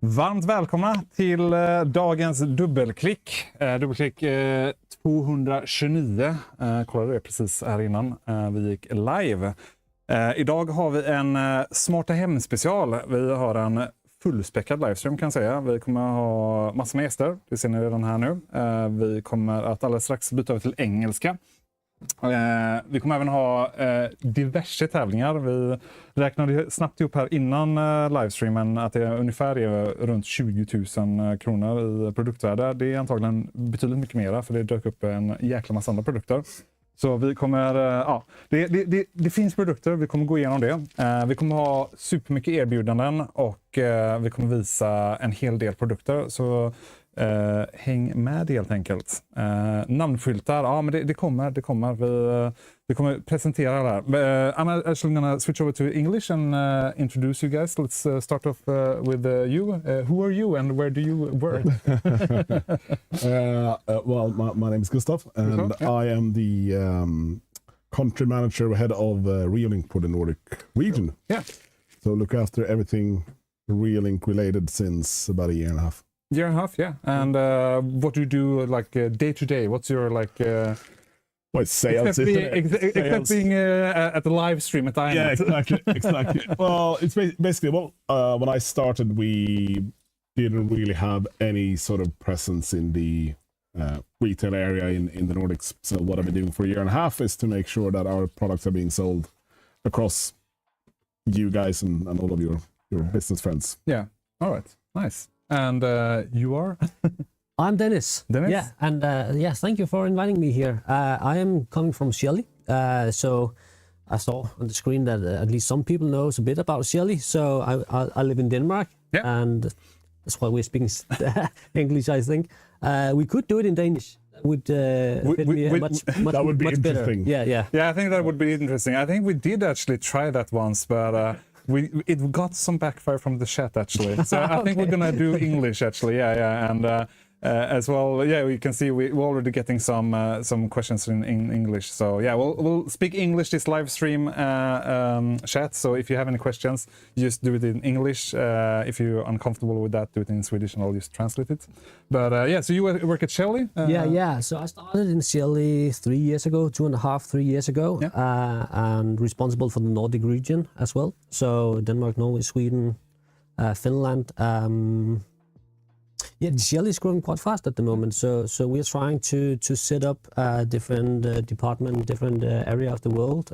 Varmt välkomna till dagens dubbelklick. Dubbelklick 229. Kollade det precis här innan vi gick live. Idag har vi en Smarta Häng-special. Vi har en fullspäckad livestream kan jag säga. Vi kommer ha massor med gäster. Det ser ni redan här nu. Vi kommer att alldeles strax byta över till engelska. Vi kommer även ha diverse tävlingar. Vi räknade snabbt ihop här innan livestreamen att det ungefär är runt 20 000 kronor i produktvärde. Det är antagligen betydligt mycket mera för det dök upp en jäkla massa andra produkter. Så vi kommer, det finns produkter, vi kommer gå igenom det. Vi kommer ha supermycket erbjudanden och vi kommer visa en hel del produkter. Så häng med helt enkelt. Namnskyltar, ja men det kommer. Vi kommer presentera det här. I'm actually gonna switch over to English and introduce you guys. Let's start off with you. Who are you and where do you work? Well, my name is Gustav and I am the country manager, head of Relink for the Nordic region. Yeah. So look after everything Relink related since about a year and a half. Year and a half, yeah. And what do you do like day to day? What's your like... Well, sales. Except being at the live stream at Inet. Yeah, exactly. Well, it's basically, when I started, we didn't really have any sort of presence in the retail area in the Nordics. So what I've been doing for a year and a half is to make sure that our products are being sold across you guys and all of your business friends. Yeah, all right, nice. And you are? I'm Dennis. Dennis? Yeah, and yes, thank you for inviting me here. I am coming from Shelly, so I saw on the screen that at least some people knows a bit about Shelly. So I live in Denmark, and that's why we're speaking English. I think we could do it in Danish. That would fit me that would be much interesting. Better. Yeah. Yeah, I think that would be interesting. I think we did actually try that once, but it got some backfire from the chat actually. So I think we're gonna do English actually. Yeah, and. As well, yeah, we can see we're already getting some questions in English. So yeah, we'll speak English this live stream chat. So if you have any questions, just do it in English. If you're uncomfortable with that, do it in Swedish, and I'll just translate it. But yeah, so you work at Shelly? Yeah. So I started in Shelly 3 years ago, 3 years ago, and responsible for the Nordic region as well. So Denmark, Norway, Sweden, Finland. Yeah, Shelly is growing quite fast at the moment, so we're trying to set up different department, different area of the world.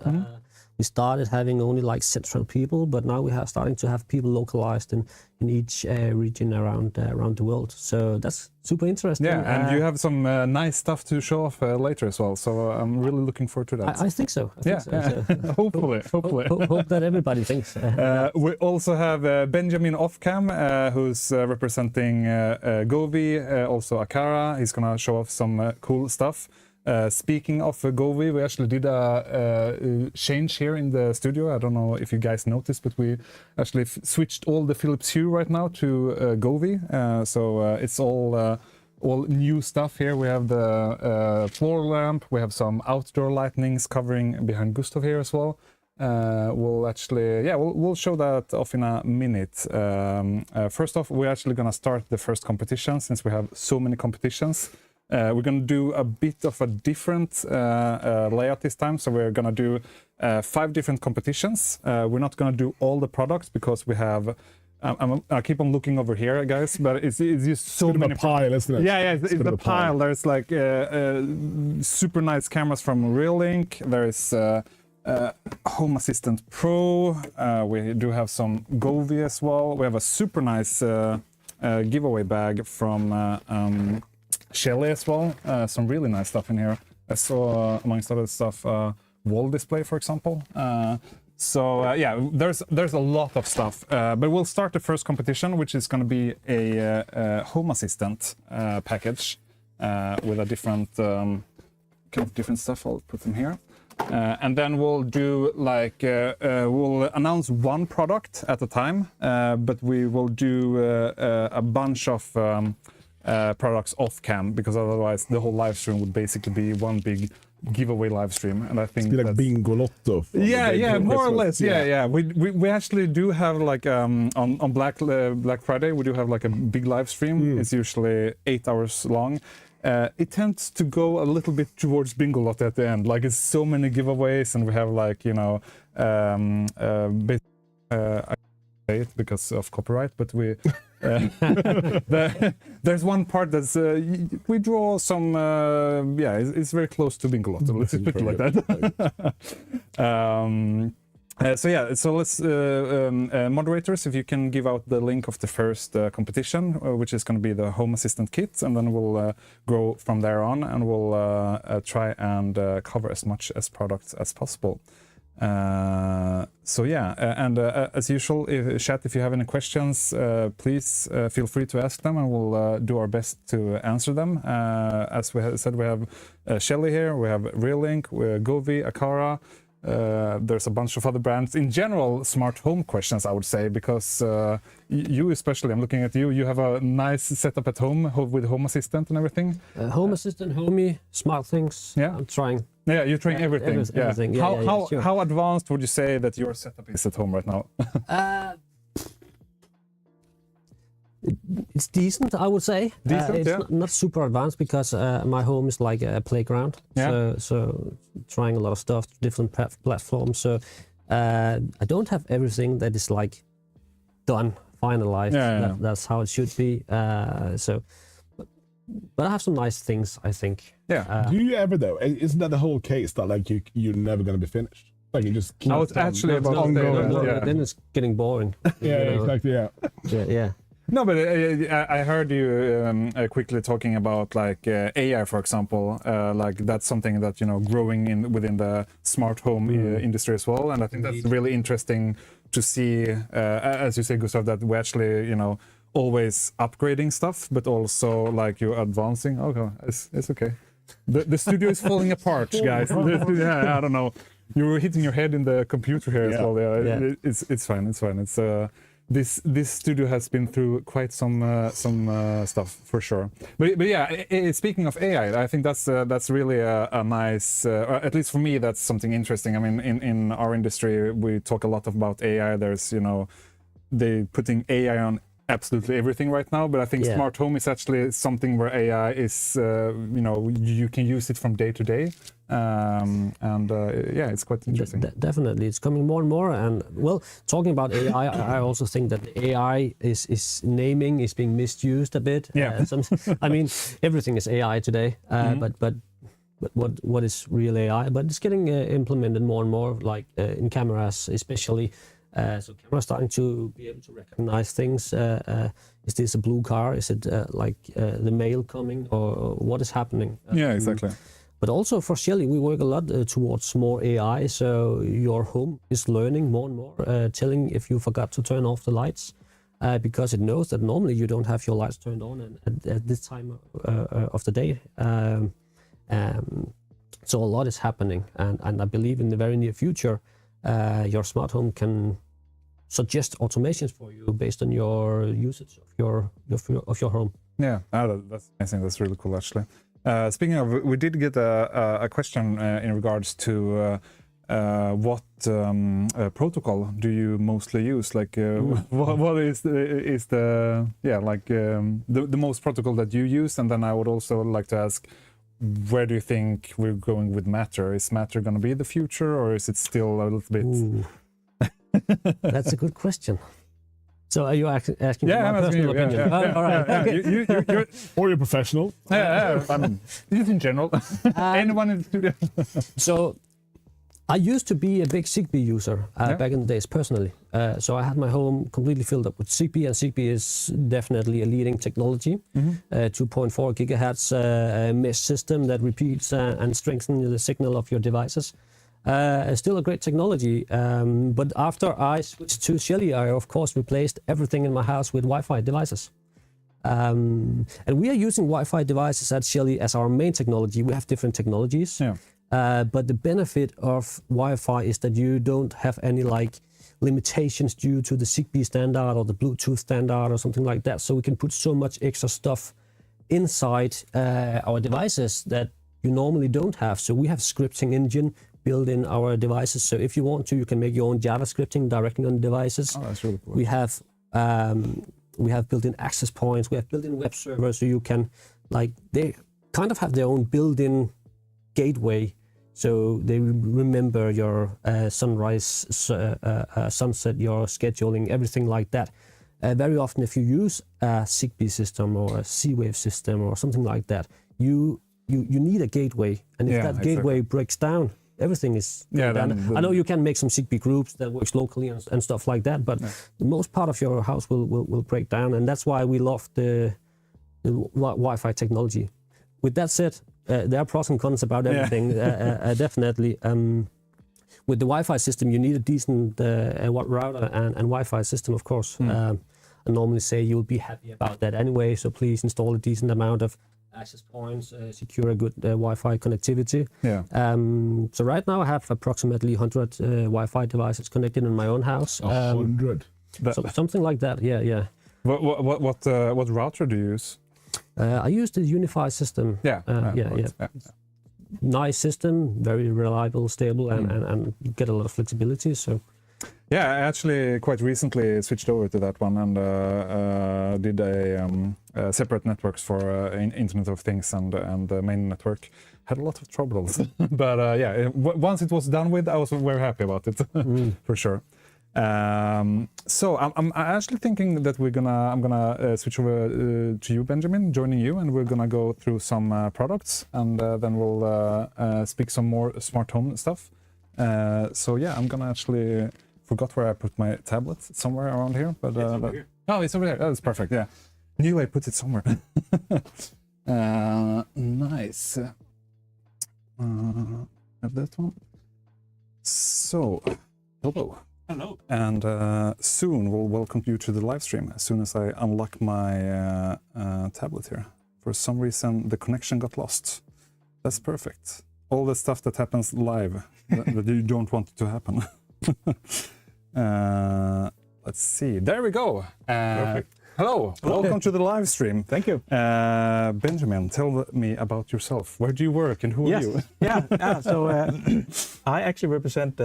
We started having only like central people, but now we are starting to have people localized in each region around the world. So that's super interesting. Yeah, and you have some nice stuff to show off later as well. So I'm really looking forward to that. I think so. Hopefully. Hope that everybody thinks. We also have Benjamin Offcam, who's representing Govi, also Akara. He's gonna show off some cool stuff. Speaking of Govi, we actually did a change here in the studio. I don't know if you guys noticed, but we actually switched all the Philips Hue right now to Govi. So it's all new stuff here. We have the floor lamp. We have some outdoor lightnings covering behind Gustav here as well. We'll show that off in a minute. First off, we're actually gonna start the first competition since we have so many competitions. We're going to do a bit of a different layout this time. So we're going to do 5 different competitions. We're not going to do all the products because we have... I keep on looking over here, guys, but it's just so many... It's a pile, isn't it? Yeah, it's the pile. There's like super nice cameras from Relink. There's Home Assistant Pro. We do have some Govi as well. We have a super nice giveaway bag from... Shelly as well, some really nice stuff in here. I saw, amongst other stuff, wall display, for example. There's a lot of stuff. But we'll start the first competition, which is going to be a Home Assistant package with a different kind of different stuff. I'll put them here. And then we'll do like, we'll announce one product at a time, but we will do a bunch of products off cam, because otherwise the whole live stream would basically be one big giveaway live stream, and I think It's like that's Bingolotto. more or less. Yeah. We actually do have like on Black Friday we do have like a big live stream. It's usually 8 hours long. It tends to go a little bit towards Bingolotto at the end. Like it's so many giveaways, and we have like I say it because of copyright, but we there's one part that's we draw some it's very close to Bingolotto. Let's put it like that. So let's moderators, if you can give out the link of the first competition, which is going to be the Home Assistant kit, and then we'll go from there on, and we'll try and cover as much as products as possible. As usual, chat, if you have any questions, please feel free to ask them, and we'll do our best to answer them. As we said, we have Shelly here, we have Reallink, Govi, Akara. There's a bunch of other brands. In general, smart home questions, I would say, because you especially, I'm looking at you, you have a nice setup at home with Home Assistant and everything. Home Assistant, Homey, smart things. Yeah. I'm trying. Yeah, you're trying everything. Everything. Yeah, sure. How advanced would you say that your setup is at home right now? It's decent, I would say. Decent, it's not super advanced because my home is like a playground. Yeah. So trying a lot of stuff, different platforms. So I don't have everything that is like done, finalized. That's how it should be. But I have some nice things, I think. Yeah. Do you ever though? Isn't that the whole case that like you're never going to be finished? Like you just keep. I was actually about to say that. Then it's getting boring. Exactly. Yeah. No, but I heard you quickly talking about like AI, for example. Like that's something that growing within the smart home industry as well, and I think that's really interesting to see. As you say, Gustav, that we actually always upgrading stuff, but also like you're advancing. Okay, it's okay. The studio is falling apart, guys. I don't know. You were hitting your head in the computer here as well. Yeah. It's fine. It's this studio has been through quite some stuff for sure. But yeah, speaking of AI, I think that's really a nice, or at least for me, that's something interesting. I mean, in our industry, we talk a lot about AI. There's they putting AI on absolutely everything right now, but I think smart home is actually something where AI is you can use it from day to day, it's quite interesting. Definitely, it's coming more and more. And well, talking about AI, I also think that the AI is being misused a bit. I mean, everything is AI today, but what is real AI? But it's getting implemented more and more, like in cameras especially. So cameras starting to be able to recognize things. Is this a blue car? Is it the mail coming, or what is happening? Yeah, exactly. But also for Shelly, we work a lot towards more AI. So your home is learning more and more, telling if you forgot to turn off the lights, because it knows that normally you don't have your lights turned on at this time of the day. So a lot is happening, and I believe in the very near future, your smart home can suggest automations for you based on your usage of your home. Yeah, that's amazing. That's really cool, actually. Speaking of, we did get a question in regards to what protocol do you mostly use? Like, what is the most protocol that you use? And then I would also like to ask, where do you think we're going with Matter? Is Matter going to be the future, or is it still a little bit? That's a good question. So are you asking for my personal opinion? Yeah. All right. You're, or you're professional. I mean, just in general. Anyone in the studio. So I used to be a big Zigbee user back in the days personally. So I had my home completely filled up with Zigbee, and Zigbee is definitely a leading technology. 2.4 gigahertz mesh system that repeats and strengthens the signal of your devices. Still a great technology, but after I switched to Shelly, I of course replaced everything in my house with Wi-Fi devices. And we are using Wi-Fi devices at Shelly as our main technology. We have different technologies. Yeah. But the benefit of Wi-Fi is that you don't have any limitations due to the Zigbee standard or the Bluetooth standard or something like that. So we can put so much extra stuff inside our devices that you normally don't have. So we have scripting engine built in our devices. So if you want to, you can make your own Java scripting directly on devices. Oh, that's really cool. We have built-in access points. We have built-in web servers, so you can, like, they kind of have their own built-in gateway. So they remember your sunrise, sunset, your scheduling, everything like that. Very often, if you use a Zigbee system or a Z-Wave system or something like that, you need a gateway. And if that gateway breaks down, everything is down. I know you can make some Zigbee groups that works locally and stuff like that, but the most part of your house will break down, and that's why we love the Wi-Fi technology. With that said, there are pros and cons about everything, definitely. With the Wi-Fi system, you need a decent router and Wi-Fi system, of course. I normally say you'll be happy about that anyway, so please install a decent amount of access points, secure a good Wi-Fi connectivity. So right now I have approximately 100 Wi-Fi devices connected in my own house. 100? Something like that, yeah. What router do you use? I use the Unify system. Yeah. Nice system, very reliable, stable, and you get a lot of flexibility. So. Yeah, I actually quite recently switched over to that one and did a separate networks for Internet of Things and the main network. Had a lot of troubles, but once it was done with, I was very happy about it for sure. So I'm actually thinking that I'm gonna switch over to you, Benjamin, joining you, and we're gonna go through some products, and then we'll speak some more smart home stuff. So yeah, I'm gonna actually forgot where I put my tablet. It's somewhere around here, but it's over here. Oh, it's over there. That's perfect. Yeah, knew I put it somewhere. Nice. Have that one. So, hello. Hello. And soon we'll welcome you to the live stream as soon as I unlock my tablet here. For some reason, the connection got lost. That's perfect. All the stuff that happens live that you don't want to happen. Let's see. There we go. Perfect. Hello. Welcome to the live stream. Thank you. Benjamin, tell me about yourself. Where do you work and who are you? So I actually represent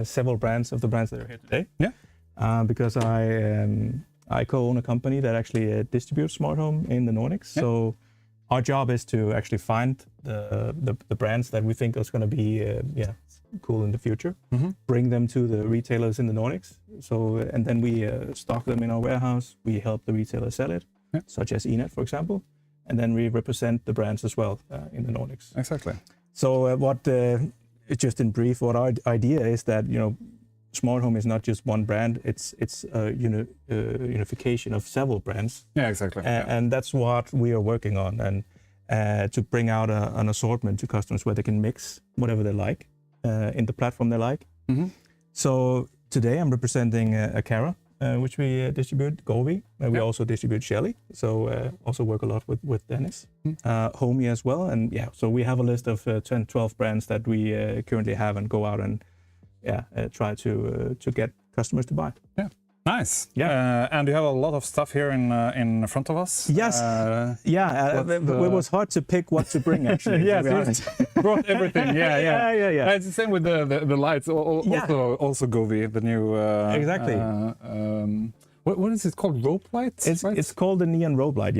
several brands of the brands that are here today. Yeah. Because I co-own a company that actually distributes smart home in the Nordics. Yeah. So our job is to actually find the brands that we think is going to be cool in the future, bring them to the retailers in the Nordics. So and then we stock them in our warehouse. We help the retailer sell it, such as Inet, for example, and then we represent the brands as well in the Nordics. Exactly. So just in brief, what our idea is that smart home is not just one brand. It's a unification of several brands. Yeah, exactly. And that's what we are working on, and to bring out an assortment to customers where they can mix whatever they like in the platform they like. So today I'm representing Akara, which we distribute, Govi. We also distribute Shelly, so also work a lot with Dennis. Homey as well, and so we have a list of 10, 12 brands that we currently have and go out and try to get customers to buy. Yeah. Nice. Yeah. And you have a lot of stuff here in front of us. Yes. It was hard to pick what to bring, actually. Yes, you brought everything. Yeah. It's the same with the lights. Also Govi, the new. Exactly. What is it called? Rope light? It's called the neon rope light.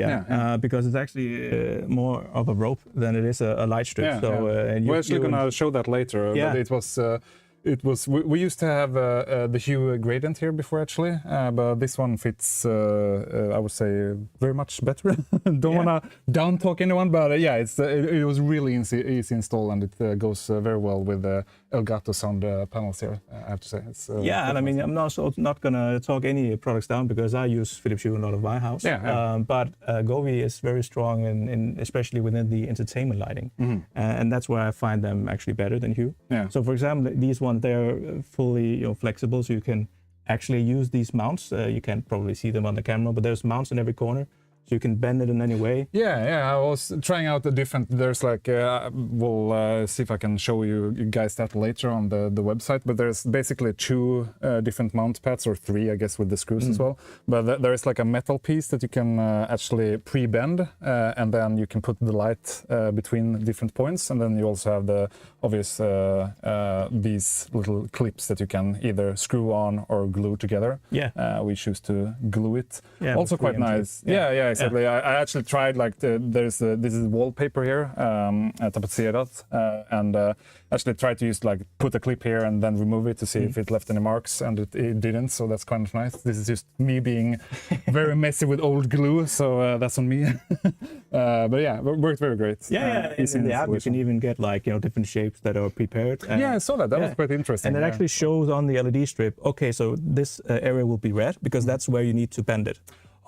Because it's actually more of a rope than it is a light strip. Yeah, so we're actually gonna show that later. Yeah. But it was. We used to have the hue gradient here before, actually, but this one fits. I would say very much better. Don't wanna down talk anyone, but it was really easy install, and it goes very well with the Elgato sound panels here. I have to say. It's, and I mean, I'm not gonna talk any products down because I use Philips Hue a lot of my house. But Govi is very strong in especially within the entertainment lighting, and that's where I find them actually better than Hue. So for example, these ones, they're fully flexible, so you can actually use these mounts. You can't probably see them on the camera, but there's mounts in every corner so you can bend it in any way. Yeah. I was trying out the different. There's like we'll see if I can show you guys that later on the website. But there's basically 2 different mount pads, or 3, I guess, with the screws as well. But there is like a metal piece that you can actually pre-bend, and then you can put the light between different points, and then you also have the obvious these little clips that you can either screw on or glue together. Yeah. We choose to glue it. Yeah, Also quite nice. Yeah, exactly. Yeah. I actually tried like this is wallpaper here, tapetserat, and actually tried to use like put a clip here and then remove it to see if it left any marks, and it didn't. So that's kind of nice. This is just me being very messy with old glue, so that's on me. But yeah, it worked very great. Yeah. In the app, you can even get like different shapes that are prepared. Yeah, I saw that. That was quite interesting. And it actually shows on the LED strip. Okay, so this area will be red because that's where you need to bend it.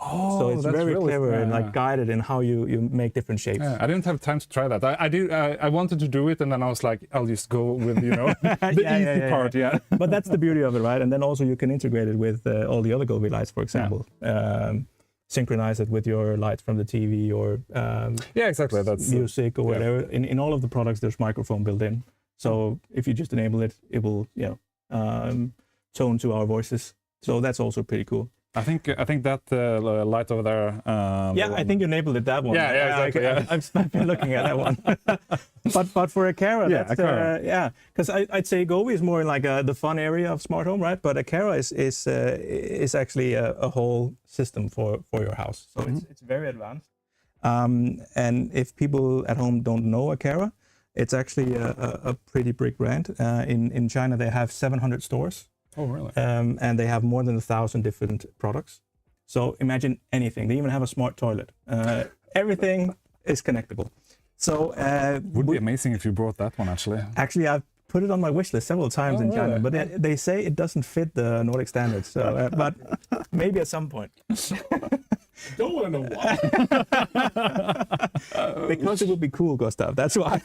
Oh, so it's that's very really clever and like guided in how you make different shapes. Yeah, I didn't have time to try that. I wanted to do it, and then I was like, I'll just go with the easy part. Yeah. But that's the beauty of it, right? And then also you can integrate it with all the other Gobi lights, for example. Synchronize it with your lights from the TV or exactly. That's music or whatever. In all of the products, there's microphone built in. So if you just enable it, it will tone to our voices. So that's also pretty cool. I think that light over there. I think you enabled it, that one. Yeah, exactly. I've been looking at that one. but for a Cara, because I'd say Gobi is more like the fun area of smart home, right? But a Cara is actually a whole system for your house. So it's very advanced. And if people at home don't know a Cara, it's actually a pretty big brand. In China, they have 700 stores. Oh, really? And they have more than 1,000 different products. So imagine anything. They even have a smart toilet. Everything is connectable. So would be amazing if you brought that one, actually. Actually, I've put it on my wish list several times in China, but they say it doesn't fit the Nordic standards. So, but maybe at some point. Don't want to know why. Because it would be cool, Gustav. That's why.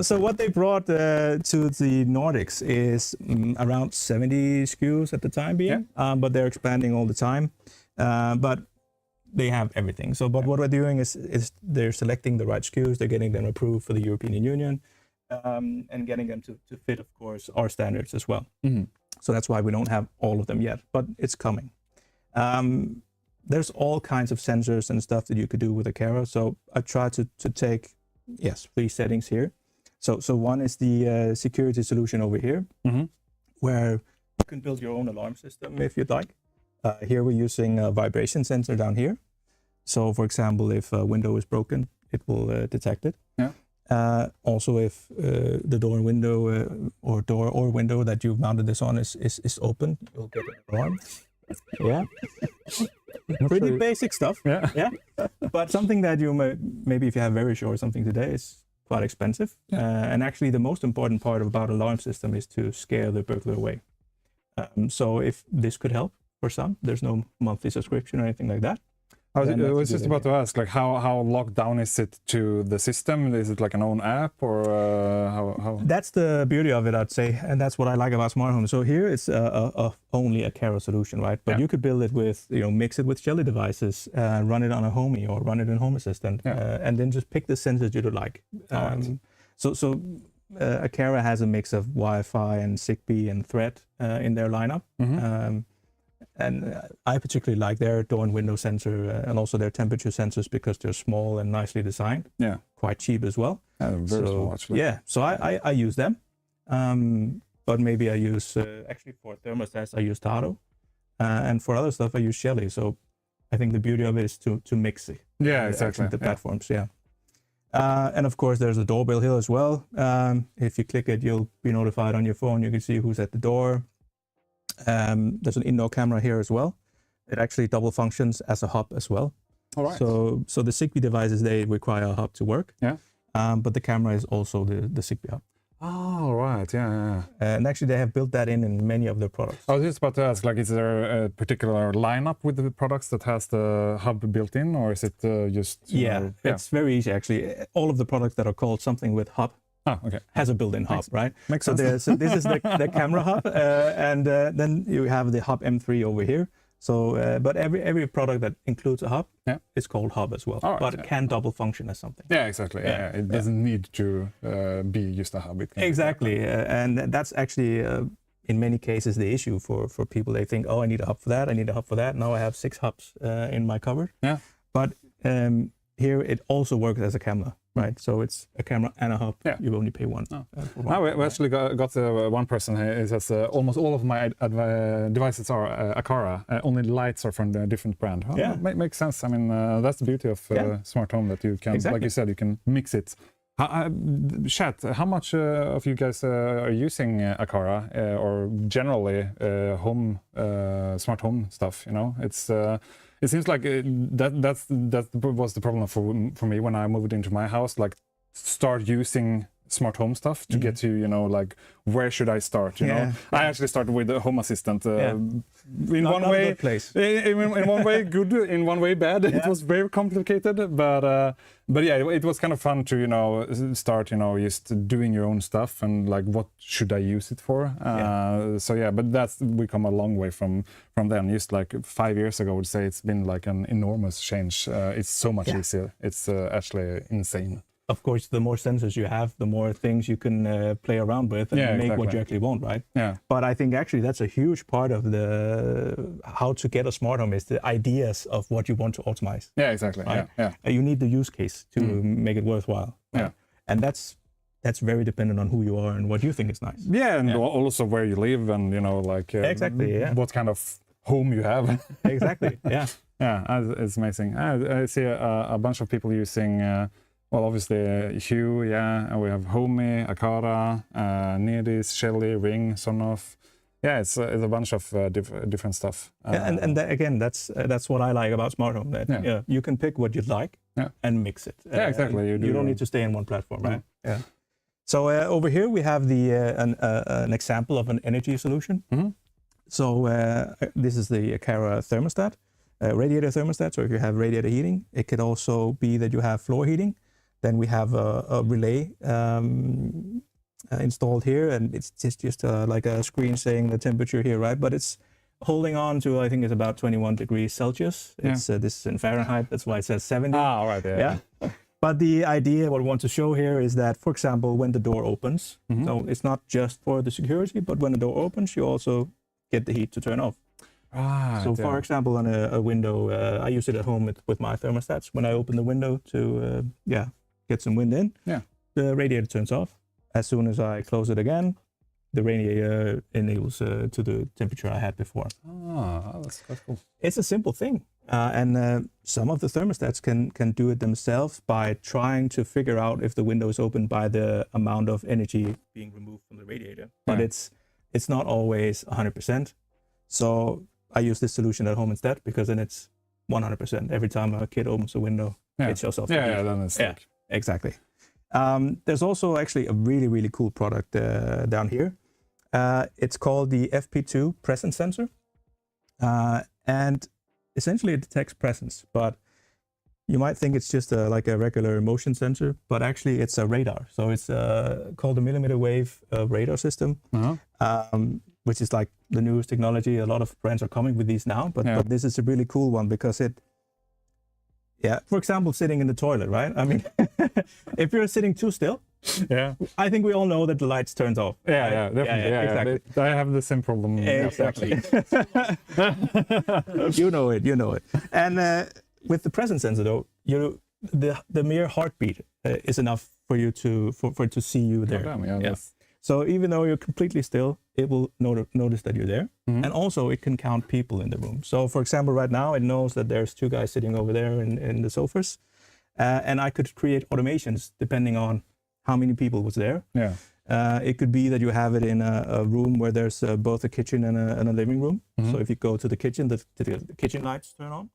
So what they brought to the Nordics is around 70 SKUs at the time being, but they're expanding all the time. But they have everything. So, but what we're doing is they're selecting the right SKUs. They're getting them approved for the European Union, and getting them to fit, of course, our standards as well. So that's why we don't have all of them yet, but it's coming. There's all kinds of sensors and stuff that you could do with a Cara. So I tried to take 3 settings here. So one is the security solution over here, where you can build your own alarm system if you'd like. Here we're using a vibration sensor down here. So for example, if a window is broken, it will detect it. Also, if the door and window or window that you've mounted this on is open, you'll get an alarm. Pretty basic stuff. But something that you maybe if you have very short something today is quite expensive. And actually the most important part about alarm system is to scare the burglar away. So if this could help for some, there's no monthly subscription or anything like that. I was just about to ask, like, how locked down is it to the system? Is it like an own app, or how? That's the beauty of it, I'd say, and that's what I like about smart home. So here it's only a Cara solution, right? But you could build it with, mix it with Shelly devices, run it on a Homey or run it in Home Assistant, and then just pick the sensors you'd like. So a Cara has a mix of Wi-Fi and Zigbee and Thread in their lineup. And I particularly like their door and window sensor and also their temperature sensors because they're small and nicely designed. Quite cheap as well. Very small, actually. So I use them. But maybe I use, actually for thermostats, I use Taro. And for other stuff, I use Shelly. So I think the beauty of it is to mix it. Exactly. The platforms, and of course, there's a doorbell here as well. If you click it, you'll be notified on your phone. You can see who's at the door. There's an indoor camera here as well. It actually double functions as a hub as well. All right. So the Zigbee devices, they require a hub to work. But the camera is also the Zigbee hub. Oh, right. And actually, they have built that in many of their products. I was just about to ask, like, is there a particular lineup with the products that has the hub built in, or is it just? It's very easy actually. All of the products that are called something with hub. Has a built-in hub, right? Makes sense. So this is the camera hub, and then you have the hub M3 over here. So, but every product that includes a hub is called hub as well. All right, but it can double function as something. Yeah, exactly. Yeah. It doesn't need to be just a hub. It can Exactly, and that's actually in many cases the issue for people. They think, oh, I need a hub for that. I need a hub for that. Now I have 6 hubs in my cupboard. Yeah. But here it also works as a camera. Right, so it's a camera and a hub. Yeah. You only pay one. Now we actually got one person here. It says almost all of my devices are Aqara. Only the lights are from a different brand. Oh, yeah, makes sense. I mean, that's the beauty of smart home, that you can, like you said, you can mix it. Chat. How much of you guys are using Aqara or generally home smart home stuff? You know, it's. It seems like that was the problem for me when I moved into my house. Like, start using smart home stuff to get to, you know, like, where should I start? You know, I actually started with the Home Assistant. In one way, in one way good, in one way bad. It was very complicated, but yeah, it was kind of fun to, you know, start, you know, just doing your own stuff and like, what should I use it for? So yeah, but we come a long way from then. Just like 5 years ago, I would say it's been like an enormous change. It's so much easier. It's actually insane. Of course, the more sensors you have, the more things you can play around with and make what you actually want, right? Yeah. But I think actually that's a huge part of the how to get a smart home is the ideas of what you want to optimize. Yeah, exactly. Right? Yeah. You need the use case to make it worthwhile. Right? Yeah. And that's very dependent on who you are and what you think is nice. Yeah, and also where you live and, you know, like what kind of home you have. Exactly. Yeah. Yeah, it's amazing. I see a bunch of people using. Well, obviously Hue, and we have Homey, Aqara, Nedis, Shelly, Ring, Sonoff. Yeah, it's a bunch of different stuff. And again, that's what I like about smart home. That you can pick what you'd like and mix it. Yeah, exactly. You don't need to stay in one platform, right? Yeah. So over here we have the an example of an energy solution. Mm-hmm. So this is the Aqara thermostat, radiator thermostat. So if you have radiator heating, it could also be that you have floor heating. Then we have a relay installed here, and it's just like a screen saying the temperature here, right? But it's holding on to, I think it's about 21 degrees Celsius. It's this is in Fahrenheit, that's why it says 70. Ah, right, yeah. But the idea, what we want to show here is that, for example, when the door opens, so it's not just for the security, but when the door opens, you also get the heat to turn off. So for example, on a window, I use it at home with my thermostats. When I open the window to, get some wind in, the radiator turns off. As soon as I close it again, the radiator enables to the temperature I had before. That's cool. It's a simple thing. And some of the thermostats can do it themselves by trying to figure out if the window is open by the amount of energy being removed from the radiator. But it's not always 100%. So I use this solution at home instead, because then it's 100%. Every time a kid opens a window, it shows off. Then it's like... Exactly. There's also actually a really, really cool product down here. It's called the FP2 presence sensor. And essentially it detects presence, but you might think it's just like a regular motion sensor, but actually it's a radar. So it's called a millimeter wave radar system, which is like the newest technology. A lot of brands are coming with these now, but this is a really cool one because it, for example, sitting in the toilet, right? I mean, if you're sitting too still, I think we all know that the lights turns off. Definitely. Exactly. I have the same problem. Exactly. You know it. And with the presence sensor, though, the mere heartbeat is enough for you for it to see you there. So even though you're completely still, it will notice that you're there. And also it can count people in the room. So for example, right now it knows that there's 2 guys sitting over there in the sofas. And I could create automations depending on how many people was there. It could be that you have it in a room where there's both a kitchen and a living room. So if you go to the kitchen, the kitchen lights turn on.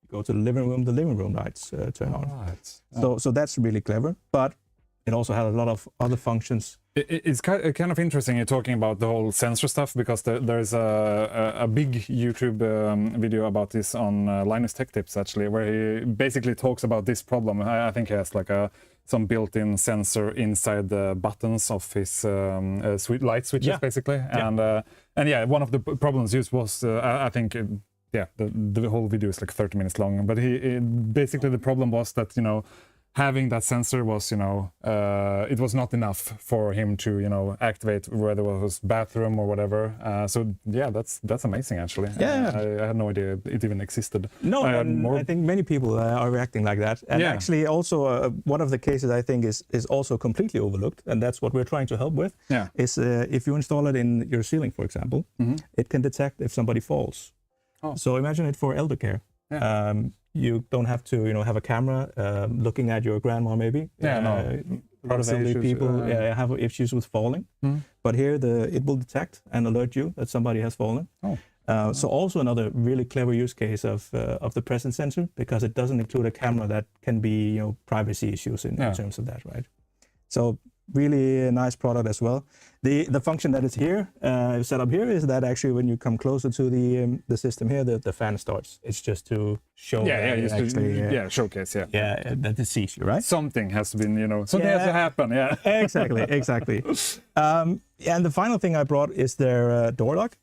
You go to the living room lights turn on. So that's really clever. But it also has a lot of other functions. It's kind of interesting you're talking about the whole sensor stuff, because there's a big YouTube video about this on Linus Tech Tips, actually, where he basically talks about this problem. I think he has like some built-in sensor inside the buttons of his light switches, basically. And one of the problems used was, I think, the whole video is like 30 minutes long. But basically the problem was that having that sensor was it was not enough for him to activate whether it was bathroom or whatever. So yeah, that's amazing actually. Yeah, I had no idea it even existed. No, I think many people are reacting like that. And actually also one of the cases I think is also completely overlooked, and that's what we're trying to help with. Yeah. Is if you install it in your ceiling, for example, it can detect if somebody falls. Oh. So imagine it for elder care. Yeah. You don't have to, have a camera looking at your grandma maybe. Yeah, no. A lot of elderly people have issues with falling. But here it will detect and alert you that somebody has fallen. Oh. So also another really clever use case of the presence sensor, because it doesn't include a camera that can be privacy issues in terms of that, right? So really a nice product as well. The function that is here set up here is that actually when you come closer to the system here, the fan starts. It's just to show showcase that it sees you, right? Something has to be something has to happen. Yeah. exactly. And the final thing I brought is their door lock.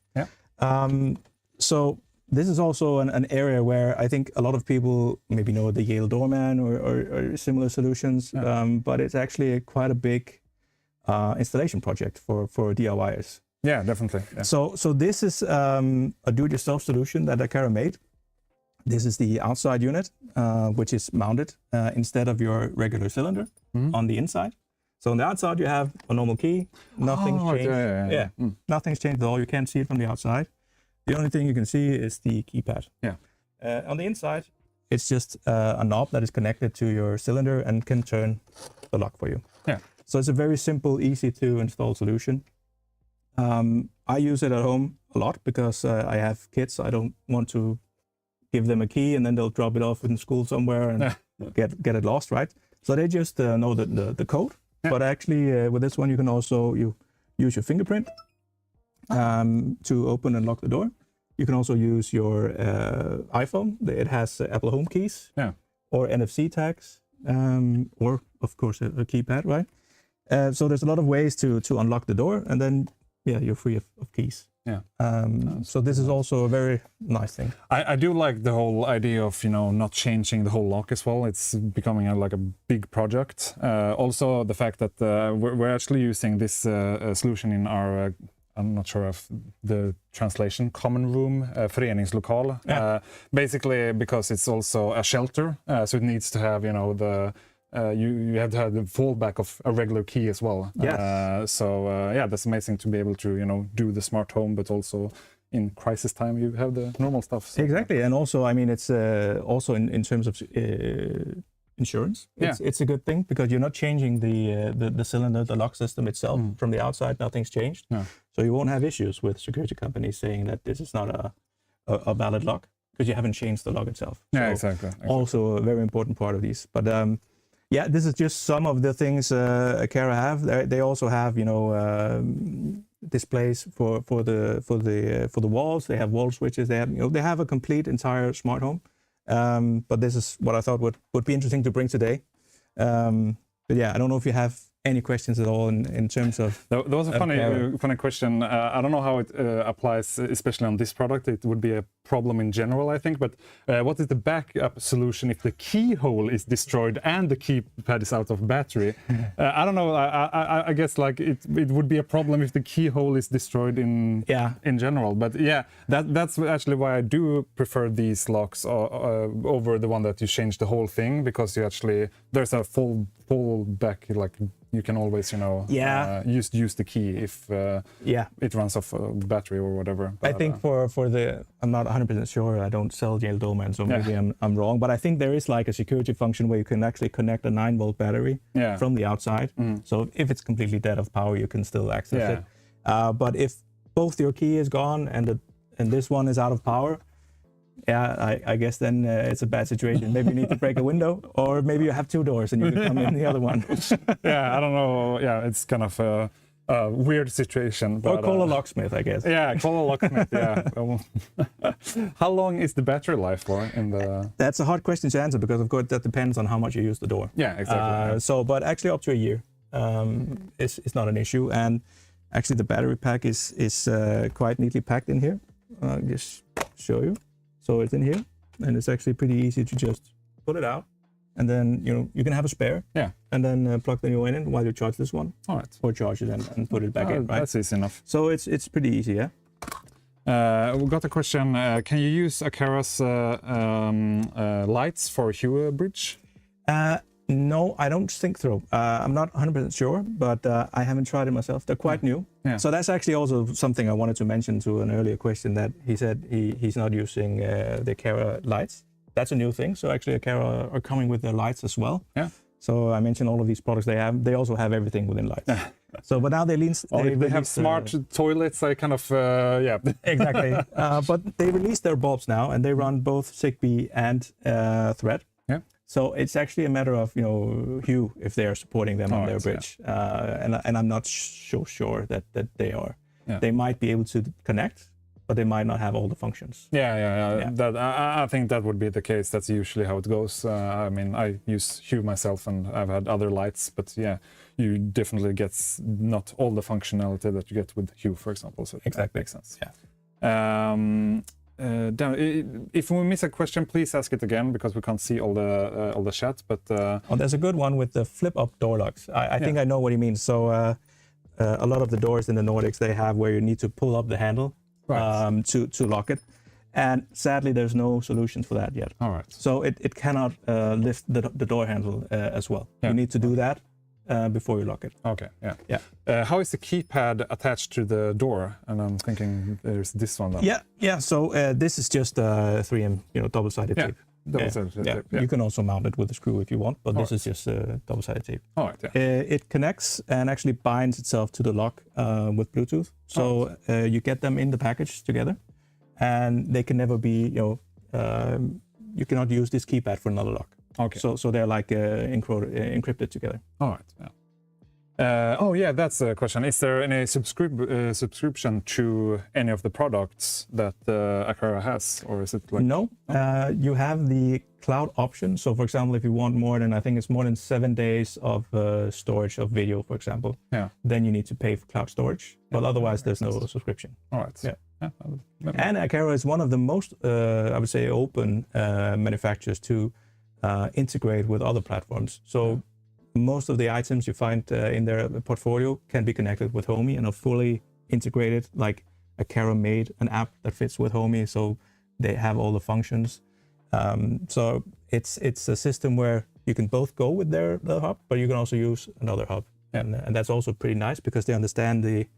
So this is also an area where I think a lot of people maybe know the Yale Doorman or similar solutions, but it's actually quite a big installation project for DIYers. Yeah, definitely. Yeah. So this is a do-it-yourself solution that Akara made. This is the outside unit, which is mounted instead of your regular cylinder on the inside. So on the outside you have a normal key. Nothing's changed. Nothing's changed at all. You can't see it from the outside. The only thing you can see is the keypad. Yeah. On the inside, it's just a knob that is connected to your cylinder and can turn the lock for you. Yeah. So it's a very simple, easy to install solution. I use it at home a lot because I have kids. I don't want to give them a key and then they'll drop it off in school somewhere and get it lost, right? So they just know the code. Yeah. But actually, with this one, you can also use your fingerprint to open and lock the door. You can also use your iPhone. It has Apple Home keys, or NFC tags, or of course a keypad, right? So there's a lot of ways to unlock the door, and then you're free of keys. Yeah. So this is also a very nice thing. I do like the whole idea of not changing the whole lock as well. It's becoming like a big project. Also the fact that we're actually using this solution in our I'm not sure of the translation, common room, föreningslokal. Basically because it's also a shelter, so it needs to have, you have to have the fallback of a regular key as well. Yes. So that's amazing to be able to, do the smart home, but also in crisis time you have the normal stuff. So. Exactly, and also, I mean, it's also in terms of insurance, it's a good thing because you're not changing the cylinder, the lock system itself from the outside. Nothing's changed, so you won't have issues with security companies saying that this is not a valid lock because you haven't changed the lock itself. Yeah, so exactly. Also a very important part of these. But this is just some of the things Akara have. They also have displays for the walls. They have wall switches. They have they have a complete entire smart home. But this is what I thought would be interesting to bring today. But I don't know if you have any questions at all in terms of... There was a funny question. I don't know how it applies, especially on this product. It would be a problem in general, I think. But what is the backup solution if the keyhole is destroyed and the keypad is out of battery? I don't know. I guess like it would be a problem if the keyhole is destroyed in general. But that's actually why I do prefer these locks over the one that you change the whole thing, because you actually there's a full back, like you can always use the key if it runs off battery or whatever. But, I think for the I'm not 100% sure. I don't sell Yale Doorman, so maybe I'm wrong. But I think there is like a security function where you can actually connect a 9-volt battery from the outside. So if it's completely dead of power, you can still access it. But if both your key is gone and this one is out of power, I guess then it's a bad situation. Maybe you need to break a window, or maybe you have 2 doors and you can come in the other one. I don't know. It's kind of a weird situation. But, or call a locksmith, I guess. Call a locksmith. How long is the battery life for? That's a hard question to answer because, of course, that depends on how much you use the door. Yeah, exactly. But actually, up to a year, it's not an issue. And actually, the battery pack is quite neatly packed in here. I'll just show you. So it's in here, and it's actually pretty easy to just pull it out, and then you can have a spare. Yeah. And then plug the new in while you charge this one. All right. Or charge it and put it back in. Right. That's easy enough. So it's pretty easy, yeah. We got a question. Can you use Akara's lights for hue bridge? No, I don't think so. I'm not 100% sure, but I haven't tried it myself. They're quite new. Yeah. So that's actually also something I wanted to mention to an earlier question, that he said he's not using the Akara lights. That's a new thing. So actually Akara are coming with their lights as well. Yeah. So I mentioned all of these products they have. They also have everything within lights. So, but now they have smart toilets. They kind of Exactly. But they released their bulbs now, and they run both Zigbee and Thread. Yeah. So it's actually a matter of Hue if they are supporting them on their bridge. Yeah. And I'm not so sure that they are. Yeah. They might be able to connect, but they might not have all the functions. Yeah. That I think that would be the case. That's usually how it goes. I mean, I use Hue myself, and I've had other lights, but yeah, you definitely get not all the functionality that you get with Hue, for example. So exactly, that makes sense. Yeah. If we miss a question, please ask it again, because we can't see all the chat. But there's a good one with the flip-up door locks. I think I know what he means. So a lot of the doors in the Nordics, they have where you need to pull up the handle. Right. To lock it, and sadly there's no solutions for that yet. All right. So it cannot lift the door handle as well. Yeah. You need to do that before you lock it. Okay. Yeah. How is the keypad attached to the door? And I'm thinking there's this one. Then. Yeah. So this is just 3M, double-sided tape. Double-sided tape. Yeah. You can also mount it with a screw if you want, but this is just double-sided tape. All right. Yeah. It connects and actually binds itself to the lock with Bluetooth. So you get them in the package together, and they can never be, you cannot use this keypad for another lock. Okay. So they're like encrypted together. All right. Yeah. That's a question. Is there any subscription to any of the products that Akara has, or is it like... No, you have the cloud option. So for example, if you want more than 7 days of storage of video, for example, then you need to pay for cloud storage. But otherwise, there's no subscription. All right. Yeah. And Akara is one of the most, I would say, open manufacturers to integrate with other platforms. So most of the items you find in their portfolio can be connected with Homey and are fully integrated. Like Akara made an app that fits with Homey, so they have all the functions. So it's a system where you can both go with their hub, but you can also use another hub, and that's also pretty nice because they understand the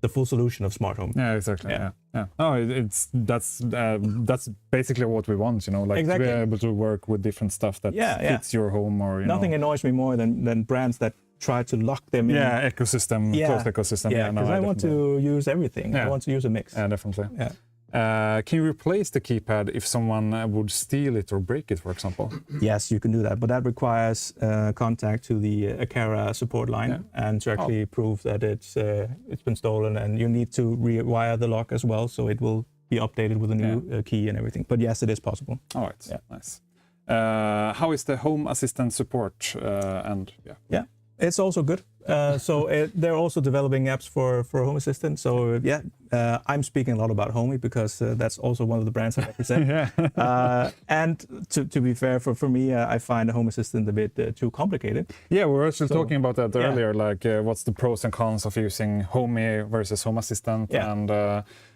full solution of smart home. Yeah, exactly. Yeah. Oh, that's basically what we want, like to be able to work with different stuff that fits your home, or nothing annoys me more than brands that try to lock them in. Yeah, ecosystem, closed ecosystem. Yeah, because I want to use everything. I want to use a mix. Yeah, definitely. Yeah. Can you replace the keypad if someone would steal it or break it, for example? Yes, you can do that, but that requires contact to the Akara support line and to actually prove that it's been stolen, and you need to rewire the lock as well, so it will be updated with a new key and everything. But yes, it is possible. All right. Yeah. Nice. How is the Home Assistant support? Yeah, it's also good. They're also developing apps for Home Assistant. So I'm speaking a lot about Homey because that's also one of the brands I represent. And to be fair, for me, I find the Home Assistant a bit too complicated. Yeah, we were actually talking about that earlier. Like, what's the pros and cons of using Homey versus Home Assistant? Yeah. And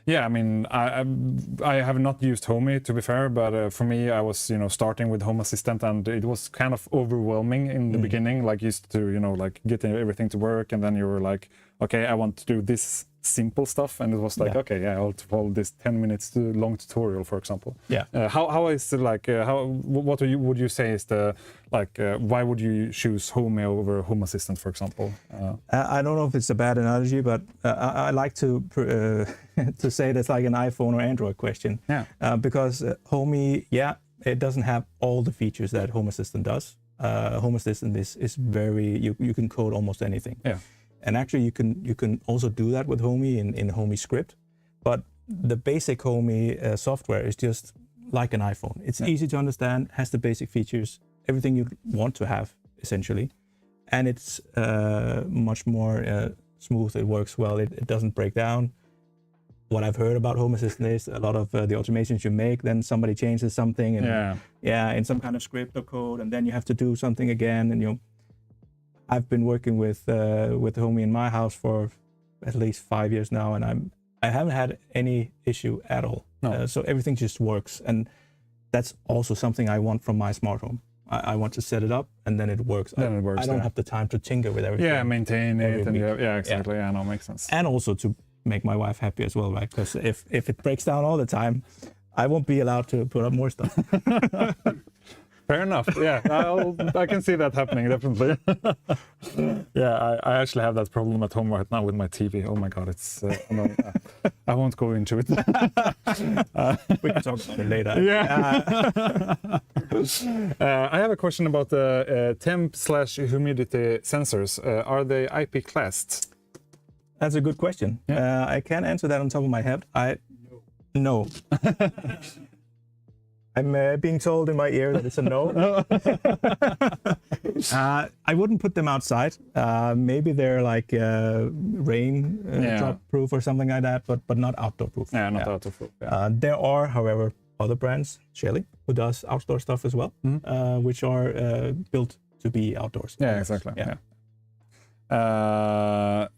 I mean, I have not used Homey, to be fair, but for me, I was starting with Home Assistant, and it was kind of overwhelming in the beginning. Like, used to like getting everything to work, and then you were like, okay, I want to do this simple stuff, and it was like, okay, I'll follow this 10 minutes long tutorial, for example. How is it like? What would you say is the why would you choose Homey over Home Assistant, for example? I don't know if it's a bad analogy, but I like to to say that's like an iPhone or Android question. Because Homey, it doesn't have all the features that Home Assistant does. Home Assistant is very, you can code almost anything. And actually you can also do that with Homey in Homey script. But the basic Homey software is just like an iPhone. It's easy to understand, has the basic features, everything you want to have, essentially. And it's much more smooth, it works well, it doesn't break down. what I've heard about Home Assistant is a lot of the automations you make, then somebody changes something, and in some kind of script or code, and then you have to do something again. And I've been working with Homey in my house for at least 5 years now, and I haven't had any issue at all. No. So everything just works, and that's also something I want from my smart home. I want to set it up and then it works. Then it works. I don't have the time to tinker with everything. Yeah, maintain it. And exactly. Yeah. Yeah, no, makes sense. And also to make my wife happy as well, right? Because if it breaks down all the time, I won't be allowed to put up more stuff. Fair enough. Yeah, I can see that happening, definitely. Yeah, I actually have that problem at home right now with my TV. Oh my God, it's annoying. I won't go into it. We can talk about it later. Yeah. I have a question about the temp/humidity sensors. Are they IP classed? That's a good question. I can't answer that on top of my head. No. I'm being told in my ear that it's a no. I wouldn't put them outside. Maybe they're like rain drop proof or something like that, but not outdoor proof. Yeah, not outdoor proof. Yeah. There are, however, other brands, Shelly, who does outdoor stuff as well, which are built to be outdoors. Yeah, exactly. Yeah.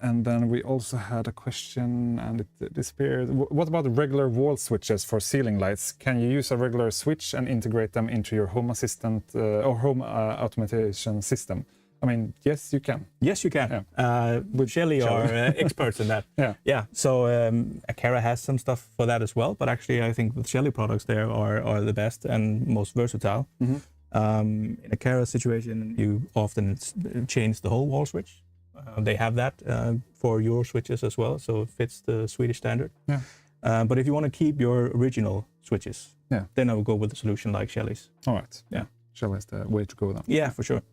And then we also had a question, and it disappeared. What about regular wall switches for ceiling lights? Can you use a regular switch and integrate them into your home assistant or home automation system? I mean, yes, you can. Yes, you can. With Shelly are experts in that. Yeah. So Akara has some stuff for that as well, but actually, I think the Shelly products there are the best and most versatile. In a Akara situation, you often change the whole wall switch. They have that for your switches as well, so it fits the Swedish standard. Yeah. But if you want to keep your original switches, then I would go with a solution like Shelly's. All right. Yeah. Shelly's the way to go then. Yeah, for sure.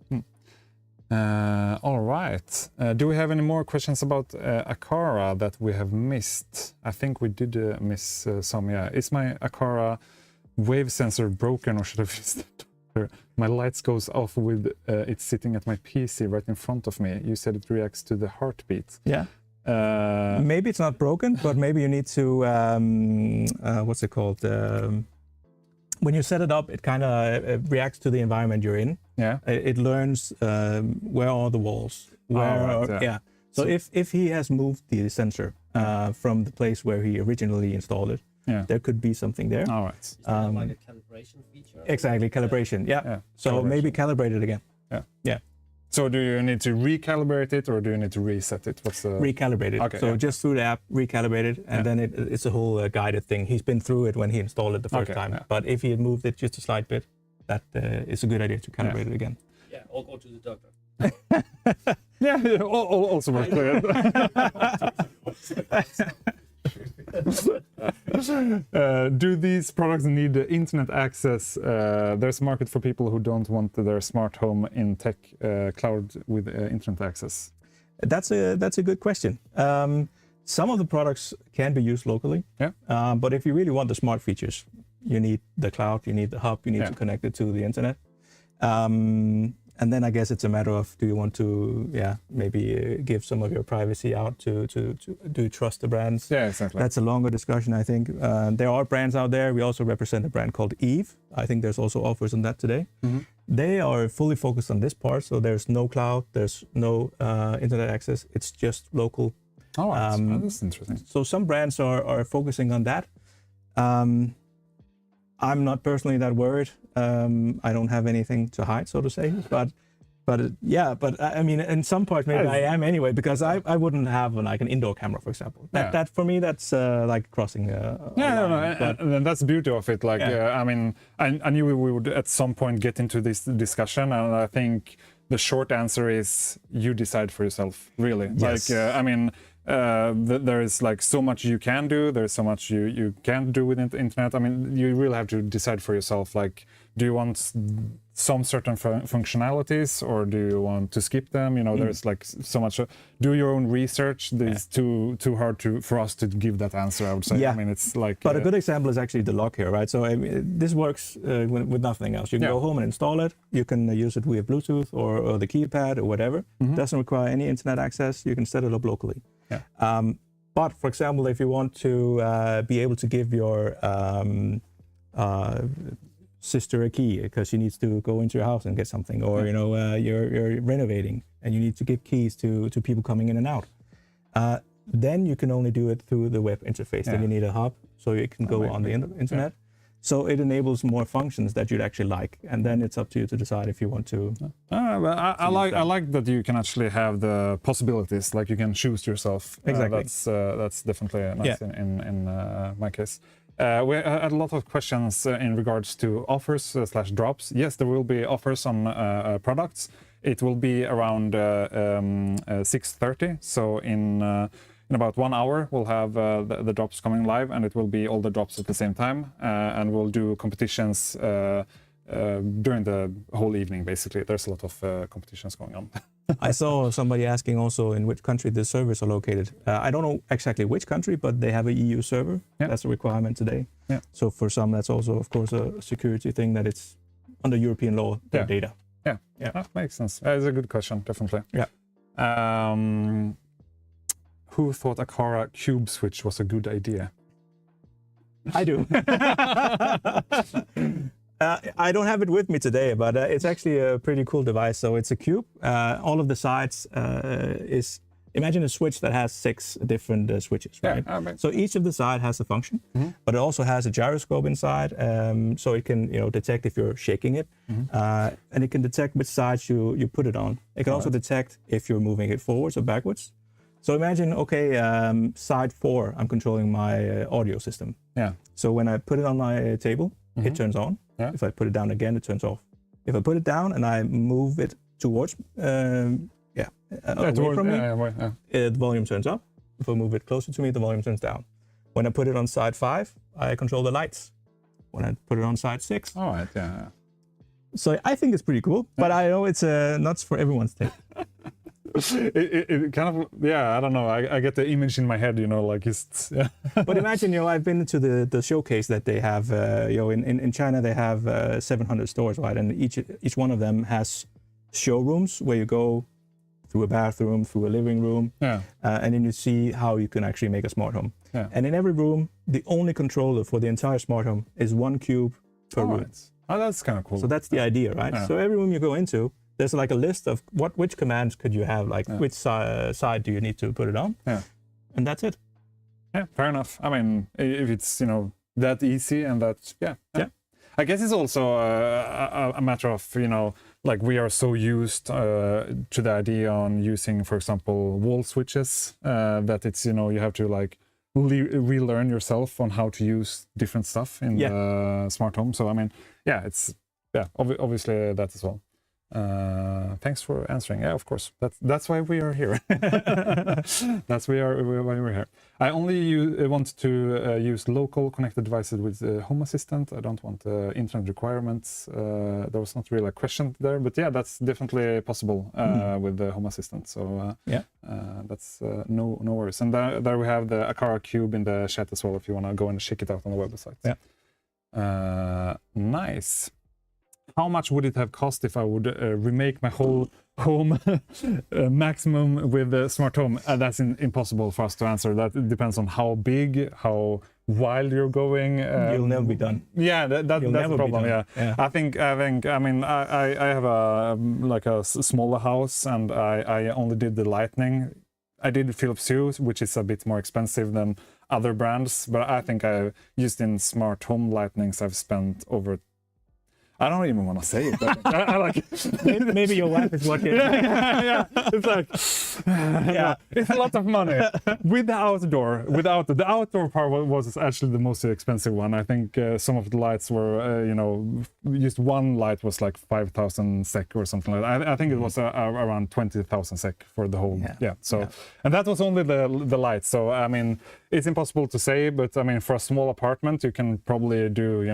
All right. Do we have any more questions about Akara that we have missed? I think we did miss some. Yeah. Is my Akara wave sensor broken, or should I use that? My lights goes off with it sitting at my PC right in front of me. You said it reacts to the heartbeat. Yeah. Maybe it's not broken, but maybe you need to what's it called? When you set it up, it kind of reacts to the environment you're in. Yeah. It learns where are the walls. So if he has moved the sensor from the place where he originally installed it, there could be something there. All right. Is that like a calibration feature? Exactly, calibration. Yeah. So maybe calibrate it again. Yeah. So do you need to recalibrate it, or do you need to reset it? What's the recalibrate it? Okay, so just through the app, recalibrate it, and then it's a whole guided thing. He's been through it when he installed it the first time. But if he had moved it just a slight bit, that is a good idea to calibrate it again. Yeah, or go to the doctor. Also worth doing. Do these products need internet access? There's a market for people who don't want their smart home in tech cloud with internet access. That's a good question. Some of the products can be used locally, but if you really want the smart features, you need the cloud, you need the hub, you need to connect it to the internet. And then I guess it's a matter of, do you want to, maybe give some of your privacy out to do you trust the brands? Yeah, exactly. That's a longer discussion, I think. There are brands out there. We also represent a brand called Eve. I think there's also offers on that today. They are fully focused on this part, so there's no cloud, there's no internet access. It's just local. All right, that's interesting. So some brands are focusing on that. I'm not personally that worried. I don't have anything to hide, so to say. But I mean, in some parts maybe I am anyway, because I wouldn't have like an indoor camera, for example. That for me, that's like crossing. And that's the beauty of it. Like, I mean, I knew we would at some point get into this discussion, and I think the short answer is you decide for yourself. Really, yes. Like, I mean. There is like so much you can do. There's so much you can't do with the internet. I mean, you really have to decide for yourself. Like, do you want some certain functionalities, or do you want to skip them? You know, there's like so much. Do your own research. It's too hard for us to give that answer, I would say. I mean, it's like. But a good example is actually the lock here, right? So I mean, this works with nothing else. You can go home and install it. You can use it via Bluetooth or the keypad or whatever. Doesn't require any internet access. You can set it up locally. But for example, if you want to be able to give your sister a key because she needs to go into your house and get something, or you're renovating and you need to give keys to people coming in and out, then you can only do it through the web interface. Then you need a hub so you can go on the internet. So it enables more functions that you'd actually like, and then it's up to you to decide if you want to. But I like that you can actually have the possibilities, like you can choose yourself. Exactly. That's definitely nice in my case. We had a lot of questions in regards to offers / drops. Yes, there will be offers on products. It will be around 6:30. So in about 1 hour, we'll have the drops coming live, and it will be all the drops at the same time. And we'll do competitions during the whole evening, basically. There's a lot of competitions going on. I saw somebody asking also in which country the servers are located. I don't know exactly which country, but they have an EU server. That's a requirement today. So for some, that's also, of course, a security thing that it's under European law, their data. Yeah, that makes sense. It's a good question, definitely. Who thought a Kara cube switch was a good idea? I do. I don't have it with me today, but it's actually a pretty cool device. So it's a cube. All of the sides imagine a switch that has 6 different switches, right? So each of the side has a function, but it also has a gyroscope inside, so it can detect if you're shaking it, and it can detect which sides you put it on. It can also detect if you're moving it forwards or backwards. So imagine, side 4, I'm controlling my audio system. So when I put it on my table, it turns on. If I put it down again, it turns off. If I put it down and I move it towards, away from me, the volume turns up. If I move it closer to me, the volume turns down. When I put it on side 5, I control the lights. When I put it on side 6. All right, So I think it's pretty cool, but I know it's not for everyone's taste. It kind of, I don't know. I get the image in my head, like it's. But imagine, I've been to the showcase that they have, in China they have 700 stores, right? And each one of them has showrooms where you go through a bathroom, through a living room, and then you see how you can actually make a smart home. And in every room, the only controller for the entire smart home is 1 cube per room. Oh, that's kind of cool. So that's the idea, right? So every room you go into, there's like a list of which commands could you have, like which side do you need to put it on, and that's it. Yeah, fair enough. I mean, if it's that easy and that, I guess it's also a matter of like we are so used to the idea on using, for example, wall switches that it's you have to like relearn yourself on how to use different stuff in the smart home. So I mean, it's obviously that as well. Thanks for answering. Yeah, of course. That's why we are here. That's why we're here. I only want to use local connected devices with Home Assistant. I don't want internet requirements. There was not really a question there, but that's definitely possible with the Home Assistant. So that's no worries. And there we have the Akara Cube in the chat as well, if you want to go and check it out on the website. Nice. How much would it have cost if I would remake my whole home maximum with the smart home? That's impossible for us to answer. That depends on how big, how wild you're going. You'll never be done. Yeah, that's the problem. I think. I mean, I have a smaller house, and I only did the Lightning. I did Philips Hue, which is a bit more expensive than other brands, but I think I used in smart home Lightnings. I've spent over. I don't even want to say it, but I like it. Maybe your wife is watching. It's like, it's a lot of money. With the outdoor, the outdoor part was actually the most expensive one. I think some of the lights were, just one light was like 5,000 SEK or something like that. I think it was around 20,000 SEK for the whole. And that was only the lights. So I mean, it's impossible to say, but I mean, for a small apartment, you can probably do,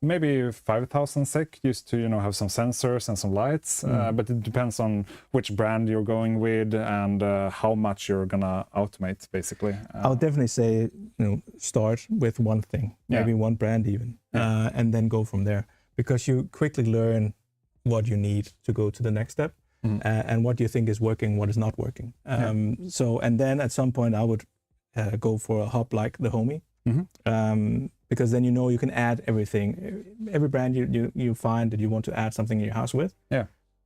maybe 5,000 SEK just to, have some sensors and some lights. But it depends on which brand you're going with and how much you're gonna automate, basically. I would definitely say, start with one thing, maybe one brand even, and then go from there, because you quickly learn what you need to go to the next step. and what do you think is working, what is not working. So, and then at some point I would go for a hub like the Homey, because then you can add everything. Every brand you find that you want to add something in your house with. Yeah.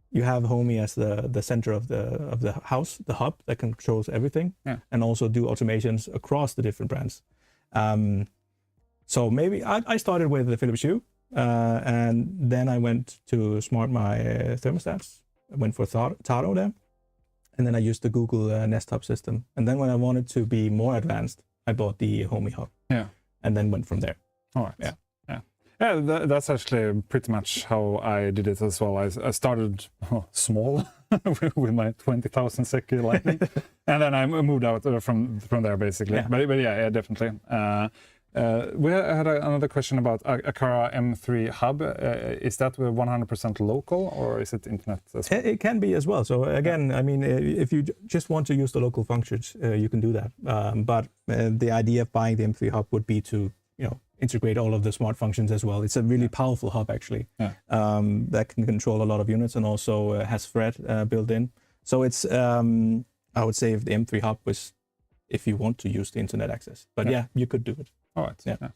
You have Homey as the center of the house, the hub that controls everything, and also do automations across the different brands. So maybe I started with the Philips Hue, and then I went to smart my thermostats. I went for Taro there, and then I used the Google Nest Hub system. And then when I wanted to be more advanced, I bought the Homey Hub. Yeah, and then went from there. All right. Yeah, that's actually pretty much how I did it as well. I started small with my 20,000 SEK lighting, and then I moved out from there basically. Yeah. But yeah, definitely. We had another question about Aqara M3 Hub. Is that 100% local, or is it internet as well? It can be as well. So again, I mean, if you just want to use the local functions, you can do that. But the idea of buying the M3 Hub would be to integrate all of the smart functions as well. It's a really powerful hub actually, that can control a lot of units and also has thread built in. So it's I would say if the M3 Hub was, if you want to use the internet access, but yeah, you could do it. All right. Yeah.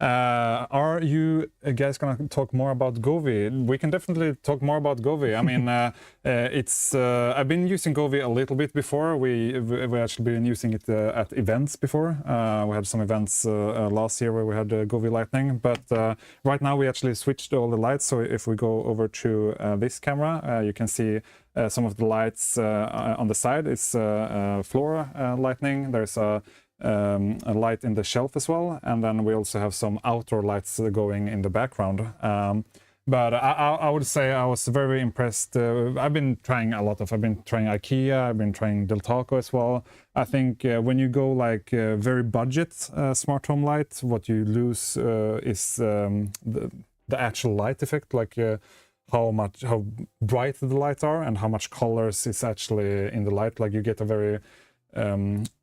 Are you guys gonna talk more about Govee? We can definitely talk more about Govee. I mean, I've been using Govee a little bit before. We actually been using it at events before. We had some events last year where we had Govee Lightning, but right now we actually switched all the lights. So if we go over to this camera, you can see some of the lights on the side. It's floor lighting. There's a light in the shelf as well, and then we also have some outdoor lights going in the background. But I would say I was very impressed. I've been trying IKEA, I've been trying Del Taco as well. I think when you go like very budget smart home light, what you lose is the actual light effect, like how bright the lights are and how much colors is actually in the light. Like you get a very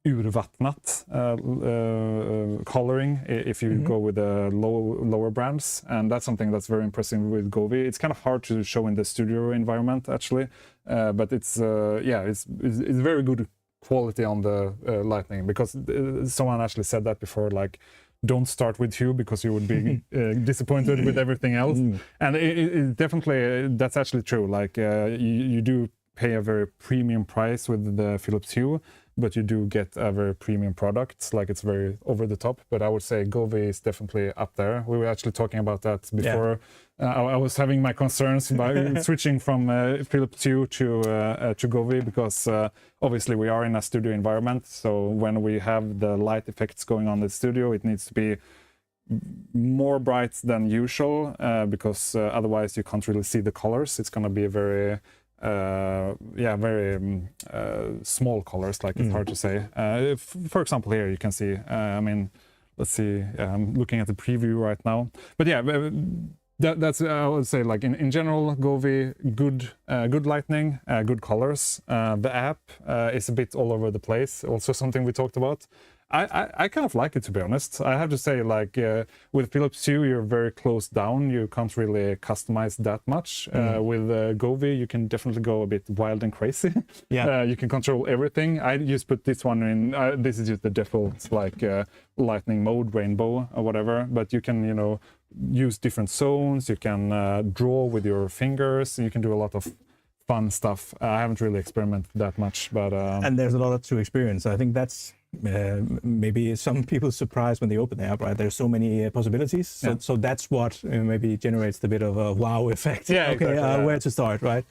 urvattnat coloring if you go with the lower brands, and that's something that's very impressive with Govee. It's kind of hard to show in the studio environment actually, but it's very good quality on the lighting, because someone actually said that before, like, don't start with Hue because you would be disappointed with everything else. And it definitely, that's actually true. Like you do pay a very premium price with the Philips Hue, but you do get a very premium product. Like, it's very over the top, but I would say Govee is definitely up there. We were actually talking about that before. I was having my concerns by switching from Philips Hue to Govee, because obviously we are in a studio environment. So when we have the light effects going on in the studio, it needs to be more bright than usual, because otherwise you can't really see the colors. It's going to be very small colors, like it's hard to say. For example, here you can see, I mean, let's see, I'm looking at the preview right now. But yeah, that's I would say, like in general, Govee, good lighting, good colors. The app is a bit all over the place, also something we talked about. I kind of like it, to be honest. I have to say, like, with Philips Hue, you're very closed down. You can't really customize that much. With Govee, you can definitely go a bit wild and crazy. You can control everything. I just put this one in. This is just the default, like, lightning mode, rainbow or whatever. But you can, use different zones. You can draw with your fingers. You can do a lot of fun stuff. I haven't really experimented that much, but and there's a lot to experience. I think that's maybe some people surprised when they open the app, right? There's so many possibilities. So that's what maybe generates a bit of a wow effect. Exactly, where to start, right?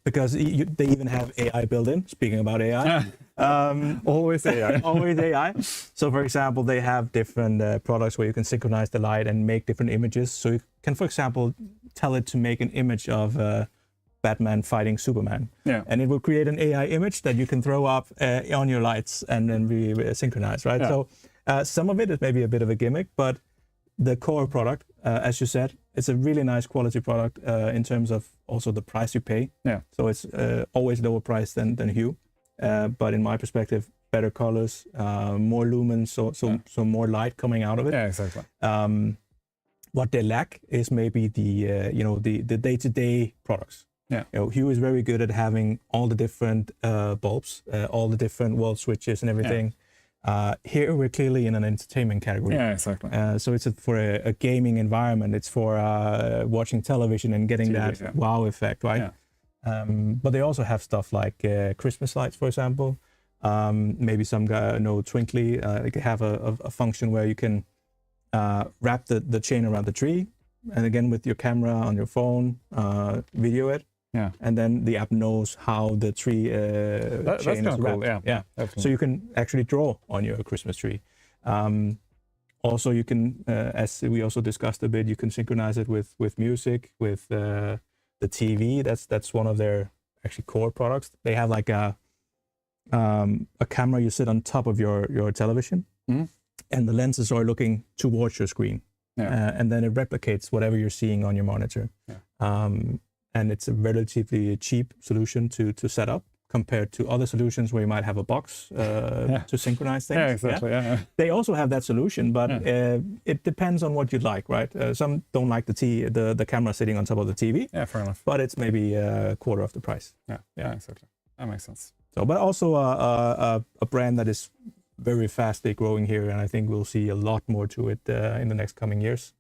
Because they even have AI built in. Speaking about AI, always AI. Always AI. So, for example, they have different products where you can synchronize the light and make different images. So you can, for example, tell it to make an image of Batman fighting Superman, and it will create an AI image that you can throw up on your lights and then be synchronized, right? So some of it is maybe a bit of a gimmick, but the core product, as you said, it's a really nice quality product in terms of also the price you pay. So it's always lower price than Hue, but in my perspective, better colors, more lumens, so more light coming out of it. Exactly. What they lack is maybe the day-to-day products. Yeah. Hue is very good at having all the different bulbs, all the different wall switches and everything. Here we're clearly in an entertainment category. Yeah, exactly. So it's for a gaming environment. It's for watching television and getting TV, that wow effect, right? Yeah. But they also have stuff like Christmas lights, for example. Maybe some guy twinkly. They have a function where you can wrap the chain around the tree, and again with your camera on your phone, video it. Yeah. And then the app knows how the tree chain is wrapped. Cool. Yeah. So you can actually draw on your Christmas tree. Also, you can, as we also discussed a bit, you can synchronize it with music, with the TV. That's one of their actually core products. They have like a camera you sit on top of your television, and the lenses are looking towards your screen, and then it replicates whatever you're seeing on your monitor. And it's a relatively cheap solution to set up compared to other solutions where you might have a box to synchronize things. Yeah, exactly. Yeah. They also have that solution, but it depends on what you'd like, right? Some don't like the camera sitting on top of the TV. Yeah, fair enough. But it's maybe a quarter of the price. Yeah, exactly. That makes sense. So, but also a brand that is very fastly growing here, and I think we'll see a lot more to it in the next coming years.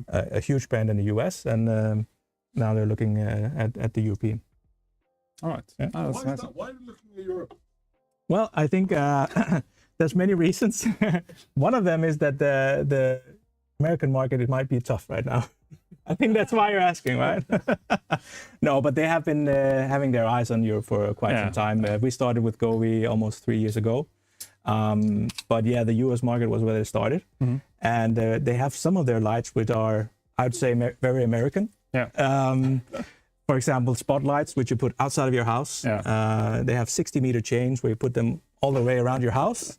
A huge brand in the US, and now they're looking at the European. All right. Yeah. Oh, that's nice. Why are you looking at Europe? Well, I think there's many reasons. One of them is that the American market, it might be tough right now. I think that's why you're asking, right? No, but they have been having their eyes on Europe for quite some time. We started with Govee almost 3 years ago. But yeah, the US market was where they started. And they have some of their lights which are, I would say, very American. Yeah. For example, spotlights, which you put outside of your house. They have 60-meter chains where you put them all the way around your house,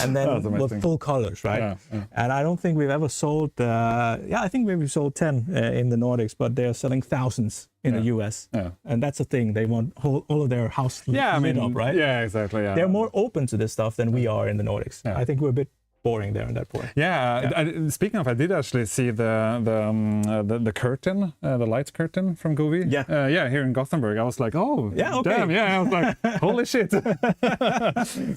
and then with full colors, right? And I don't think we've ever sold. I think we've sold 10 in the Nordics, but they're selling thousands in the US. And that's the thing; they want all of their house lit up, right? Yeah, exactly. Yeah. They're more open to this stuff than we are in the Nordics. I think we're a bit boring there in that point. Speaking of, I did actually see the curtain, the light curtain from Govee. Here in Gothenburg. I was like, oh, damn, I was like, holy shit,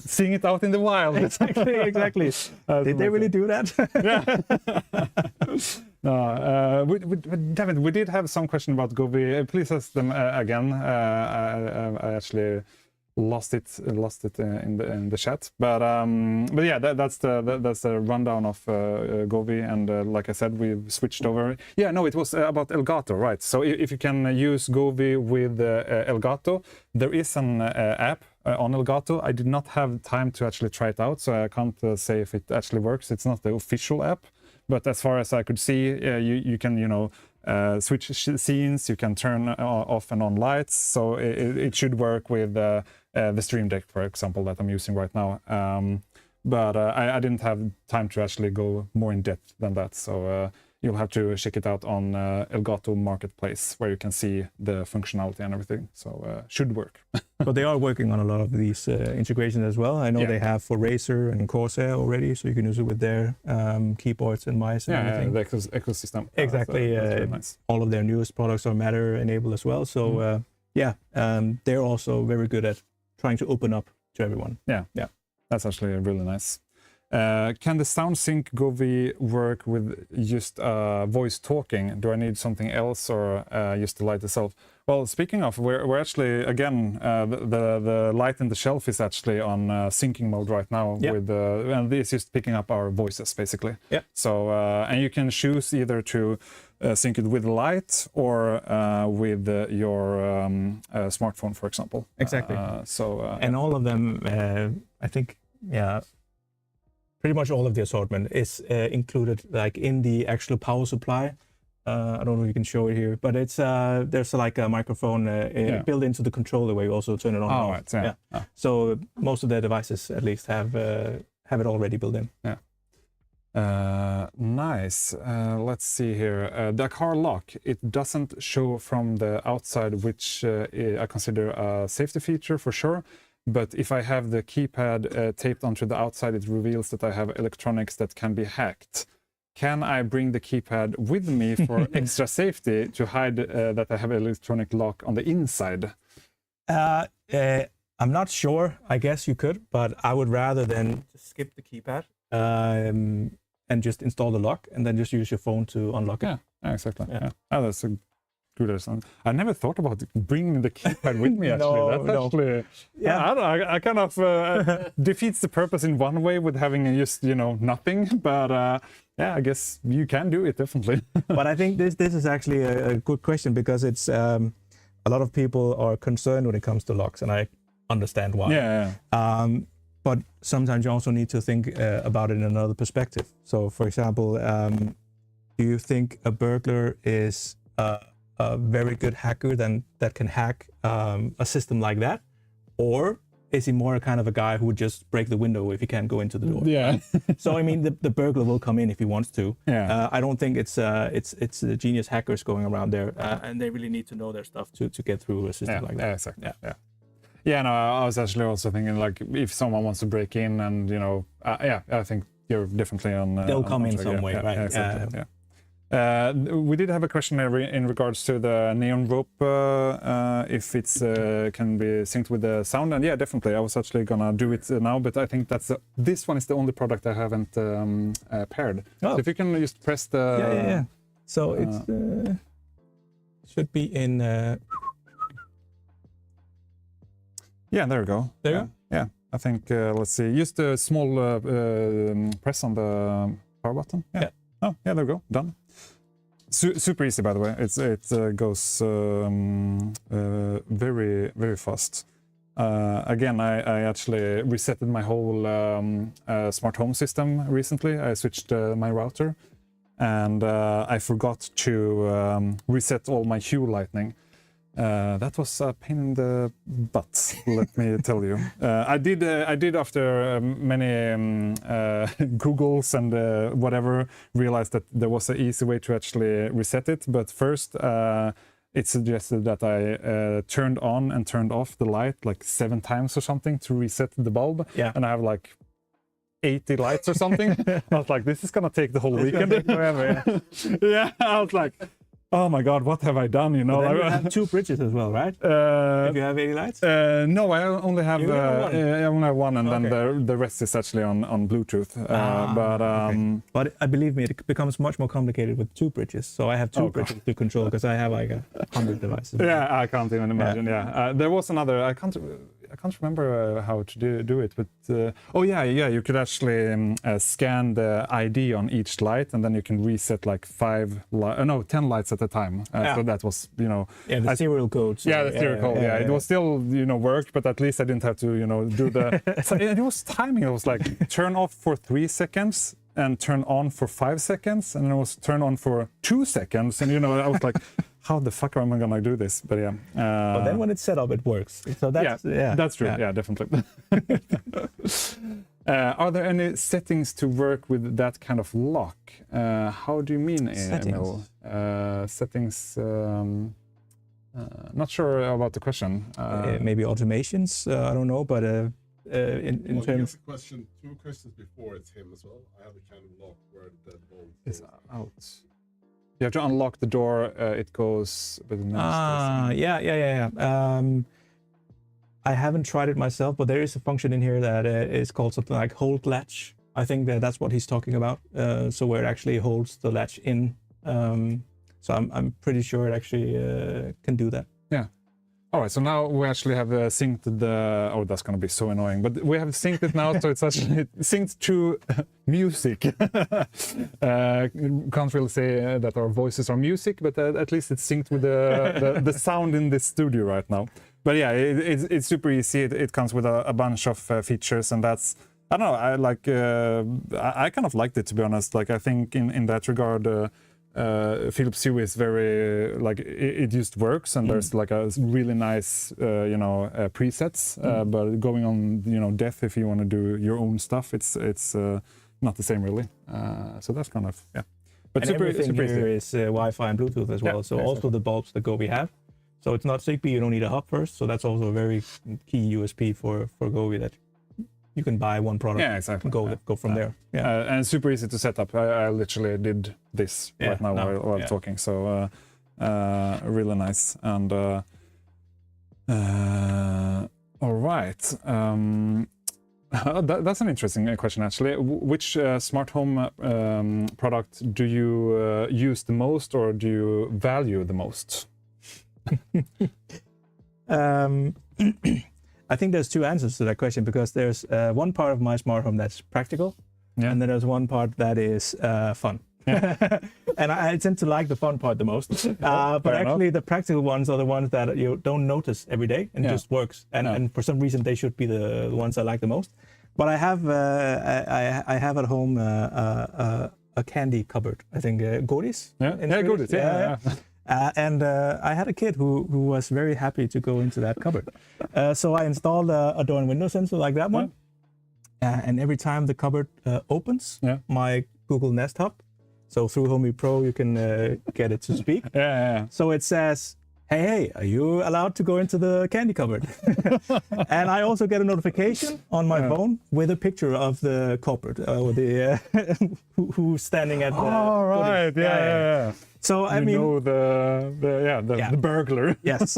seeing it out in the wild. Exactly. Did they really do that? David, we did have some question about Govee. Please ask them again. I actually lost it in the chat, but yeah, that's the rundown of Govee, and like I said, we've switched over. It was about Elgato, right? So if you can use Govee with Elgato, there is an app on Elgato. I did not have time to actually try it out, so I can't say if it actually works. It's not the official app, but as far as I could see, you can switch scenes, you can turn off and on lights, so it should work with the Stream Deck, for example, that I'm using right now. But I didn't have time to actually go more in depth than that, so you'll have to check it out on Elgato Marketplace, where you can see the functionality and everything, so should work. But they are working on a lot of these integrations as well. I know they have for Razer and Corsair already, so you can use it with their keyboards and mice and everything. The ecosystem. Exactly. That's really nice. All of their newest products are Matter enabled as well. So they're also very good at trying to open up to everyone. Yeah. That's actually really nice. Can the sound sync Govee work with just voice talking? Do I need something else, or just the light itself? Well, speaking of, we're actually, again, the light in the shelf is actually on syncing mode right now, with and this is picking up our voices, basically. So, and you can choose either to sync it with light or with your smartphone, for example. Exactly. And all of them, I think, pretty much all of the assortment is included, like in the actual power supply. I don't know if you can show it here, but it's there's like a microphone built into the controller where you also turn it on. Oh, right. So most of the devices at least have it already built in. Nice. Let's see here. The car lock, it doesn't show from the outside, which I consider a safety feature for sure. But if I have the keypad taped onto the outside, it reveals that I have electronics that can be hacked. can I bring the keypad with me for extra safety to hide that I have electronic lock on the inside? I'm not sure. I guess you could, but I would rather than just skip the keypad and just install the lock and then just use your phone to unlock it. Yeah, exactly. Yeah. Oh, that's a good answer. I never thought about bringing the keypad with me. Actually, that's actually I don't know. I kind of defeats the purpose in one way with having just nothing, but yeah, I guess you can do it definitely. But I think this is actually a good question because it's a lot of people are concerned when it comes to locks, and I understand why. Yeah. But sometimes you also need to think about it in another perspective. So, for example, do you think a burglar is a very good hacker that can hack a system like that, or is he more kind of a guy who would just break the window if he can't go into the door? Yeah. So I mean, the burglar will come in if he wants to. Yeah. I don't think it's the genius hackers going around there, and they really need to know their stuff to get through a system like that. Yeah, exactly. Yeah. No, I was actually also thinking like if someone wants to break in and I think you're definitely on. They'll come in track, some way, right? Yeah, exactly. We did have a question in regards to the neon rope, if it's can be synced with the sound, and yeah, definitely. I was actually gonna do it now, but I think this one is the only product I haven't paired. Oh. So if you can just press the Yeah. So it's should be in. Yeah, there we go. There you go. Yeah, I think let's see. Just a small press on the power button. Yeah. Oh, yeah, there we go. Done. Super easy, by the way. It goes very, very fast. Again, I actually resetted my whole smart home system recently. I switched my router, and I forgot to reset all my Hue lighting. That was a pain in the butt, let me tell you. I did after many Googles and whatever, realize that there was an easy way to actually reset it. But first, it suggested that I turned on and turned off the light like 7 times or something to reset the bulb. Yeah. And I have like 80 lights or something. I was like, this is gonna take the whole weekend. Forever. Yeah, I was like, oh my God, what have I done? You know, You have 2 bridges as well, right? If you have 80 lights? No, I only have You only have one? I only have one, and Okay. then the rest is actually on Bluetooth. Okay. But believe me, it becomes much more complicated with 2 bridges. So I have 2 bridges to control because I have like 100 devices. Yeah, I can't even imagine. Yeah, there was another. I can't remember how to do it, but oh yeah, you could actually scan the ID on each light, and then you can reset like 10 lights at a time. So that was Yeah, the serial codes. Yeah, the serial code. Yeah, it was still worked, but at least I didn't have to do the. So it was timing. It was like turn off for 3 seconds and turn on for 5 seconds, and then it was turn on for 2 seconds, and I was like, how the fuck am I gonna do this? But yeah. But then when it's set up, it works. So that's that's true. Yeah, definitely. Are there any settings to work with that kind of lock? How do you mean, Emil? Settings. Not sure about the question. Maybe automations. I don't know, but in terms. A question, 2 questions before it's him as well. I have a kind of lock where the bulb is out. You have to unlock the door. It goes. Yeah. I haven't tried it myself, but there is a function in here that is called something like hold latch. I think that's what he's talking about. So where it actually holds the latch in. So I'm pretty sure it actually can do that. Yeah. All right, so now we actually have synced the. Oh, that's going to be so annoying. But we have synced it now, so it's actually synced to music. Can't really say that our voices are music, but at least it's synced with the sound in this studio right now. But yeah, it's super easy. It comes with a bunch of features, and that's. I don't know. I kind of liked it, to be honest. Like I think in that regard. Philips Hue is very it just works, and there's like a really nice presets. But going on depth, if you want to do your own stuff, it's not the same really. So that's kind of But and everything here is Wi-Fi and Bluetooth as well. So exactly. Also the bulbs that Govi have. So it's not Zigbee. You don't need a hub first. So that's also a very key USP for Govi that you can buy one product. Yeah, exactly. Go from there. Yeah. And super easy to set up. I literally did this right now while talking. So really nice. And all right. That's an interesting question, actually. Which smart home product do you use the most, or do you value the most? I think there's two answers to that question, because there's one part of my smart home that's practical, and then there's one part that is fun. And I tend to like the fun part the most. But actually, the practical ones are the ones that you don't notice every day and just works. And for some reason, they should be the ones I like the most. But I have I have at home a candy cupboard. I think godis. Godis. And I had a kid who was very happy to go into that cupboard. So I installed a door and window sensor like that one. And every time the cupboard opens, my Google Nest Hub, so through Homey Pro, you can get it to speak. So it says, hey, are you allowed to go into the candy cupboard? And I also get a notification on my phone with a picture of the culprit, or the who's standing at the... Oh, right, yeah. So I mean, the burglar. Yes.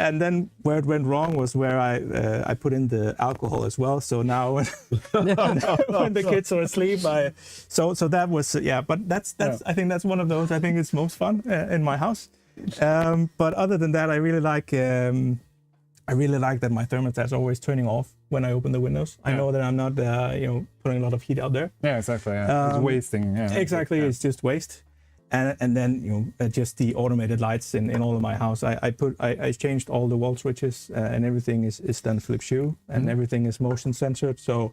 And then where it went wrong was where I put in the alcohol as well. So now when the kids are asleep, so that was But that's I think that's one of those. I think it's most fun in my house. But other than that, I really like that my thermostat's always turning off when I open the windows. I know that I'm not putting a lot of heat out there. Yeah, exactly. It's wasting. Exactly, it's just waste. And then just the automated lights in all of my house. I changed all the wall switches, and everything is done flip shoe, and everything is motion censored. So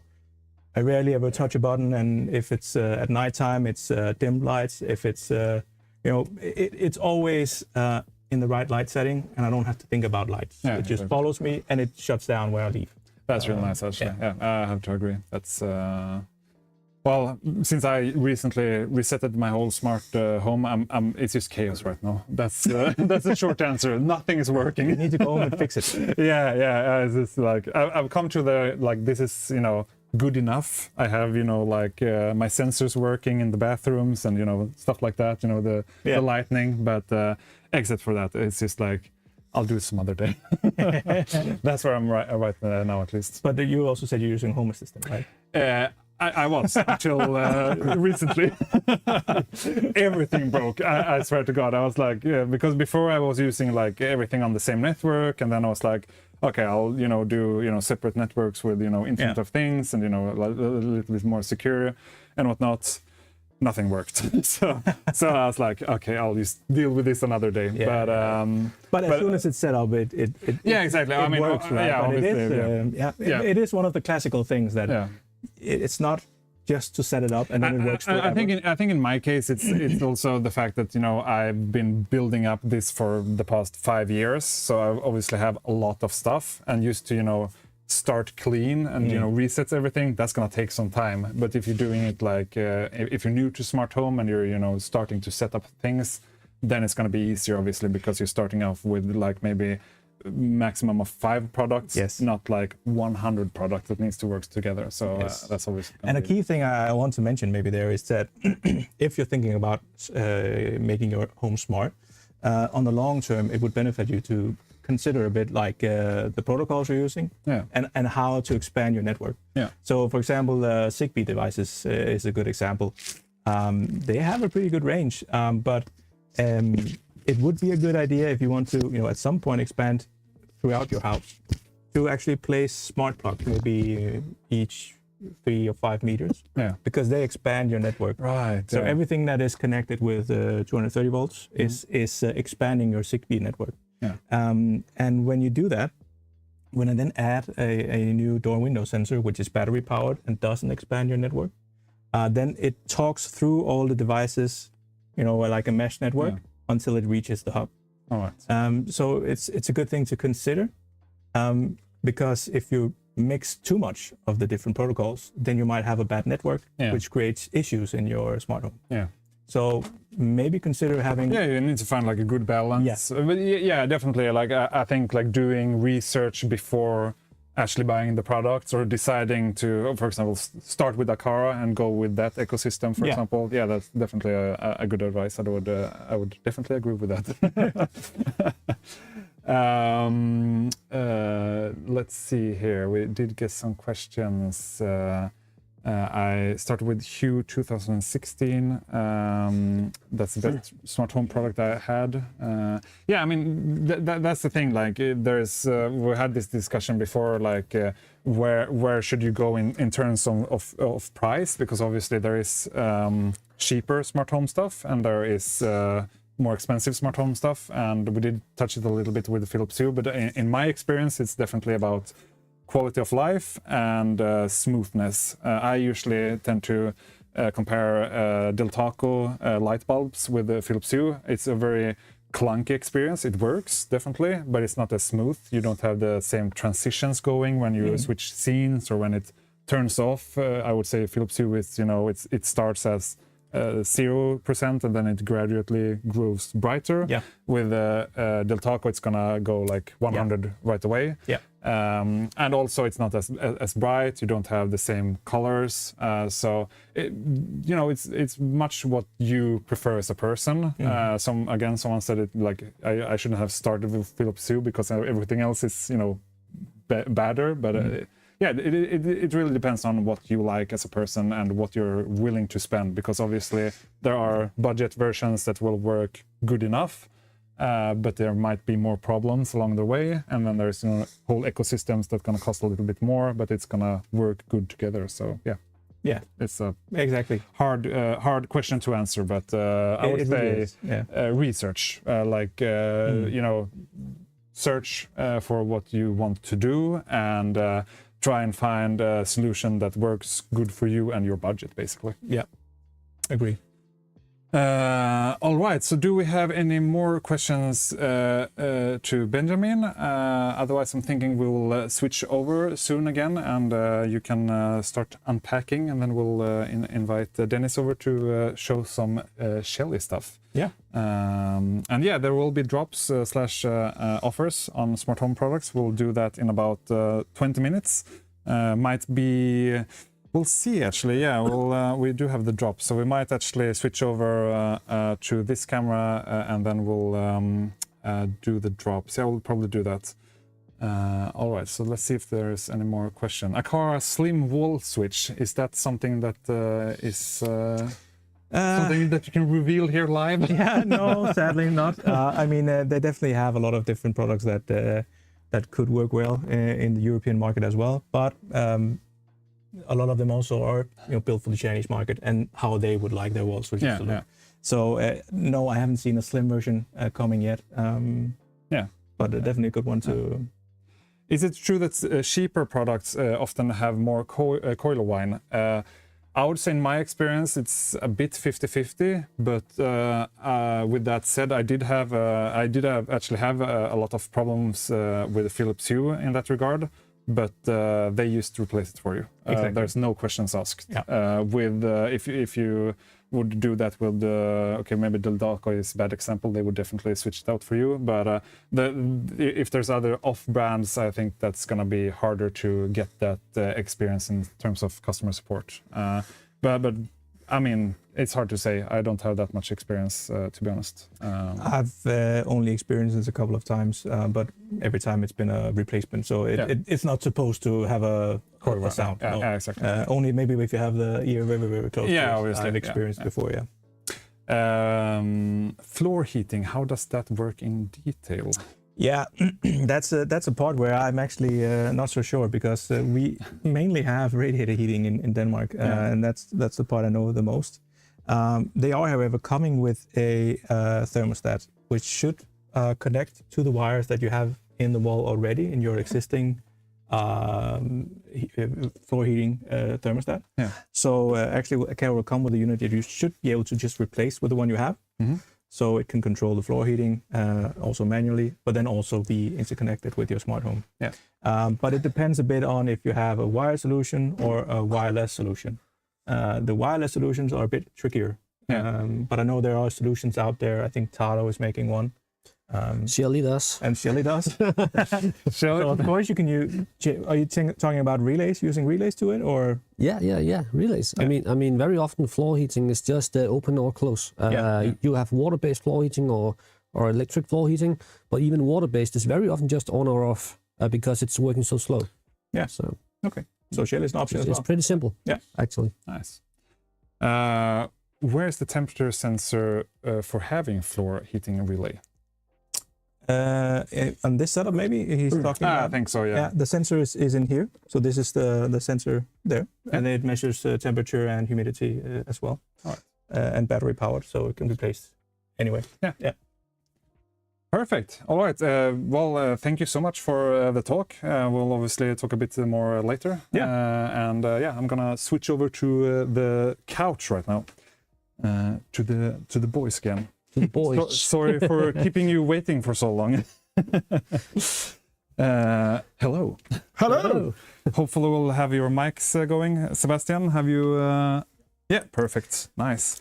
I rarely ever touch a button. And if it's at nighttime, it's dim lights. If it's it's always in the right light setting, and I don't have to think about lights. It just follows me, and it shuts down where I leave. That's really nice, actually. Yeah, I have to agree. That's well, since I recently resetted my whole smart home, it's just chaos right now. That's the short answer. Nothing is working. You need to go home and fix it. Yeah. It's just like I've come to the this is good enough. I have my sensors working in the bathrooms and stuff like that. The lighting, but except for that, it's just like I'll do it some other day. That's where I'm right now, at least. But you also said you're using Home Assistant, right? I was until recently. Everything broke. I swear to God. I was like, because before I was using everything on the same network, and then I was like, okay, I'll do separate networks with Internet of Things and a little bit more secure and whatnot. Nothing worked. so I was like, okay, I'll just deal with this another day. But as soon as it's set up, it exactly. It works, right? It is one of the classical things that. It's not just to set it up and then it works forever. I think in my case it's also the fact that I've been building up this for the past 5 years, so I obviously have a lot of stuff and used to start clean and resets everything. That's gonna take some time. But if you're doing it if you're new to smart home and you're starting to set up things, then it's gonna be easier, obviously, because you're starting off with maybe maximum of 5 products, not 100 products that needs to work together. So that's always. And a key thing I want to mention maybe there is that if you're thinking about making your home smart, on the long term, it would benefit you to consider a bit the protocols you're using and how to expand your network. So for example, Zigbee devices is a good example. They have a pretty good range, but it would be a good idea if you want to, at some point expand throughout your house to actually place smart plugs, maybe each 3 or 5 meters, because they expand your network. Right. So everything that is connected with 230 volts is expanding your Zigbee network. And when you do that, when I then add a new door window sensor, which is battery powered and doesn't expand your network, then it talks through all the devices, like a mesh network. Until it reaches the hub. All right. So it's a good thing to consider, because if you mix too much of the different protocols, then you might have a bad network, which creates issues in your smart home. So maybe consider having. You need to find a good balance. But definitely. I think doing research before actually buying the products or deciding to, for example, start with Akara and go with that ecosystem, for example. Yeah, that's definitely a good advice. I would definitely agree with that. Let's see here. We did get some questions. I started with Hue 2016. That's the best smart home product I had. Yeah, I mean that's the thing. Like there's we had this discussion before. Like where should you go in terms of price? Because obviously there is cheaper smart home stuff and there is more expensive smart home stuff. And we did touch it a little bit with the Philips Hue, but in my experience, it's definitely about quality of life and smoothness. I usually tend to compare Del Taco light bulbs with the Philips Hue. It's a very clunky experience. It works definitely, but it's not as smooth. You don't have the same transitions going when you switch scenes or when it turns off. I would say Philips Hue is, it starts as 0% and then it gradually grows brighter. Yeah. With Del Taco, it's gonna go like 100 right away. Yeah. And also it's not as bright. You don't have the same colors. So it's much what you prefer as a person. Someone said it like I shouldn't have started with Philips Hue because everything else is better. But it really depends on what you like as a person and what you're willing to spend, because obviously there are budget versions that will work good enough, but there might be more problems along the way, and then there's whole ecosystems that's going to cost a little bit more, but it's going to work good together. So yeah, it's a exactly hard question to answer, but I would say research, search for what you want to do and try and find a solution that works good for you and your budget, basically. Yeah, agree. All right, so do we have any more questions to Benjamin? Otherwise, I'm thinking we'll switch over soon again, and you can start unpacking, and then we'll invite Dennis over to show some Shelly stuff. Yeah. And yeah, there will be drops / offers on smart home products. We'll do that in about 20 minutes. Might be... We'll see, actually. Yeah, we do have the drop, so we might actually switch over to this camera and then we'll do the drops. Yeah, we'll probably do that. All right, so let's see if there's any more question. Akara slim wall switch, is that something that is something that you can reveal here live? Yeah, no, sadly not. I mean, they definitely have a lot of different products that could work well in the European market as well, but a lot of them also are built for the Chinese market and how they would like their wall switches to look. Yeah. So no, I haven't seen a slim version coming yet. But definitely a good one to. Is it true that cheaper products often have more coil wine? I would say in my experience it's a bit 50-50, but with that said, I did actually have a lot of problems with Philips Hue in that regard. But they used to replace it for you. Exactly. There's no questions asked. Yeah. If you would do that with maybe Del Taco is a bad example. They would definitely switch it out for you. But if there's other off brands, I think that's gonna be harder to get that experience in terms of customer support. But I mean, it's hard to say. I don't have that much experience, to be honest. I've only experienced this a couple of times, but every time it's been a replacement. So it's not supposed to have a sound. Yeah, no. Exactly. Only maybe if you have the ear very, very close. Yeah, obviously. I've experienced before, Floor heating, how does that work in detail? Yeah, that's a part where I'm actually not so sure, because we mainly have radiator heating in Denmark, and that's the part I know the most. They are, however, coming with a thermostat which should connect to the wires that you have in the wall already in your existing floor heating thermostat. Yeah. So actually, Akara will come with a unit that you should be able to just replace with the one you have. Mm-hmm. So it can control the floor heating also manually, but then also be interconnected with your smart home. Yeah. But it depends a bit on if you have a wired solution or a wireless solution. The wireless solutions are a bit trickier, but I know there are solutions out there. I think Taro is making one Shelly does. and Shelly does. Shall So of course you can use. Are you talking about relays? Using relays to it, or Yeah. Relays. Yeah. I mean, very often floor heating is just open or close. You have water-based floor heating or electric floor heating, but even water-based is very often just on or off because it's working so slow. Yeah. So okay? So Shelly is an option as it's well. pretty simple. Yeah. Actually. Nice. Where's the temperature sensor for having floor heating relay? On this setup, maybe he's talking I about. think so, yeah. Yeah, the sensor is in here. So this is the sensor there, and it measures temperature and humidity as well, and battery powered, so it can be placed anywhere. Yeah. Perfect. All right. Thank you so much for the talk. We'll obviously talk a bit more later. Yeah. I'm gonna switch over to the couch right now. To the boys again. The boys. Sorry for keeping you waiting for so long. Hello. Hello. Hopefully we'll have your mics going. Sebastian, have you? Yeah, perfect. Nice.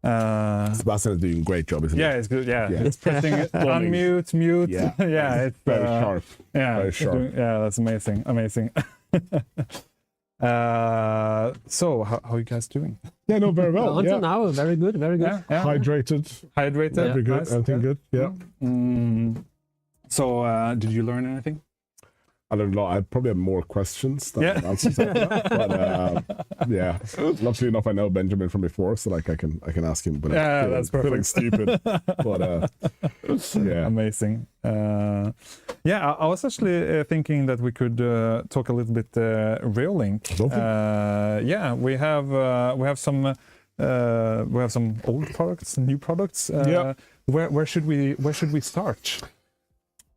Sebastian is doing a great job, isn't Yeah, it's good. Yeah, Yeah. it's pressing unmute, mute. Yeah. Yeah, it's Very sharp. Yeah, Very sharp. Yeah, that's amazing. So how are you guys doing? Yeah, no, very well. Until Yeah. now, very good. Yeah. Hydrated. Hydrated. Very good. Nice. Everything good. Yeah. So did you learn anything? I don't know. I probably have more questions than Yeah. answers. But yeah, luckily enough, I know Benjamin from before, so like I can ask him. But Yeah, that's feeling perfect. stupid. But yeah, Amazing. I was actually thinking that we could talk a little bit Reolink. Lovely. Yeah, we have some old products, new products. Yeah. Where should we start?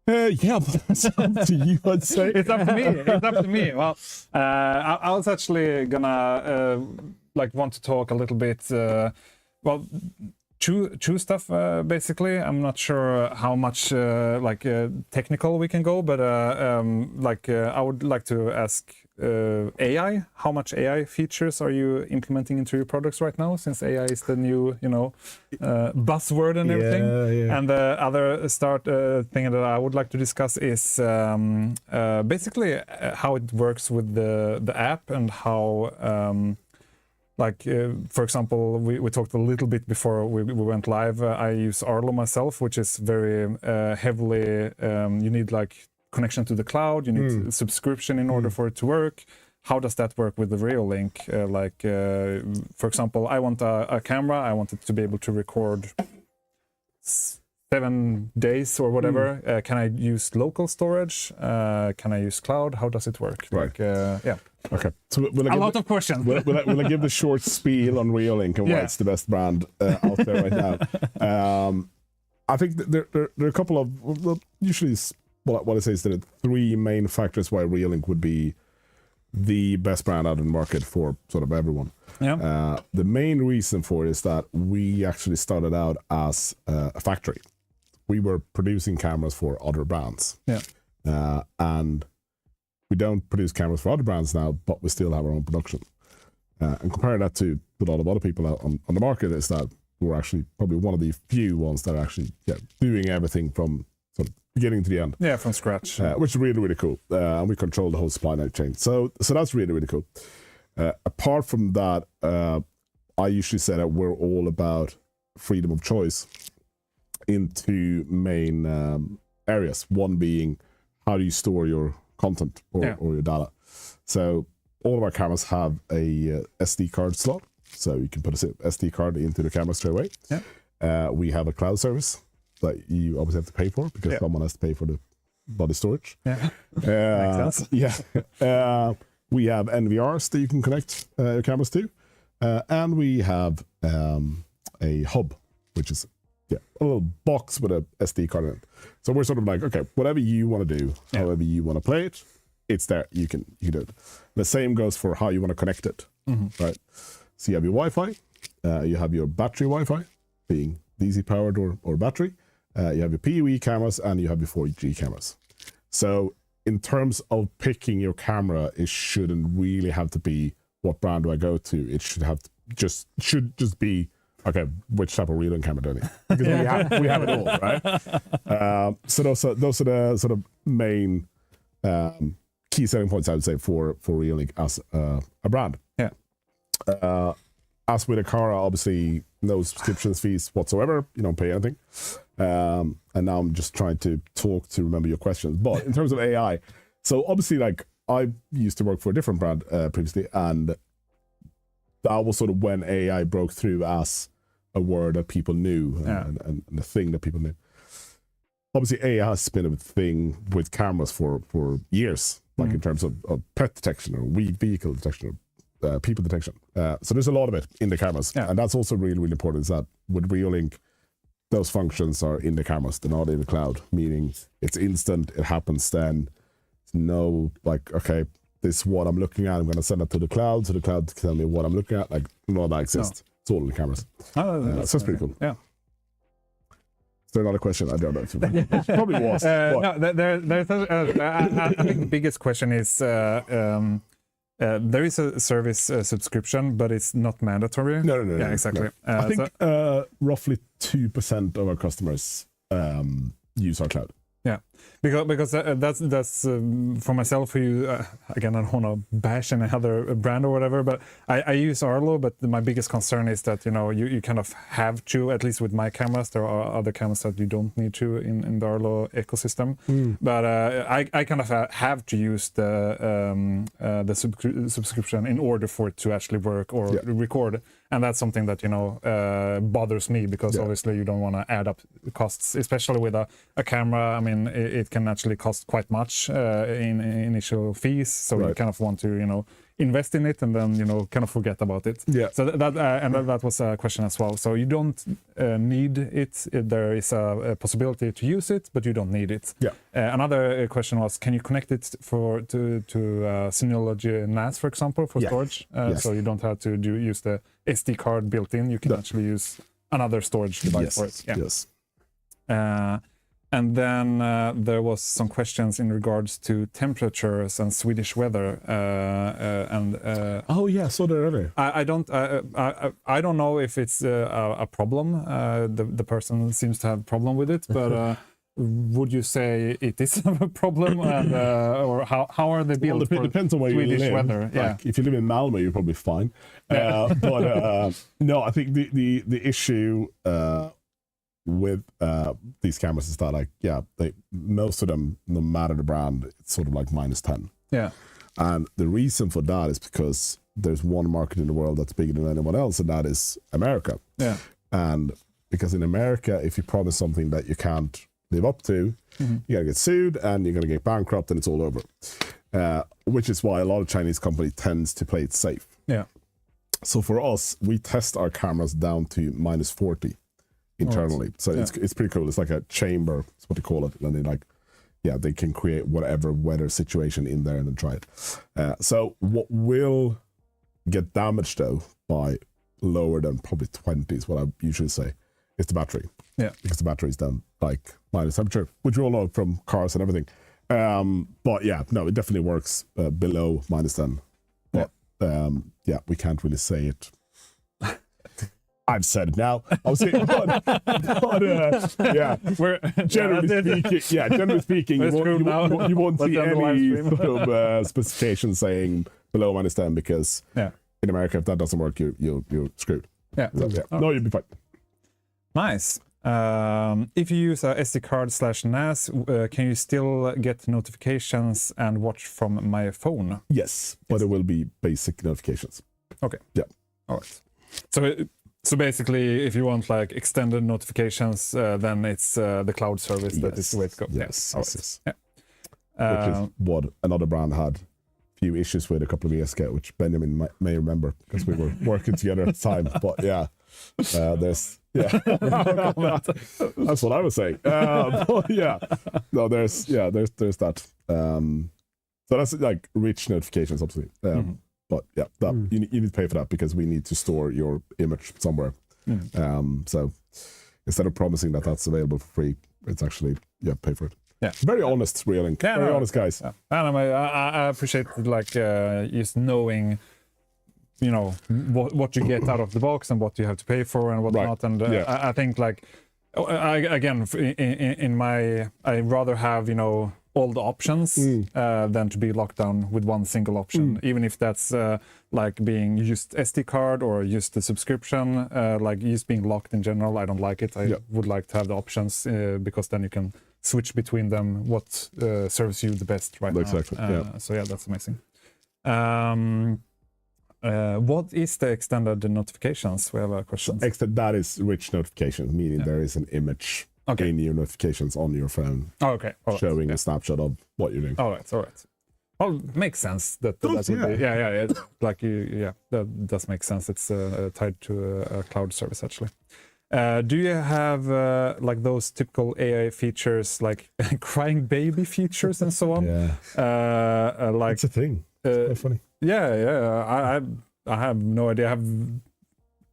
yeah, it's up to you, I'd say. It's up to me. Well, I was actually gonna want to talk a little bit. True stuff. Basically, I'm not sure how much technical we can go, but I would like to ask AI. How much AI features are you implementing into your products right now? Since AI is the new, buzzword and everything. Yeah. And the other thing that I would like to discuss is basically how it works with the app and how. For example, we talked a little bit before we went live. I use Arlo myself, which is very heavily. You need connection to the cloud. You need subscription in order for it to work. How does that work with the Reolink? For example, I want a camera. I want it to be able to record 7 days or whatever. Can I use local storage? Can I use cloud? How does it work? Right. Yeah. Okay. So will I A lot of questions. will I give the short spiel on Reolink and why it's the best brand out there right now? I think that there are a couple of usually what I say is that there are 3 main factors why Reolink would be the best brand out in the market for sort of everyone. Yeah. The main reason for it is that we actually started out as a factory. We were producing cameras for other brands. Yeah. And we don't produce cameras for other brands now, but we still have our own production. And comparing that to a lot of other people out on the market is that we're actually probably one of the few ones that are actually doing everything from sort of beginning to the end. Yeah, from scratch. Which is really, really cool. And we control the whole supply chain. So that's really, really cool. Apart from that, I usually say that we're all about freedom of choice in 2 main areas. One being, how do you store your content or your data? So all of our cameras have a SD card slot. So you can put a SD card into the camera straight away. Yeah. We have a cloud service that you obviously have to pay for because someone has to pay for the body storage. Yeah. Makes sense. Yeah. We have NVRs that you can connect your cameras to. And we have a hub, which is a little box with a SD card in it. So we're sort of like, okay, whatever you want to do, however you want to play it, it's there. You can do it. The same goes for how you want to connect it, right? So you have your Wi-Fi, you have your battery Wi-Fi, being DC powered or battery. You have your PoE cameras and you have your 4G cameras. So in terms of picking your camera, it shouldn't really have to be what brand do I go to. It should just be okay, which type of reeling camera do I need? Because we have it all, right? So those are the sort of main key selling points, I would say, for Reeling as a brand. Yeah. As with a car, obviously no subscriptions fees whatsoever. You don't pay anything. And now I'm just trying to talk to remember your questions. But in terms of AI, so obviously, like, I used to work for a different brand previously, and that was sort of when AI broke through as a word that people knew and a thing that people knew. Obviously, AI has been a thing with cameras for years, like in terms of pet detection or vehicle detection or people detection. So there's a lot of it in the cameras. Yeah. And that's also really, really important, is that with Reeling, those functions are in the cameras. They're not in the cloud, meaning it's instant. It happens then. No, like, okay, this is what I'm looking at. I'm going to send it to the cloud, so the cloud can tell me what I'm looking at. Like, none of that exists. No. It's all in the cameras. So that's pretty cool. Yeah. Is there another question? I don't know. It probably was. No, there's I think the biggest question is there is a service subscription, but it's not mandatory. No. Yeah, exactly. No. I think roughly 2% of our customers use our cloud. Yeah, because that's for myself, who again, I don't want to bash any other brand or whatever, but I use Arlo, but my biggest concern is that, you know, you kind of have to, at least with my cameras. There are other cameras that you don't need to in the Arlo ecosystem, but I kind of have to use the subscription in order for it to actually work or record, and that's something that, you know, bothers me, because obviously you don't want to add up costs, especially with a camera. I mean, it can actually cost quite much in initial fees, so you kind of want to, you know, invest in it and then, you know, kind of forget about it. Yeah. So that was a question as well. So you don't need it. There is a possibility to use it, but you don't need it. Yeah. Another question was, can you connect it to Synology NAS, for example, for storage? So you don't have to use the SD card built in. You can actually use another storage device for it. Yeah. Yes. And then there was some questions in regards to temperatures and Swedish weather. Oh yeah, I saw that earlier. I don't know if it's a problem. The person seems to have a problem with it, but would you say it is a problem, or how are they built? Well, it depends on where Swedish you live. Weather. Like, if you live in Malmö, you're probably fine. But no, I think the issue with these cameras is that, like, most of them, no matter the brand, it's sort of like -10. Yeah. And the reason for that is because there's one market in the world that's bigger than anyone else, and that is America. Yeah. And because in America, if you promise something that you can't live up to, you're gonna get sued and you're gonna get bankrupt, and it's all over. Which is why a lot of Chinese companies tends to play it safe. Yeah. So for us, we test our cameras down to -40. Internally, so it's pretty cool. It's like a chamber, that's what they call it, and they can create whatever weather situation in there and then try it. So what will get damaged though by lower than probably 20 is what I usually say is the battery. Yeah, because the battery is down like minus temperature, which we all know from cars and everything. But yeah, no, it definitely works below -10. But we can't really say it. I've said it now. I'll say it, but generally speaking, you won't see any sort of specification saying below -10, because in America, if that doesn't work, you're screwed. Yeah. So, no, you'll be fine. Nice. If you use a SD card /NAS, can you still get notifications and watch from my phone? Yes, but it will be basic notifications. Okay. Yeah. All right. So basically, if you want like extended notifications, then it's the cloud service that is the way to go. Yes. Yeah. Which is what another brand had a few issues with a couple of years ago, which Benjamin may remember, because we were working together at the time. But that's what I was saying. But there's that. So that's like rich notifications, obviously. But you need to pay for that, because we need to store your image somewhere. So instead of promising that that's available for free, it's actually pay for it. Yeah, very honest, Reeling. Very honest guys. Yeah. And I appreciate just knowing what you get out of the box and what you have to pay for and what not. And I think like I rather have all the options than to be locked down with one single option, even if that's like being used SD card or used the subscription, like just being locked in general. I don't like it. I would like to have the options because then you can switch between them what serves you the best now. Exactly. So yeah, that's amazing. What is the extended notifications? We have a question. That is rich notifications, meaning there is an image in your notifications on your phone. Showing a snapshot of what you're doing. All right. Well, makes sense that would be, like that does make sense. It's tied to a cloud service actually. Do you have like those typical AI features like crying baby features and so on? Like it's a thing. It's quite funny. I have no idea. I have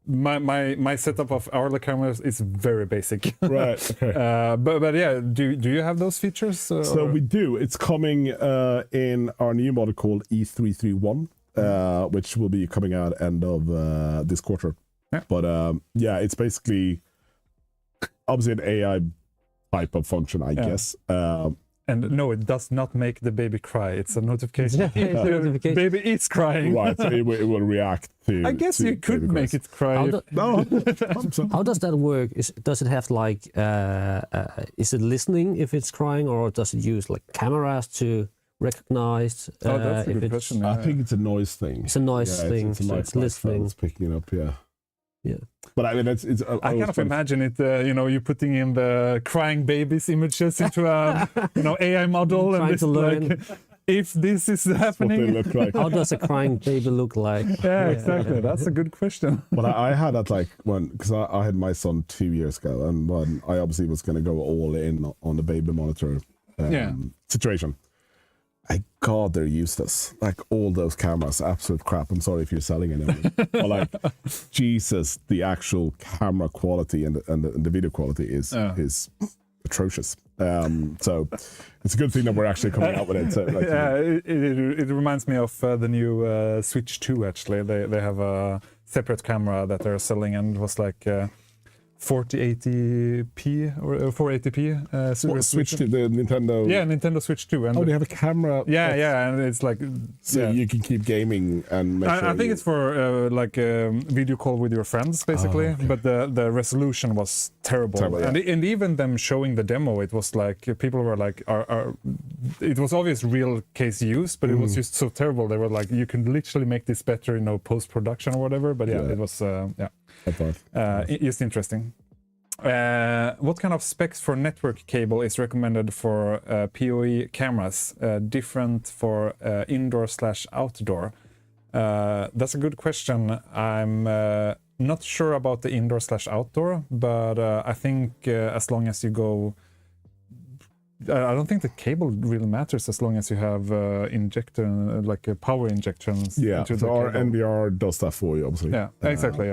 my setup of hourly cameras is very basic. Right. Okay. But yeah, do you have those features? So we do. It's coming in our new model called E331, which will be coming out end of this quarter. Yeah. But it's basically obviously an AI type of function, I guess. And no, it does not make the baby cry. It's a notification. Baby is crying. Right, so it will react to. I guess you could make it cry. How does that work? Does it have like? Is it listening if it's crying, or does it use like cameras to recognize? That's a good question. I think it's a noise thing. It's a noise thing. It's listening. It's picking it up. Yeah. But I mean, I kind of imagine it. You putting in the crying babies images into a AI model and it's like, if this is happening, what they look like. How does a crying baby look like? Yeah, exactly. That's a good question. But I had that like because I had my son 2 years ago, and when I obviously was going to go all in on the baby monitor situation. God, they're useless. Like all those cameras, absolute crap. I'm sorry if you're selling any. But like, Jesus, the actual camera quality and the video quality is atrocious. So it's a good thing that we're actually coming out with it. So, like, it reminds me of the new Switch 2. Actually, they have a separate camera that they're selling, and it was like 4080p or 480p. Switch to the Nintendo. Yeah, Nintendo Switch 2. And they have a camera. Yeah, and it's like you can keep gaming and. Make sure I think it's for like a video call with your friends, basically. Okay. But the resolution was terrible, and even them showing the demo, it was like people were like, it was obvious real case use, but it was just so terrible. They were like, you can literally make this better, post production or whatever. But it was just interesting. What kind of specs for network cable is recommended for PoE cameras, different for indoor/outdoor? That's a good question. I'm not sure about the indoor/outdoor, but I think as long as you go, I don't think the cable really matters as long as you have injector, like power injections. Yeah, into so the our cable. NVR does that for you, obviously. Yeah, exactly.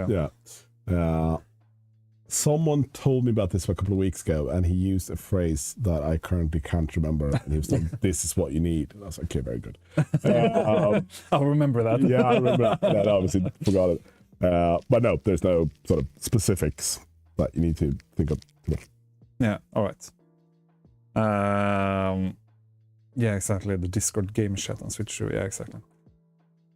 Someone told me about this a couple of weeks ago, and he used a phrase that I currently can't remember. And he was like, "This is what you need." And I was like, "Okay, very good." I'll remember that. Yeah, I remember that. I obviously forgot it. But no, there's no sort of specifics that you need to think of. Yeah. All right. Yeah, exactly. The Discord game chat on Switch 2. Yeah, exactly.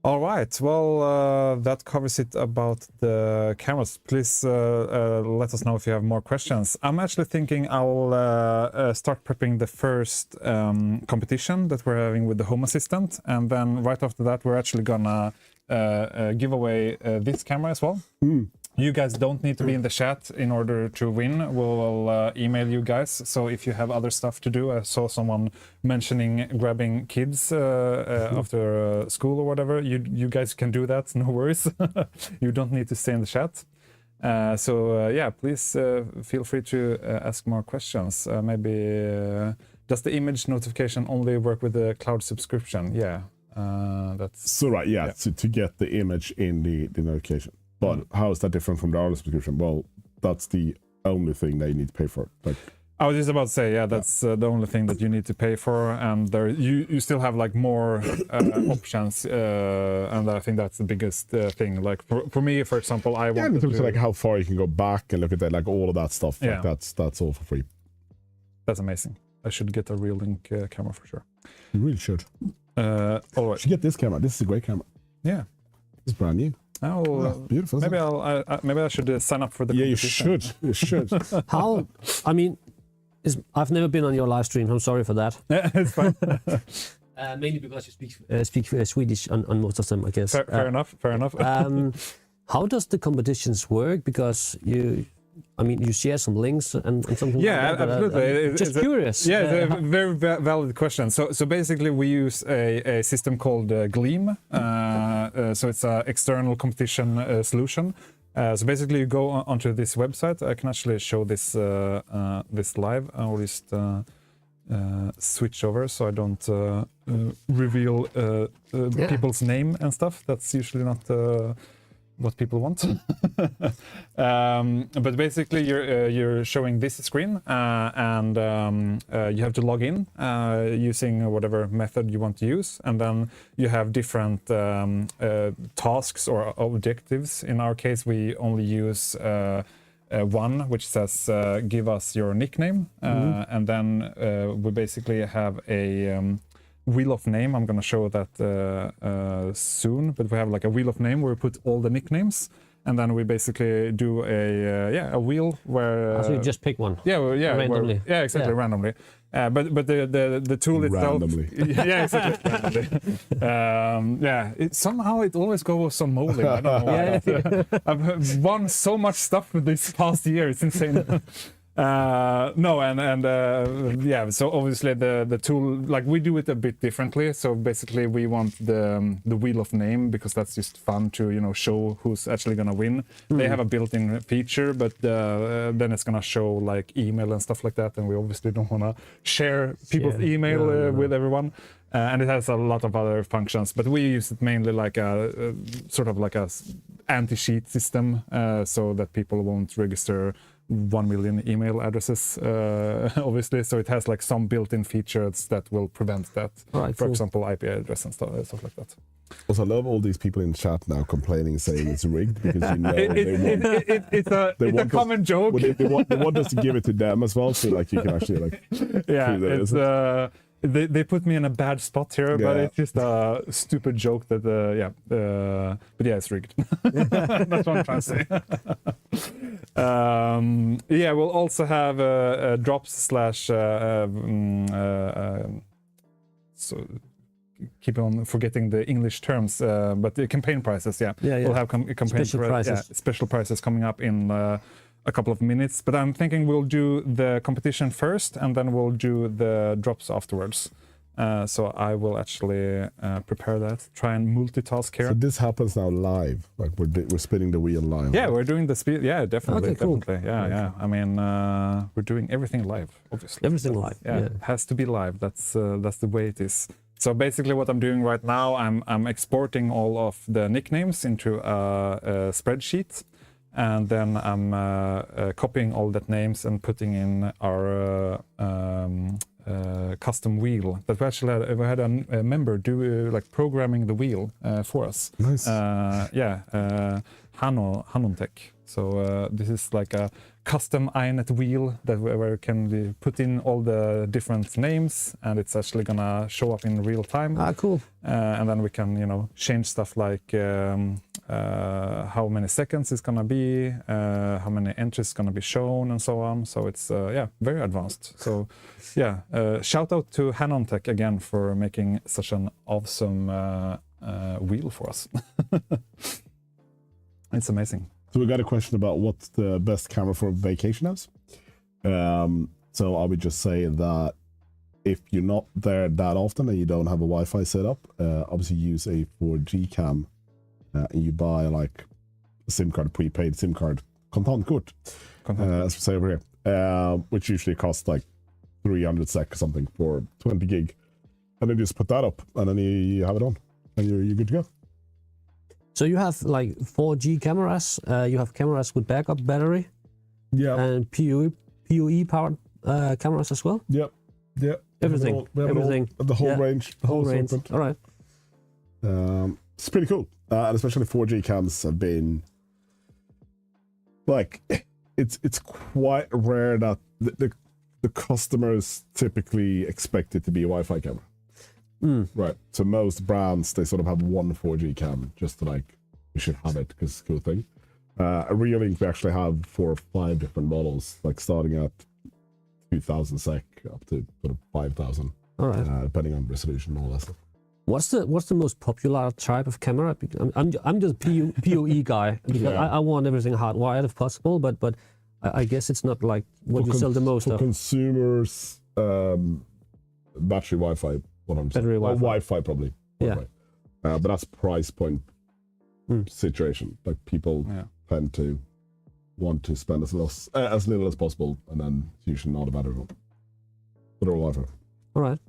All right. Well, that covers it about the cameras. Please let us know if you have more questions. I'm actually thinking I'll start prepping the first competition that we're having with the Home Assistant. And then right after that, we're actually gonna give away this camera as well. You guys don't need to be in the chat in order to win. We'll email you guys. So if you have other stuff to do, I saw someone mentioning grabbing kids after school or whatever. You guys can do that, no worries. You don't need to stay in the chat. Yeah, please feel free to ask more questions. Maybe does the image notification only work with the cloud subscription? Yeah, that's so right. Yeah, so to get the image in the notification. But how is that different from the hourly subscription? Well, that's the only thing that you need to pay for. Like, I was just about to say, yeah, that's the only thing that you need to pay for, and there you still have like more options, and I think that's the biggest thing. Like for me, for example, I want in terms of like how far you can go back and look at that, like all of that stuff. Yeah. Like that's all for free. That's amazing. I should get a real link camera for sure. You really should. All You right. should get this camera. This is a great camera. Yeah. It's brand new. Oh, Beautiful. isn't maybe it? I should sign up for the Yeah, you competition. should. You should. How? I mean, I've never been on your live stream. I'm sorry for that. Yeah, it's fine. Mainly because you speak Swedish on most of them, I guess. Fair enough. Fair enough. How does the competitions work? Because you share some links and something. Yeah, like that, absolutely. I'm just curious. Yeah, it's a very valid question. So basically, we use a system called Gleam. So it's an external competition solution. So basically, you go onto this website. I can actually show this this live. I'll just switch over so I don't reveal people's name and stuff. That's usually not what people want. But basically, you're showing this screen, and you have to log in using whatever method you want to use, and then you have different tasks or objectives. In our case, we only use one, which says give us your nickname, and then we basically have a wheel of name. I'm going to show that soon, but we have like a wheel of name where we put all the nicknames, and then we basically do a wheel where So you just pick one. Randomly. Exactly, randomly. But the tool itself, Randomly. yeah, exactly, randomly. Somehow it always goes so molding. I don't know why. I've won so much stuff with this past year. It's insane. So obviously the tool, like we do it a bit differently. So basically we want the wheel of name because that's just fun to show who's actually gonna win. They have a built-in feature, but then it's gonna show like email and stuff like that, and we obviously don't want to share people's email with everyone. And it has a lot of other functions, but we use it mainly like a sort of like a anti-cheat system, so that people won't register 1 million email addresses, obviously. So it has like some built-in features that will prevent that. Right, For cool. example, IP address and stuff like that. Also, I love all these people in chat now complaining, saying it's rigged because It's a common joke. they want us to give it to them as well, so like you can actually like. Yeah, do that, it's isn't it? they put me in a bad spot here, but Yeah. it's just a stupid joke that but yeah, it's rigged. That's what I'm trying to say. We'll also have drops slash so keep on forgetting the English terms, but the campaign prices. We'll have campaign Special prices. special prices coming up in a couple of minutes, but I'm thinking we'll do the competition first and then we'll do the drops afterwards. So I will actually prepare that, try and multitask here. So this happens now live, like we're spinning the wheel live. Yeah, we're doing the speed. Yeah, definitely, Okay, cool. definitely. Yeah. I mean, we're doing everything live, obviously. Everything live. Yeah, it has to be live. That's the way it is. So basically, what I'm doing right now, I'm exporting all of the nicknames into a spreadsheet. And then I'm copying all that names and putting in our custom wheel that we had a member do like programming the wheel for us. Nice. Hanontech. So this is like a custom Inet wheel that where can be put in all the different names, and it's actually gonna show up in real time. Cool. And then we can change stuff like how many seconds it's gonna be, how many entries gonna be shown, and so on. So it's very advanced. So shout out to Hanontech again for making such an awesome wheel for us. It's amazing. So we got a question about what's the best camera for vacation house. So I would just say that if you're not there that often and you don't have a Wi-Fi setup, obviously use a 4G cam, and you buy like a SIM card, prepaid SIM card, kontantkort, as we say over here, which usually costs like 300 SEK or something for 20 gig, and then just put that up, and then you have it on, and you're good to go. So you have like 4G cameras. You have cameras with backup battery. Yeah. And PoE powered cameras as well? Yep. Everything. Everything. The whole range. The whole range. assortment. All right. It's pretty cool, and especially 4G cams have been like it's quite rare that the customers typically expect it to be a Wi-Fi camera. Right. So most brands, they sort of have one 4G cam just to like, you should have it because it's a cool thing. At Reolink, we actually have 4 or 5 different models, like starting at 2,000 SEK up to sort of 5,000, All right. depending on resolution and all that stuff. What's the most popular type of camera? I'm just PoE guy because Yeah. I want everything hardwired if possible, but I guess it's not like what you sell the most For of. consumers, battery Wi-Fi, 100%. Battery Or Wi-Fi. Wi-Fi probably. Yeah. Wi-Fi. But that's price point situation. Like people tend to want to spend as little as possible, and then it's usually not a battery one. But all Wi-Fi. All right.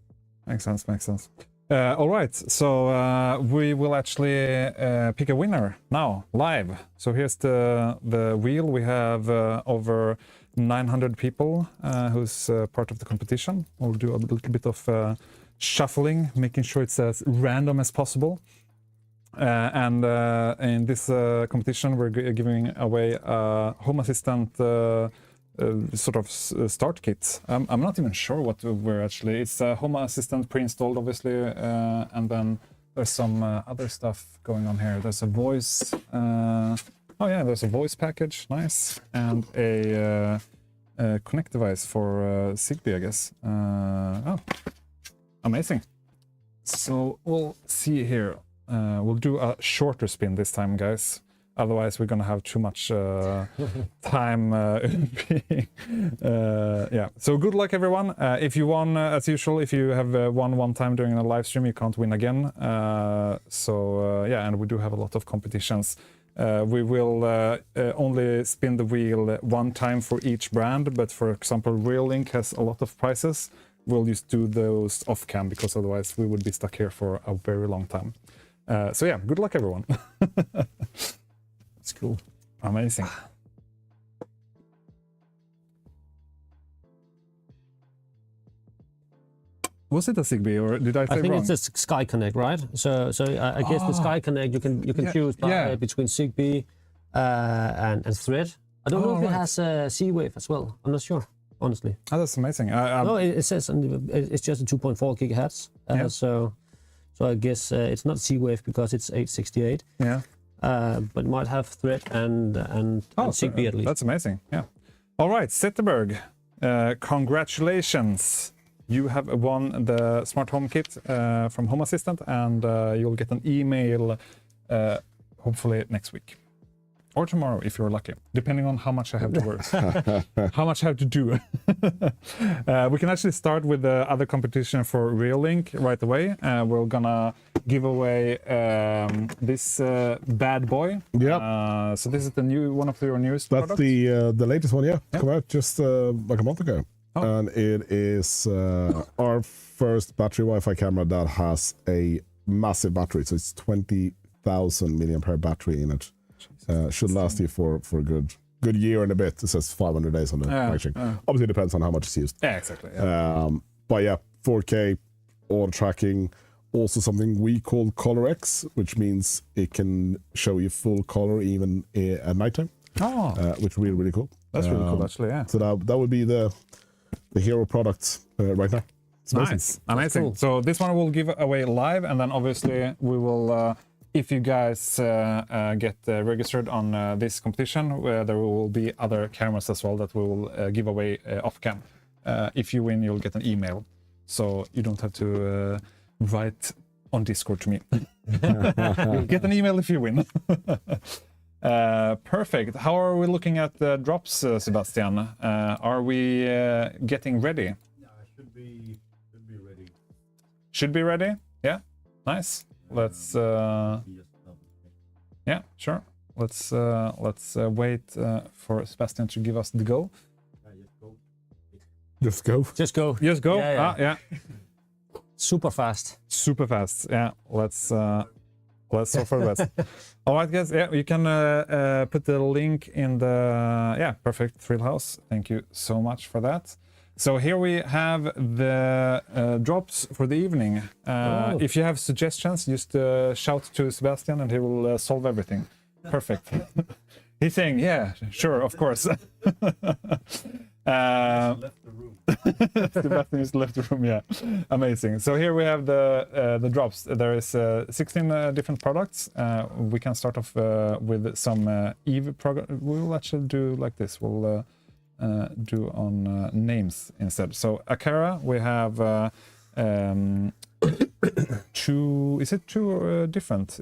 Makes sense. All right, so we will actually pick a winner now, live. So here's the wheel. We have over 900 people who's part of the competition. We'll do a little bit of shuffling, making sure it's as random as possible. And in this competition, we're giving away a Home Assistant sort of start kit. I'm not even sure what we're actually. It's a Home Assistant pre-installed, obviously, and then there's some other stuff going on here. There's a voice. Oh yeah, there's a voice package, nice, and a connect device for Zigbee, I guess. Oh, amazing. So we'll see here. We'll do a shorter spin this time, guys. Otherwise, we're gonna have too much time. Yeah. So good luck, everyone. If you won, as usual, if you have won one time during a live stream, you can't win again. Yeah, and we do have a lot of competitions. We will only spin the wheel one time for each brand, but for example, Reolink has a lot of prizes. We'll just do those off cam because otherwise we would be stuck here for a very long time. So yeah, good luck, everyone. It's cool. Amazing. Was it a Zigbee or did I say I think wrong? it's a Sky Connect, right? So I guess the Sky Connect you can choose between Zigbee and Thread. I don't know if it has a C-Wave as well. I'm not sure, honestly. Oh, that's amazing. No, it says it's just a 2.4 gigahertz. So I guess it's not C-Wave because it's 868. Yeah. But might have Thread and Zigbee at least. That's amazing. Yeah. All right, Zetterberg, congratulations. You have won the Smart Home Kit from Home Assistant, and you'll get an email hopefully next week. Or tomorrow, if you're lucky, depending on how much I have to work, how much I have to do. We can actually start with the other competition for Reolink right away. We're gonna give away this bad boy. Yeah. So this is the one of your newest That's products? the latest one, yeah. Come out just like a month ago. Oh. And it is our first battery Wi-Fi camera that has a massive battery. So it's 20,000 milliampere battery in it. Should last you for a good year and a bit. It says 500 days on the packaging. Obviously, it depends on how much it's used. Yeah, exactly. Yeah. But yeah, 4K, auto tracking. Also something we call Color X, which means it can show you full color even at nighttime. Oh, which is really cool. that's really cool, actually. Yeah. So that would be the hero product right now. It's Nice, amazing. cool. So this one we'll give away live, and then obviously we will, if you guys get registered on this competition, there will be other cameras as well that we will give away off cam. If you win, you'll get an email, so you don't have to write on Discord to me. You'll get an email if you win. Perfect. How are we looking at the drops, Sebastian? Are we getting ready? Yeah, should be ready. Should be ready? Yeah. Nice. Let's. Yeah, sure. Let's wait for Sebastian to give us the go. Just go. Just go. Yes, go. Yeah, yeah. Ah, yeah. Super fast. Super fast. Yeah. Let's hope for the best. All right, guys. Yeah, you can put the link in the perfect Thrill House. Thank you so much for that. So here we have the drops for the evening. If you have suggestions, just shout to Sebastian and he will solve everything. Perfect. He's saying, yeah, sure, of course. Left the room. Sebastian just left the room, yeah. Amazing. So here we have the drops. There is 16 different products. We can start off with some Eve product. We'll actually do like this. We'll do on names instead. So Akara, we have two. Is it two different?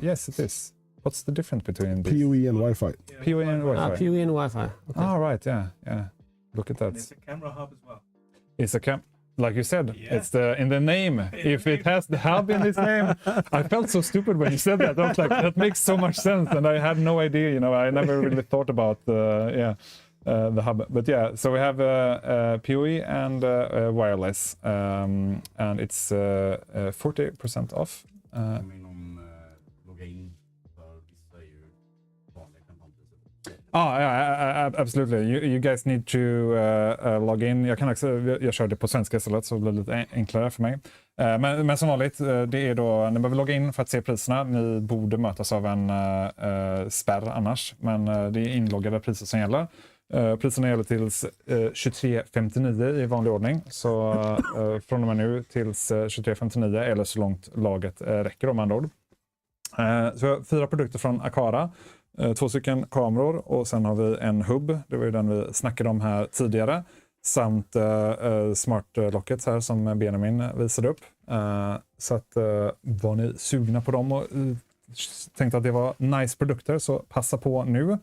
Yes, it is. What's the difference between these? PoE and Wi-Fi. PoE and Wi-Fi. PoE and Wi-Fi. Okay. Oh, right, yeah. Look at that. It's a camera hub as well. It's a like you said, it's in the name. If it has the hub in its name, I felt so stupid when you said that. I was like, that makes so much sense, and I had no idea. I never really thought about the hub. But yeah, so we have PoE and wireless, and it's 40% off. Logga in för vissa är ju vanliga kampanjer. Absolutely. You guys need to log in. Jag kör det på svenska istället så det blir lite enklare för mig. Men som vanligt, det är då, ni behöver logga in för att se priserna. Ni borde mötas av en spärr annars, men det är inloggade priser som gäller. Priserna gäller tills 23.59 i vanlig ordning. Så från och med nu tills 23.59 eller så långt laget räcker om andra ord. Så vi har 4 produkter från Akara. 2 stycken kameror och sen har vi en hubb. Det var ju den vi snackade om här tidigare. Samt smart-locket här som Benjamin visade upp. Så att var ni sugna på dem och tänkte att det var nice produkter så passa på nu.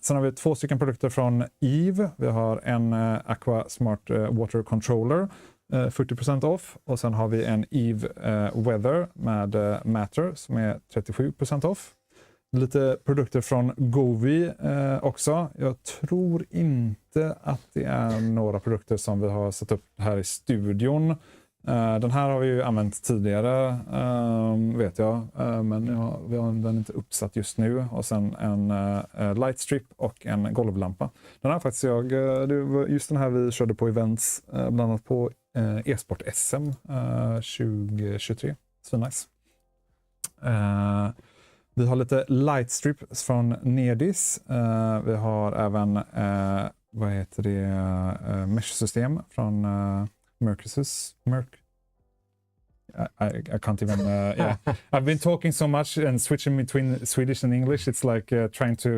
Sen har vi 2 stycken produkter från Eve. Vi har en Aqua Smart Water Controller. 40% off. Och sen har vi en Eve Weather med Matter som är 37% off. Lite produkter från Govi också. Jag tror inte att det är några produkter som vi har satt upp här i studion. Den här har vi ju använt tidigare, vet jag. Men vi har den inte uppsatt just nu. Och sen en lightstrip och en golvlampa. Den här faktiskt det var just den här vi körde på events, bland annat på e-sport SM 2023. Så nice. Vi har lite lightstrip från Nedis. Vi har även mesh-system från Mercusus. I can't even. Yeah, I've been talking so much and switching between Swedish and English. It's like trying to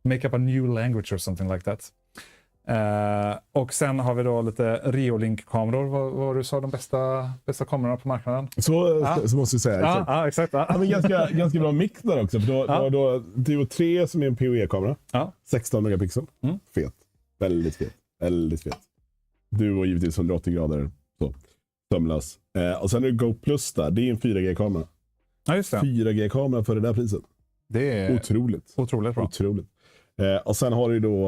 make up a new language or something like that. Och sen har vi då lite Reolink-kameror. Vad du sa, de bästa kamerorna på marknaden? Så måste jag säga. Exakt. Men ganska bra mix där också. För då Duo 3 som är en PoE-kamera. 16 megapixel. Fet. Väldigt fet. Duo givetvis 180 grader. Så. Sömlös. Och sen är det Go Plus där. Det är en 4G-kamera. Ja, just det. 4G-kamera för det där priset. Det är otroligt bra. Och sen har du då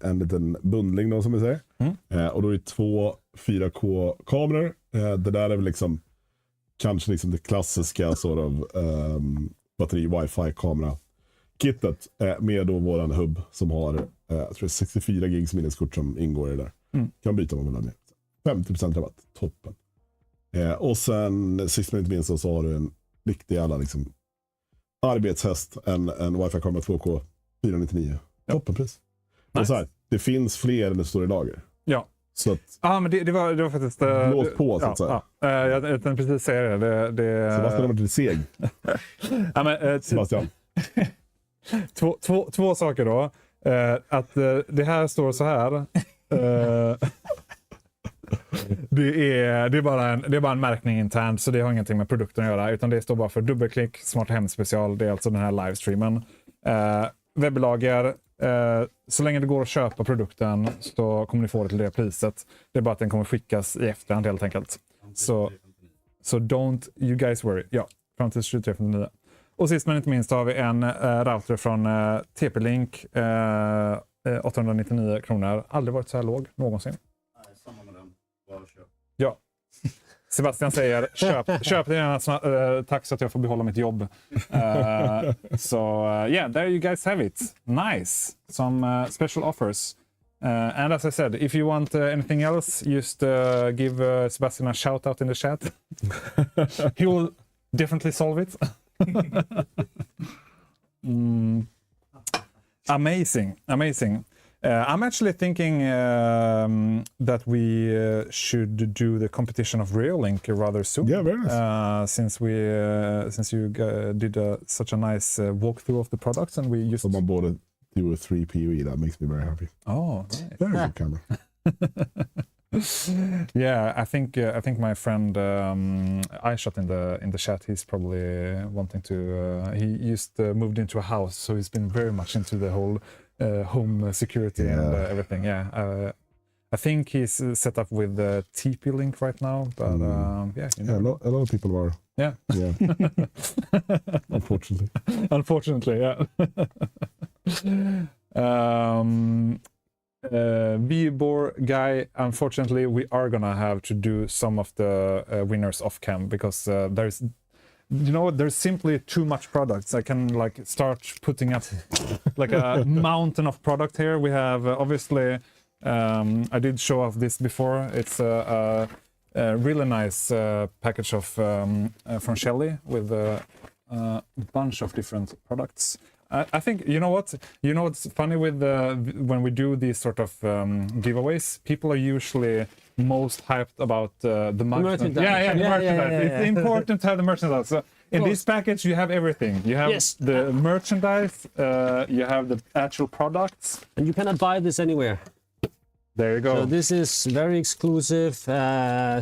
en liten bundling då, som vi säger. Och då är det 2 4K-kameror. Det där är väl liksom kanske liksom det klassiska sort of batteri-wifi-kamera-kittet med då våran hubb som har jag tror 64 gigs minneskort som ingår i det där. Kan byta om man vill ha mer. 50% rabatt. Toppen. Och sen sist men inte minst så har du en riktig jävla liksom arbetshäst, en wifi-kamera 2K 499. Toppenpris. Nice. Och så här, det finns fler än det står i lager. Ja. Så att, men det var faktiskt... blås på, så att säga. Jag tänkte precis säga det. Sebastian har varit lite seg. Sebastian. Två saker då. Att det här står så här. Det är bara en märkning internt, så det har ingenting med produkten att göra, utan det står bara för Dubbelklick, Smarta Hem special. Det är alltså den här livestreamen. Webblager, så länge det går att köpa produkten så kommer ni få det till det priset. Det är bara att den kommer skickas i efterhand helt enkelt. Så don't you guys worry. Ja, fram till 23.59. Och sist men inte minst har vi en router från TP-Link, 899 kronor. Aldrig varit så här låg någonsin. Nej, samma med den. Bara köp. Ja. Sebastian säger köp det gärna, tack så att jag får behålla mitt jobb. So yeah, there you guys have it. Nice. Some special offers. And as I said, if you want anything else, just give Sebastian a shout out in the chat. He will definitely solve it. Amazing. I'm actually thinking that we should do the competition of Reolink rather soon. Yeah, very nice. Since you did such a nice walkthrough of the products, and we just Someone bought a 2 or 3 PoE. That makes me very happy. Oh, nice. Very good camera. Yeah, I think my friend iShot in the chat, he's probably wanting to. He just moved into a house, so he's been very much into the whole home security and everything. Yeah, I think he's set up with the TP-Link right now, but yeah, you know. A lot of people are. Yeah. Unfortunately. Yeah. Vibor guy, unfortunately, we are gonna have to do some of the winners off cam because there's simply too much products. I can like start putting up like a mountain of product here. We have obviously I did show off this before. It's a really nice package of from Shelly with a bunch of different products. I think what's funny with when we do these sort of giveaways, people are usually most hyped about the merchandise. Merchandise. It's important to have the merchandise. So in this package, you have everything. You have the merchandise, you have the actual products, and you cannot buy this anywhere. There you go. So this is very exclusive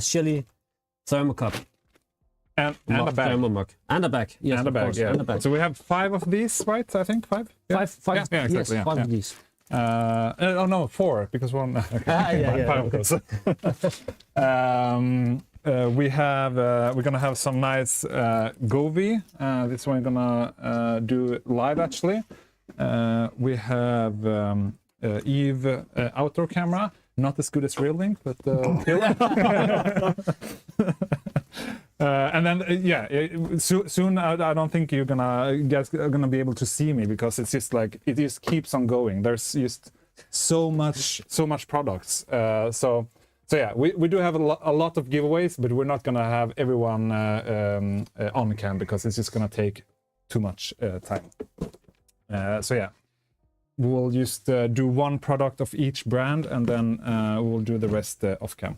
Shelly thermocup. And a bag. Thermomug. And a bag. Yes, and a bag, yeah. And a bag. So we have 5 of these, right? I think 5? Yeah. Five. Yeah, exactly. Yes, 5 of these. Oh no, 4 because one. Okay, 5 of those. We have. We're gonna have some nice Govi. This one we're gonna do live actually. We have Eve outdoor camera. Not as good as Reolink, but and then soon I don't think you guys are gonna be able to see me because it's just like it just keeps on going. There's just so much products. So yeah, we do have a lot of giveaways, but we're not gonna have everyone on cam because it's just gonna take too much time. So yeah. We'll just do one product of each brand and then we'll do the rest off cam.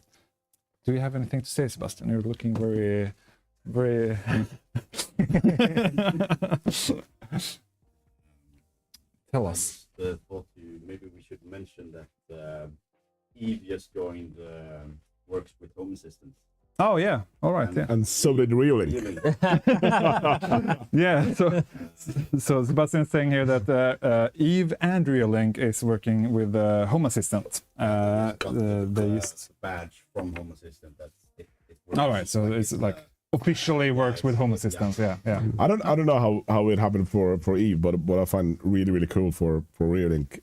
Do you have anything to say, Sebastian? You're looking very, very... Tell us. I thought maybe we should mention that Eve just joined Works with Home Assistant. Oh yeah, all right, yeah. And so did Reolink. Yeah, so Sebastian's saying here that Eve and Reolink is working with Home Assistant. They used badge from Home Assistant. All right, so it's like officially works with Home Assistant. Yeah. I don't know how it happened for Eve, but what I find really cool for Reolink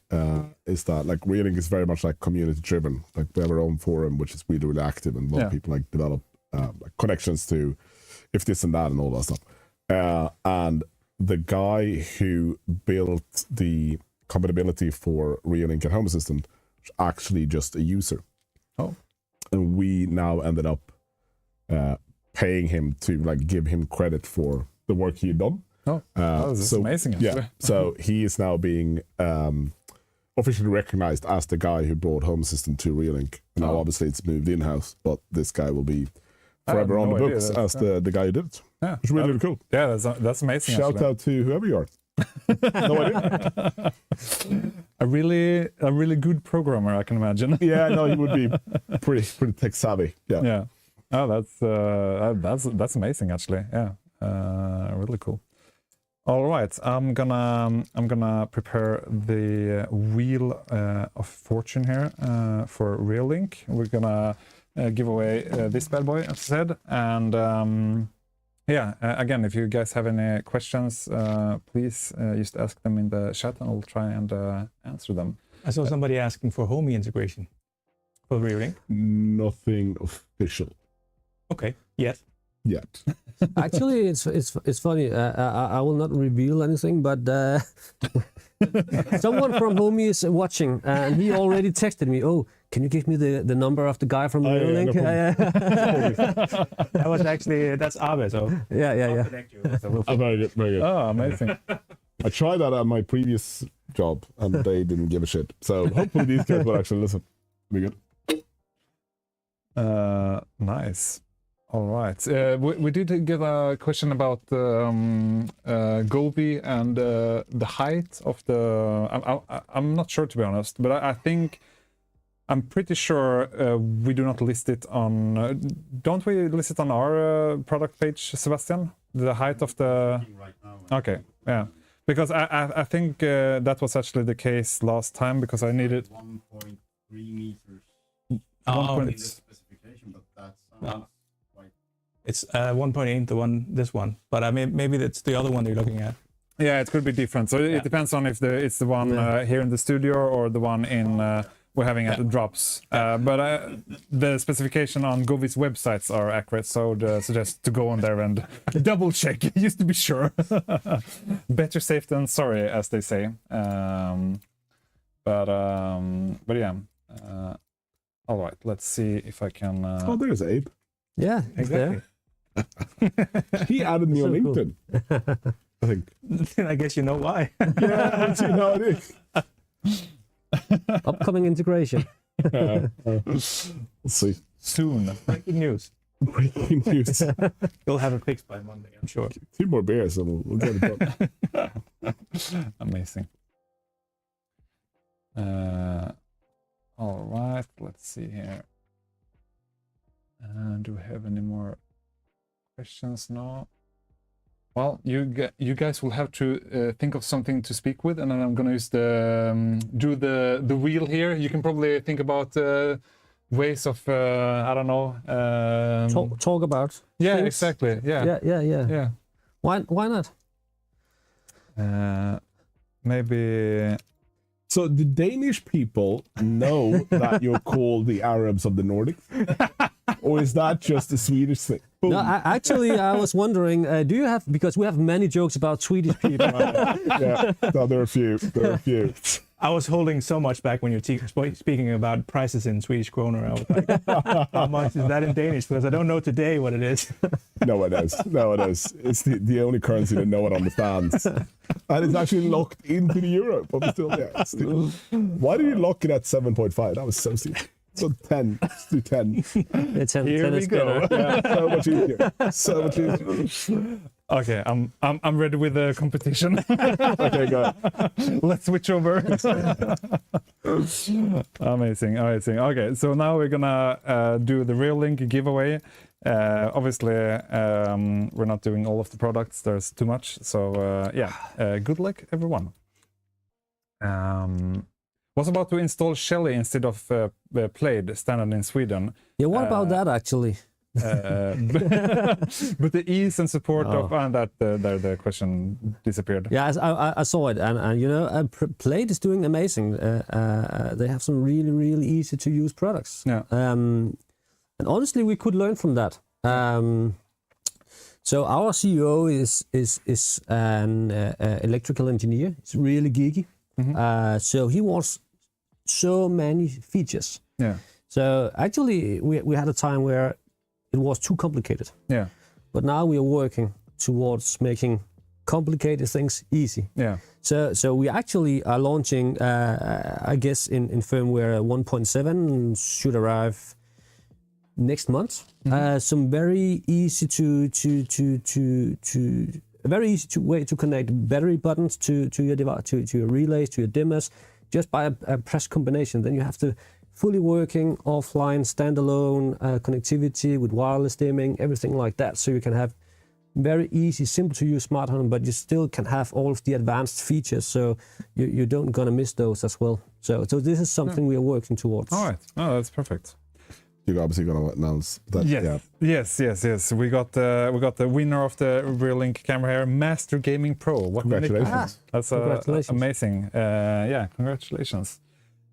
is that like Reolink is very much like community driven. Like we have our own forum, which is really active, and a lot of people like develop like connections to if this and that and all that stuff. And the guy who built the compatibility for Reolink and Home Assistant was actually just a user. Oh, and we now ended up paying him to like give him credit for the work he had done. This is amazing. Actually. Yeah, so he is now being officially recognized as the guy who brought Home Assistant to Reolink. Now, obviously, it's moved in-house, but this guy will be forever on the books as the guy who did it. Yeah, it's really cool. Yeah, that's amazing. Shout out to whoever you are. No idea. A really good programmer, I can imagine. Yeah, no, he would be pretty tech savvy. Yeah. Oh, that's amazing, actually. Yeah, really cool. All right, I'm gonna prepare the wheel of fortune here for Reolink. We're gonna give away this bad boy, as I said, and again, if you guys have any questions, please just ask them in the chat, and I'll try and answer them. I saw somebody asking for Homey integration for Reolink. Nothing official. Okay, yet. yet. Actually, it's funny. I will not reveal anything, but someone from home is watching, and he already texted me. Oh, can you give me the number of the guy from the yeah, link? no That was actually that's Abe. So yeah. connect you. So we'll Oh, very good, very good. Oh, amazing. I tried that at my previous job, and they didn't give a shit. So hopefully these guys will actually listen. Be good. Nice. All right. We did get a question about Gobi and the height of the. I'm not sure, to be honest, but I think I'm pretty sure we do not list it on. Don't we list it on our product page, Sebastian? The height of the. Right now. Okay. Yeah. Because I think that was actually the case last time, because I needed 1.3 meters Oh, in the specification, but that sounds quite. it's 1.8, this one. But I mean, maybe that's the other one you're looking at. Yeah, it could be different. So it depends on if it's the one here in the studio or the one in we're having at the drops. But the specification on Govi's websites are accurate, so I suggest to go on there and double check just to be sure. Better safe than sorry, as they say. But yeah. All right, let's see if I can. Oh, there's Abe. Yeah, Exactly. He added me on So cool. LinkedIn. I think. I guess you know why. Yeah, you know it is. Upcoming integration. Let's see. soon. Breaking news. Breaking news. You'll have it fixed by Monday, I'm sure. 2 more beers and we'll get it done. Amazing. All right, let's see here. Do we have any more questions now? Well, you guys will have to think of something to speak with, and then I'm gonna use do the wheel here. You can probably think about ways of I don't know. Talk about. Yeah, things. exactly. Yeah. Yeah. Why not? Maybe. So the Danish people know that you're called the Arabs of the Nordics? Or is that just a Swedish thing? Boom. No, actually, I was wondering, do you have, because we have many jokes about Swedish people. Yeah, no, there are a few. I was holding so much back when you're speaking about prices in Swedish kroner. I was like, how much is that in Danish? Because I don't know today what it is. No, it is. It's the only currency that no one understands. And it's actually locked into the euro, but we're still there. Why did you lock it at 7.5? That was so stupid. So 10. Let's do 10. It's Here we go. Yeah, so much easier. So much easier. Okay, I'm ready with the competition. Okay, go ahead. Let's switch over. Amazing. Okay, so now we're gonna do the real link giveaway. Obviously, we're not doing all of the products. There's too much. So good luck, everyone. Was about to install Shelly instead of Played standard in Sweden. Yeah, what about that actually? But the ease and support of that the question disappeared. Yeah, I saw it, and you know, Played is doing amazing. They have some really easy to use products. Yeah. And honestly, we could learn from that. So our CEO is an electrical engineer. He's really geeky. Mm-hmm. So he wants so many features. Yeah. So actually, we had a time where it was too complicated. Yeah. But now we are working towards making complicated things easy. Yeah. So we actually are launching, I guess, in firmware 1.7 should arrive next month. Mm-hmm. Some very easy way to connect battery buttons to your device, to your relays, to your dimmers, just by a press combination. Then you have to fully working offline, standalone connectivity with wireless dimming, everything like that. So you can have very easy, simple to use smart home, but you still can have all of the advanced features. So you don't gonna miss those as well. So this is something we are working towards. All right. Oh, that's perfect. You're obviously going to announce that. Yes. Yeah. Yes. We got the winner of the Real Link camera here, Master Gaming Pro. What Congratulations. That's Congratulations. amazing. Congratulations.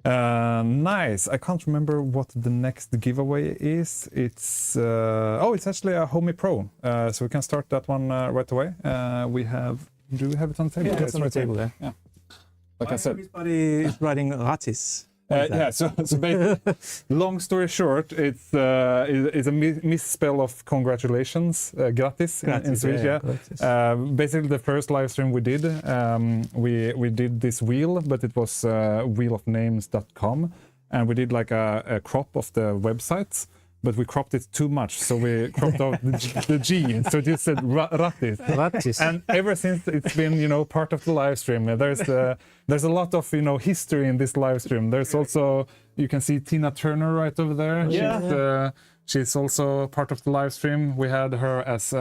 Nice. I can't remember what the next giveaway is. It's it's actually a Homey Pro. So we can start that one right away. Do we have it on the table? Yeah, it's on the table there. Yeah. Like I said, everybody is writing gratis. so basically, long story short, it's a misspell of congratulations, gratis in Swedish. Yeah. Basically, the first live stream we did, we did this wheel, but it was wheelofnames.com, and we did like a crop of the websites. But we cropped it too much, so we cropped out the G, so it just said rattis. Rattis. And ever since it's been, part of the live stream. There's a lot of, history in this live stream. There's also, you can see Tina Turner right over there. Yeah. She's also part of the live stream. We had her as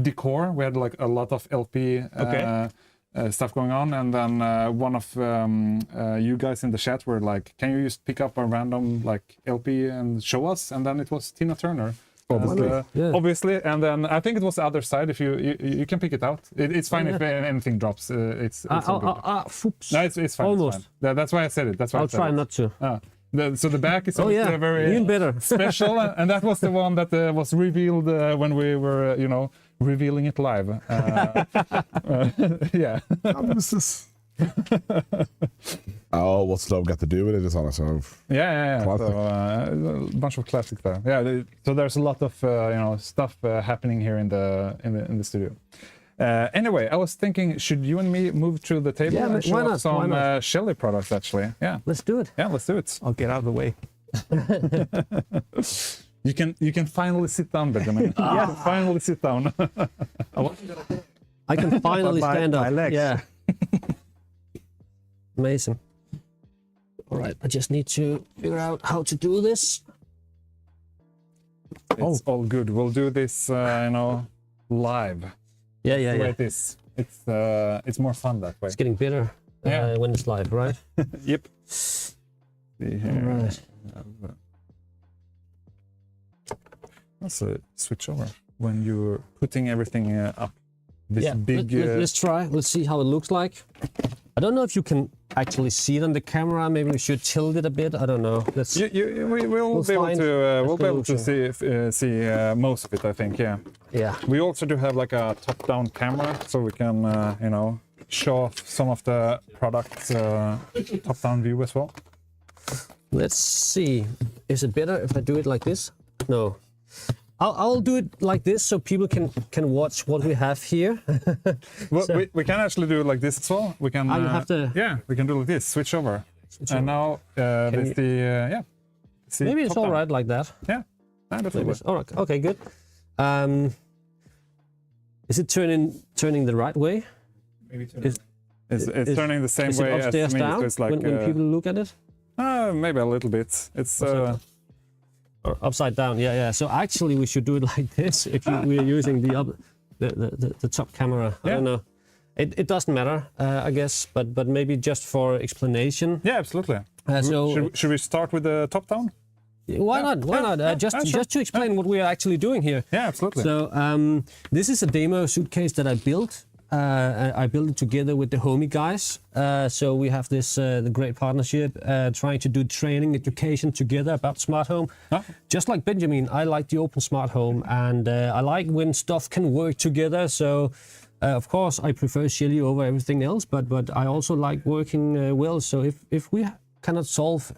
decor. We had like a lot of LP stuff going on, and then one of you guys in the chat were like, "Can you just pick up a random like LP and show us?" And then it was Tina Turner, obviously. And then I think it was the other side. If you can pick it out, it's fine if anything drops. It's all good. No, it's fine. Almost. It's fine. That's why I said it. That's why I'll try not to. So the back is obviously very even better. special, and that was the one that was revealed when we were, revealing it live. Yeah. What's love got to do with it? Is on it. So Yeah. Classic. So, a bunch of classics there. Yeah. So there's a lot of stuff happening here in the studio. Anyway, I was thinking, should you and me move to the table and show off some Shelly products? Actually, yeah. Let's do it. Yeah, let's do it. I'll get out of the way. You can finally sit down, Benjamin. Yeah, finally sit down. I can finally stand up. My legs. Yeah. Amazing. All right, I just need to figure out how to do this. It's all good. We'll do this, live. Yeah. The way it is. It's more fun that way. It's getting better when it's live, right? Yep. See here. All right. Let's switch over when you're putting everything up. This big. Let's try. Let's see how it looks like. I don't know if you can actually see it on the camera. Maybe we should tilt it a bit. I don't know. Let's. We'll be able to see most of it. I think. Yeah. Yeah. We also do have like a top-down camera, so we can show off some of the products top-down view as well. Let's see. Is it better if I do it like this? No. I'll do it like this so people can watch what we have here. Well, we can actually do it like this as well. We can. I'll have to. Yeah, we can do it like this. Switch over. And now with See, maybe it's all right like that. Yeah, definitely. All right. Okay, good. Is it turning the right way? Maybe turn It's turning the same way as upstairs me. down So it's like when people look at it? Maybe a little bit. It's or upside down. Yeah. So actually, we should do it like this if we're using the top camera. I don't know. It doesn't matter, I guess, but maybe just for explanation. Yeah, absolutely. So should we start with the top down? Why not? Just to explain what we are actually doing here. Yeah, absolutely. So this is a demo suitcase that I built. I built it together with the Homey guys. So we have this the great partnership, trying to do training, education together about smart home. Just like Benjamin, I like the open smart home, and I like when stuff can work together. So of course, I prefer Shelly over everything else, but I also like working well. So if we cannot solve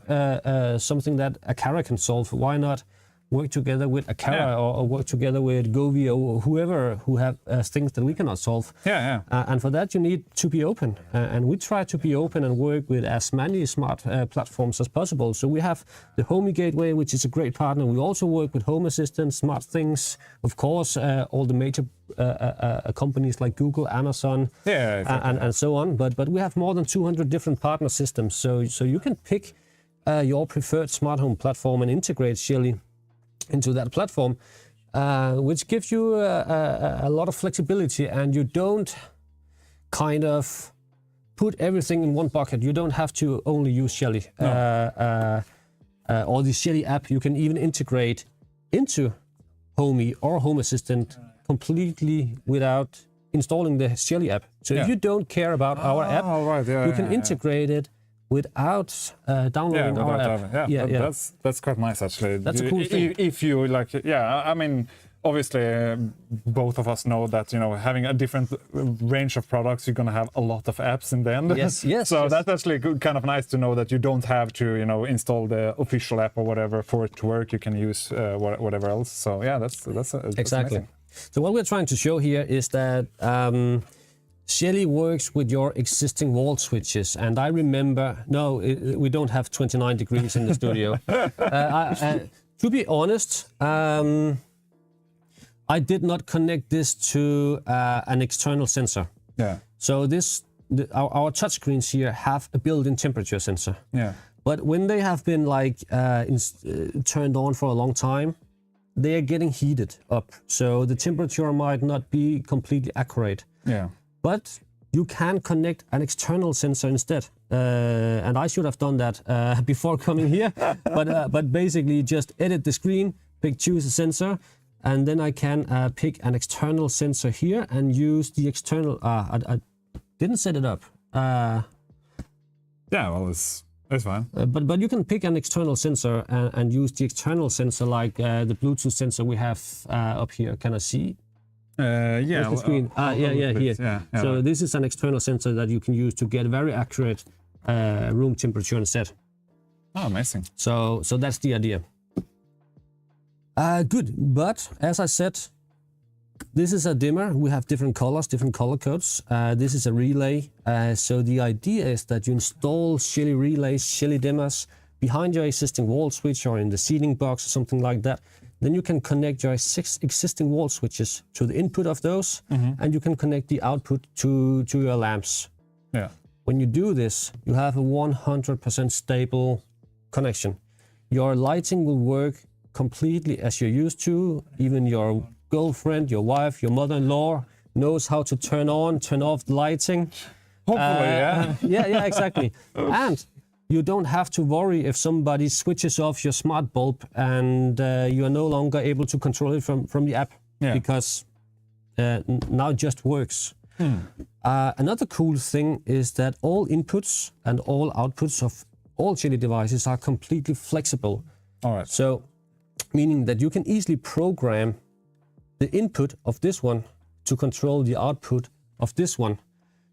something that a Kara can solve, why not work together with a Kara or work together with Govi or whoever who have things that we cannot solve. And for that you need to be open, and we try to be open and work with as many smart platforms as possible. So we have the Homey Gateway, which is a great partner. We also work with Home Assistant, Smart Things, of course, all the major companies like Google, Amazon, and so on. But we have more than 200 different partner systems. So you can pick your preferred smart home platform and integrate Shelly into that platform, which gives you a lot of flexibility, and you don't kind of put everything in one bucket. You don't have to only use Shelly. Or the Shelly app, you can even integrate into Homey or Home Assistant completely without installing the Shelly app. So if you don't care about our app, you can integrate it without downloading our app. That's quite nice actually. That's a cool thing. If you like, I mean, obviously both of us know that having a different range of products, you're gonna have a lot of apps in the end. Yes. So that's actually kind of nice to know that you don't have to install the official app or whatever for it to work. You can use whatever else. So yeah, that's exactly. amazing. So what we're trying to show here is that Shelly works with your existing wall switches, and I remember. No, we don't have 29 degrees in the studio. To be honest. I did not connect this to an external sensor. Yeah. So our touchscreens here have a built-in temperature sensor. Yeah. But when they have been turned on for a long time, they are getting heated up. So the temperature might not be completely accurate. Yeah. But you can connect an external sensor instead. And I should have done that before coming here. But basically just edit the screen, choose a sensor, and then I can pick an external sensor here and use the external. I didn't set it up. Yeah, well, it's fine. But you can pick an external sensor and use the external sensor, like the Bluetooth sensor we have up here. Can I see? Yeah. Where's the screen? Here. Yeah. So this is an external sensor that you can use to get very accurate room temperature instead. Oh, amazing. So that's the idea. Good, but as I said, this is a dimmer. We have different colors, different color codes. This is a relay. So the idea is that you install Shelly relays, Shelly dimmers behind your existing wall switch or in the seating box or something like that. Then you can connect your existing wall switches to the input of those, and you can connect the output to your lamps. Yeah. When you do this, you have a 100% stable connection. Your lighting will work completely as you're used to. Even your girlfriend, your wife, your mother-in-law knows how to turn on, turn off the lighting. Hopefully, yeah, exactly. And you don't have to worry if somebody switches off your smart bulb and you are no longer able to control it from the app, because now it just works. Another cool thing is that all inputs and all outputs of all Shelly devices are completely flexible. All right. So, meaning that you can easily program the input of this one to control the output of this one.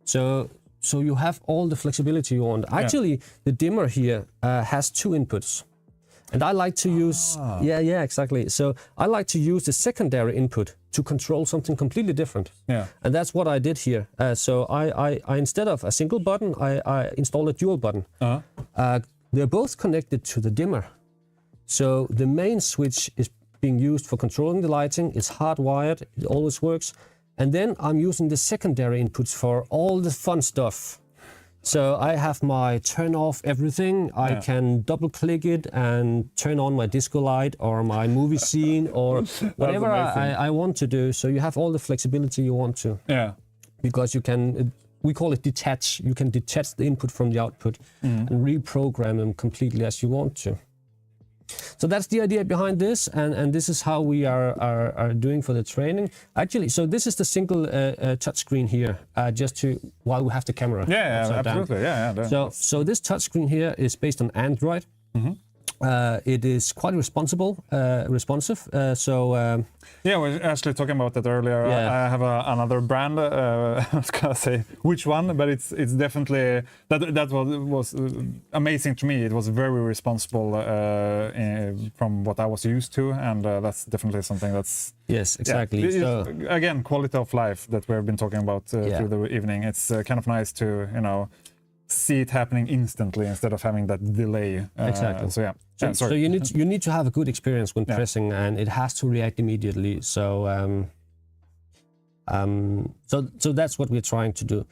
So you have all the flexibility you want. Actually, the dimmer here has two inputs. And I like to use... Yeah, exactly. So I like to use the secondary input to control something completely different. Yeah. And that's what I did here. So I instead of a single button, I installed a dual button. They're both connected to the dimmer. So the main switch is being used for controlling the lighting. It's hardwired. It always works. And then I'm using the secondary inputs for all the fun stuff. So I have my turn off everything. I can double click it and turn on my disco light or my movie scene or whatever I want to do. So you have all the flexibility you want to. Yeah. Because you can, we call it detach. You can detach the input from the output and reprogram them completely as you want to. So that's the idea behind this, and this is how we are doing for the training. Actually, so this is the single touch screen here, just to while we have the camera. Yeah, absolutely. Yeah. So this touch screen here is based on Android. It is quite responsive. Yeah, we were actually talking about that earlier. I have another brand. I was gonna say which one, but it's definitely that was amazing to me. It was very responsible from what I was used to, and that's definitely something that's exactly. Yeah, so, again, quality of life that we've been talking about through the evening. It's kind of nice to see it happening instantly instead of having that delay. Exactly. So you need to have a good experience when pressing, and it has to react immediately. So so that's what we're trying to do.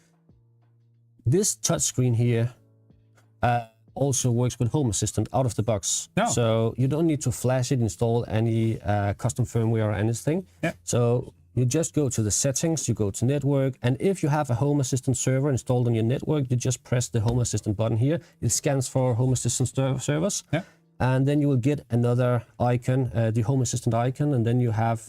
This touchscreen here also works with Home Assistant out of the box. So you don't need to flash it, install any custom firmware or anything. So you just go to the settings, you go to network, and if you have a Home Assistant server installed on your network, you just press the Home Assistant button here. It scans for Home Assistant servers, and then you will get another icon, the Home Assistant icon, and then you have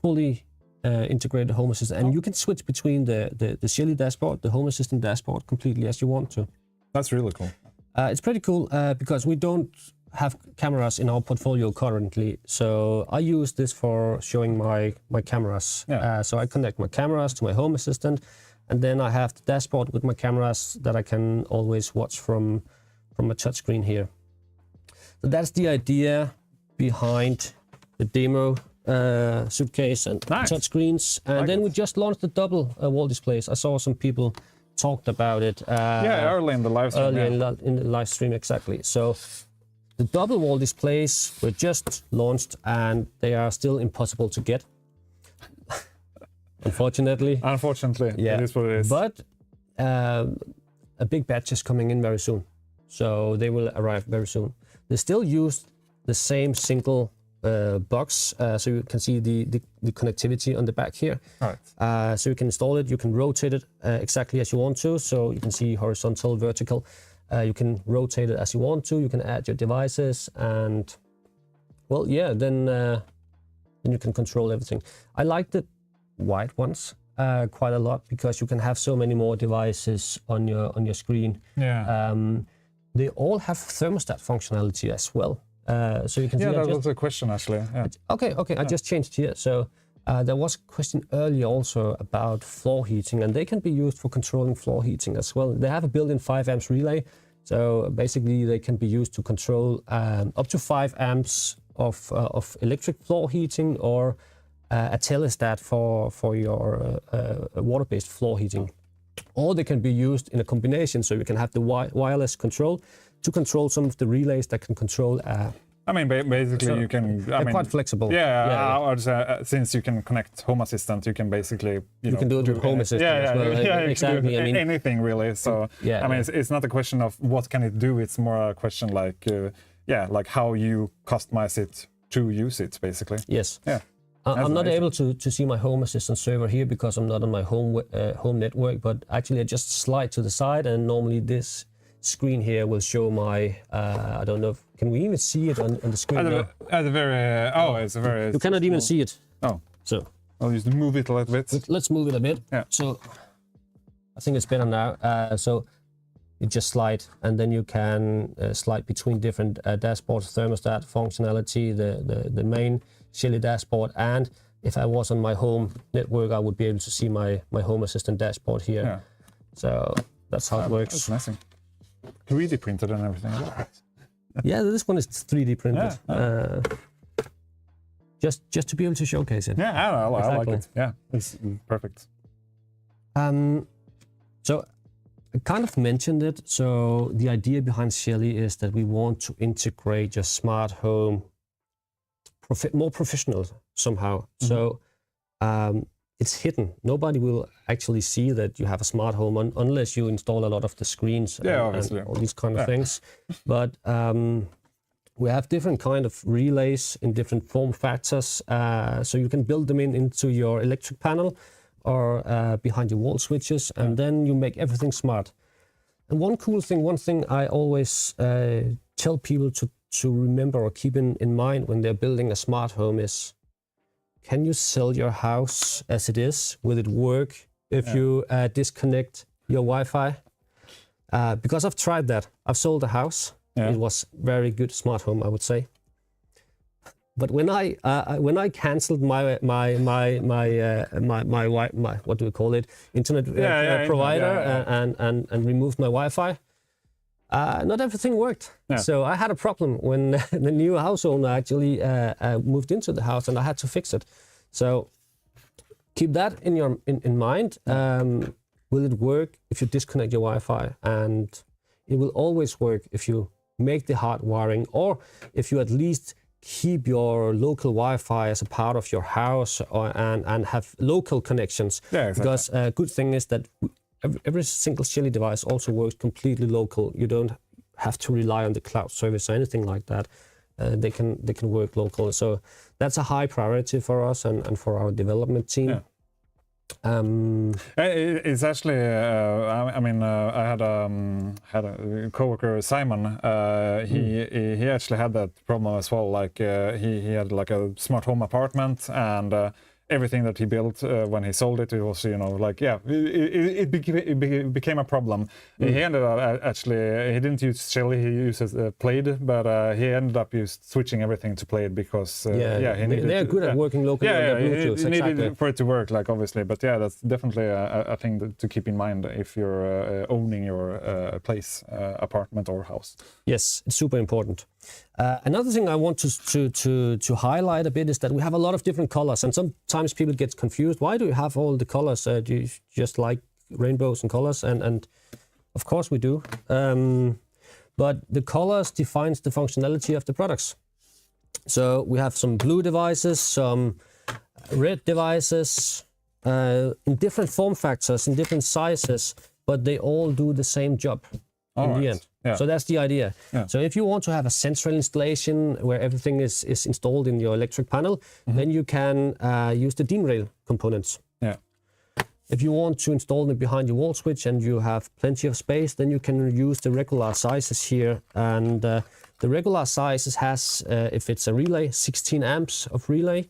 fully integrated Home Assistant, and you can switch between the Shelly dashboard, the Home Assistant dashboard, completely as you want to. That's really cool. It's pretty cool because we don't have cameras in our portfolio currently, so I use this for showing my cameras. So I connect my cameras to my Home Assistant, and then I have the dashboard with my cameras that I can always watch from a touchscreen here. So that's the idea behind the demo suitcase and touchscreens. And then we just launched the double wall displays. I saw some people talked about it. Early in the live stream. Early in the live stream, exactly. So the double wall displays were just launched and they are still impossible to get. Unfortunately. It is what it is. But a big batch is coming in very soon. So they will arrive very soon. They still use the same single box, so you can see the connectivity on the back here. Right. So you can install it, you can rotate it exactly as you want to. So you can see horizontal, vertical. You can rotate it as you want to. You can add your devices, and well, yeah, then you can control everything. I like the white ones quite a lot because you can have so many more devices on your screen. Yeah. They all have thermostat functionality as well. So you can see. Yeah, that was a question actually. Yeah. Okay. I just changed here. So there was a question earlier also about floor heating, and they can be used for controlling floor heating as well. They have a built-in 5 amps relay, so basically they can be used to control up to 5 amps of electric floor heating, or a thermostat for your water-based floor heating. Or they can be used in a combination, so you can have the wireless control to control some of the relays that can control. I mean, basically, you can. They're quite flexible. Yeah. Since you can connect Home Assistant, you can basically you can do it with Home Assistant as well. Exactly. I mean, anything really. So I mean, it's not a question of what can it do. It's more a question like, like how you customize it to use it, basically. Yes. Yeah. I'm not able to see my Home Assistant server here because I'm not on my home network, but actually I just slide to the side, and normally this screen here will show my, I don't know, can we even see it on the screen now? It's a very... You cannot even see it. Oh. So I'll just move it a little bit. Let's move it a bit. Yeah. So I think it's better now. So you just slide, and then you can slide between different dashboards, thermostat functionality, the main Shelly dashboard, and if I was on my home network, I would be able to see my Home Assistant dashboard here. Yeah. So that's how it works. That's amazing. 3D printed and everything. Yeah, this one is 3D printed. Yeah. Just to be able to showcase it. Yeah, I like Exactly. it. Yeah, it's perfect. So I kind of mentioned it. So the idea behind Shelly is that we want to integrate your smart home more professional somehow. Mm-hmm. So it's hidden. Nobody will actually see that you have a smart home unless you install a lot of the screens and all these kind of things. But we have different kind of relays in different form factors. So you can build them into your electric panel or behind your wall switches, and then you make everything smart. And one thing I always tell people to remember or keep in mind when they're building a smart home is, can you sell your house as it is? Will it work if you disconnect your Wi-Fi? Because I've tried that. I've sold a house. Yeah. It was very good smart home, I would say. But when I cancelled my what do we call it, internet provider and removed my Wi-Fi, not everything worked. Yeah. So I had a problem when the new house owner actually moved into the house, and I had to fix it. So keep that in mind. Will it work if you disconnect your Wi-Fi? And it will always work if you make the hard wiring, or if you at least keep your local Wi-Fi as a part of your house, and have local connections. Yeah, exactly. Because a good thing is that every single Shelly device also works completely local. You don't have to rely on the cloud service or anything like that. They can work local. So that's a high priority for us and for our development team. Yeah. It's actually, I had a coworker, Simon. He actually had that problem as well. Like he had like a smart home apartment, and everything that he built when he sold it, it was, you know, like, yeah, it became a problem. He ended up actually, he didn't use Shelly, he uses Plaid, but he ended up switching everything to Plaid because they're good at working locally on their Bluetooth. He needed for it to work, like, obviously, but yeah, that's definitely a thing to keep in mind if you're owning your place, apartment or house. Yes, it's super important. Another thing I want to highlight a bit is that we have a lot of different colors, and sometimes people get confused. Why do you have all the colors? Do you just like rainbows and colors? And of course we do. But the colors defines the functionality of the products. So we have some blue devices, some red devices, in different form factors, in different sizes, but they all do the same job in the end. Yeah. So that's the idea. Yeah. So if you want to have a central installation where everything is installed in your electric panel, then you can use the DIN rail components. Yeah. If you want to install them behind your wall switch and you have plenty of space, then you can use the regular sizes here. And the regular sizes has, if it's a relay, 16 amps of relay.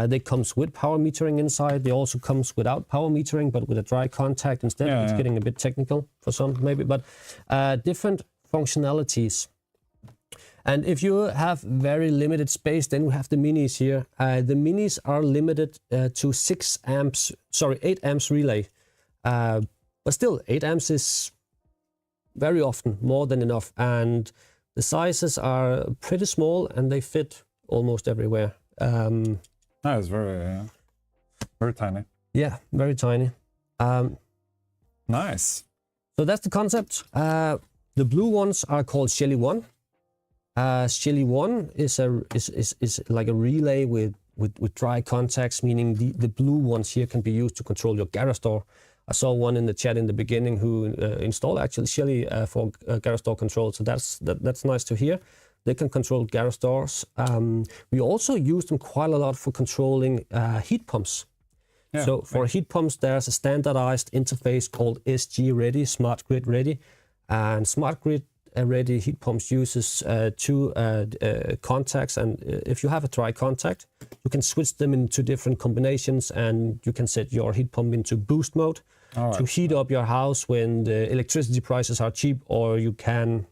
They comes with power metering inside. They also comes without power metering, but with a dry contact instead. It's getting a bit technical for some maybe, but different functionalities. And if you have very limited space, then we have the minis here. The minis are limited to 8 amps relay. But still, 8 amps is very often more than enough. And the sizes are pretty small and they fit almost everywhere. That is very tiny. Yeah, very tiny. Nice. So that's the concept. The blue ones are called Shelly 1. Shelly 1 is like a relay with dry contacts, meaning the blue ones here can be used to control your garage door. I saw one in the chat in the beginning who installed actually Shelly for garage door control. So that's nice to hear. They can control garage doors. We also use them quite a lot for controlling heat pumps. Yeah, so for heat pumps, there's a standardized interface called SG Ready, Smart Grid Ready. And Smart Grid Ready heat pumps uses two contacts. And if you have a dry contact, you can switch them into different combinations and you can set your heat pump into boost mode to heat up your house when the electricity prices are cheap, or you can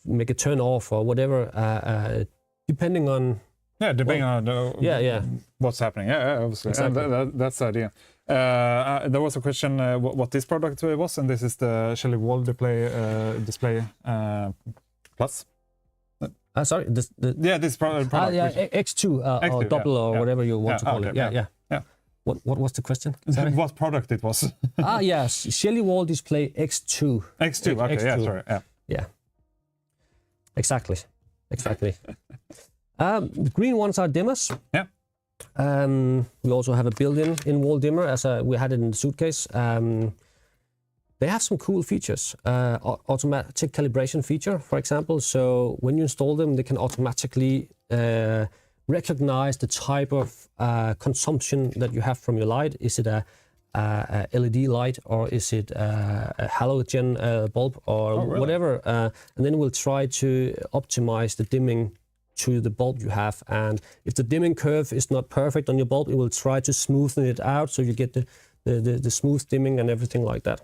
make it turn off or whatever, depending on what's happening. Yeah, obviously. Exactly. And that's the idea. There was a question what this product was, and this is the Shelly Wall Display Plus. Sorry, this product. X2 or double or whatever you want to call it. Yeah. What was the question? Sorry. What product it was? Yes, Shelly Wall Display X2. X2. Okay, X2. sorry. Yeah. Exactly. The green ones are dimmers. Yeah. We also have a built-in wall dimmer, as we had it in the suitcase. They have some cool features. Automatic calibration feature, for example. So when you install them, they can automatically recognize the type of consumption that you have from your light. Is it a LED light, or is it a halogen bulb, or whatever? And then we'll try to optimize the dimming to the bulb you have. And if the dimming curve is not perfect on your bulb, it will try to smoothen it out so you get the smooth dimming and everything like that.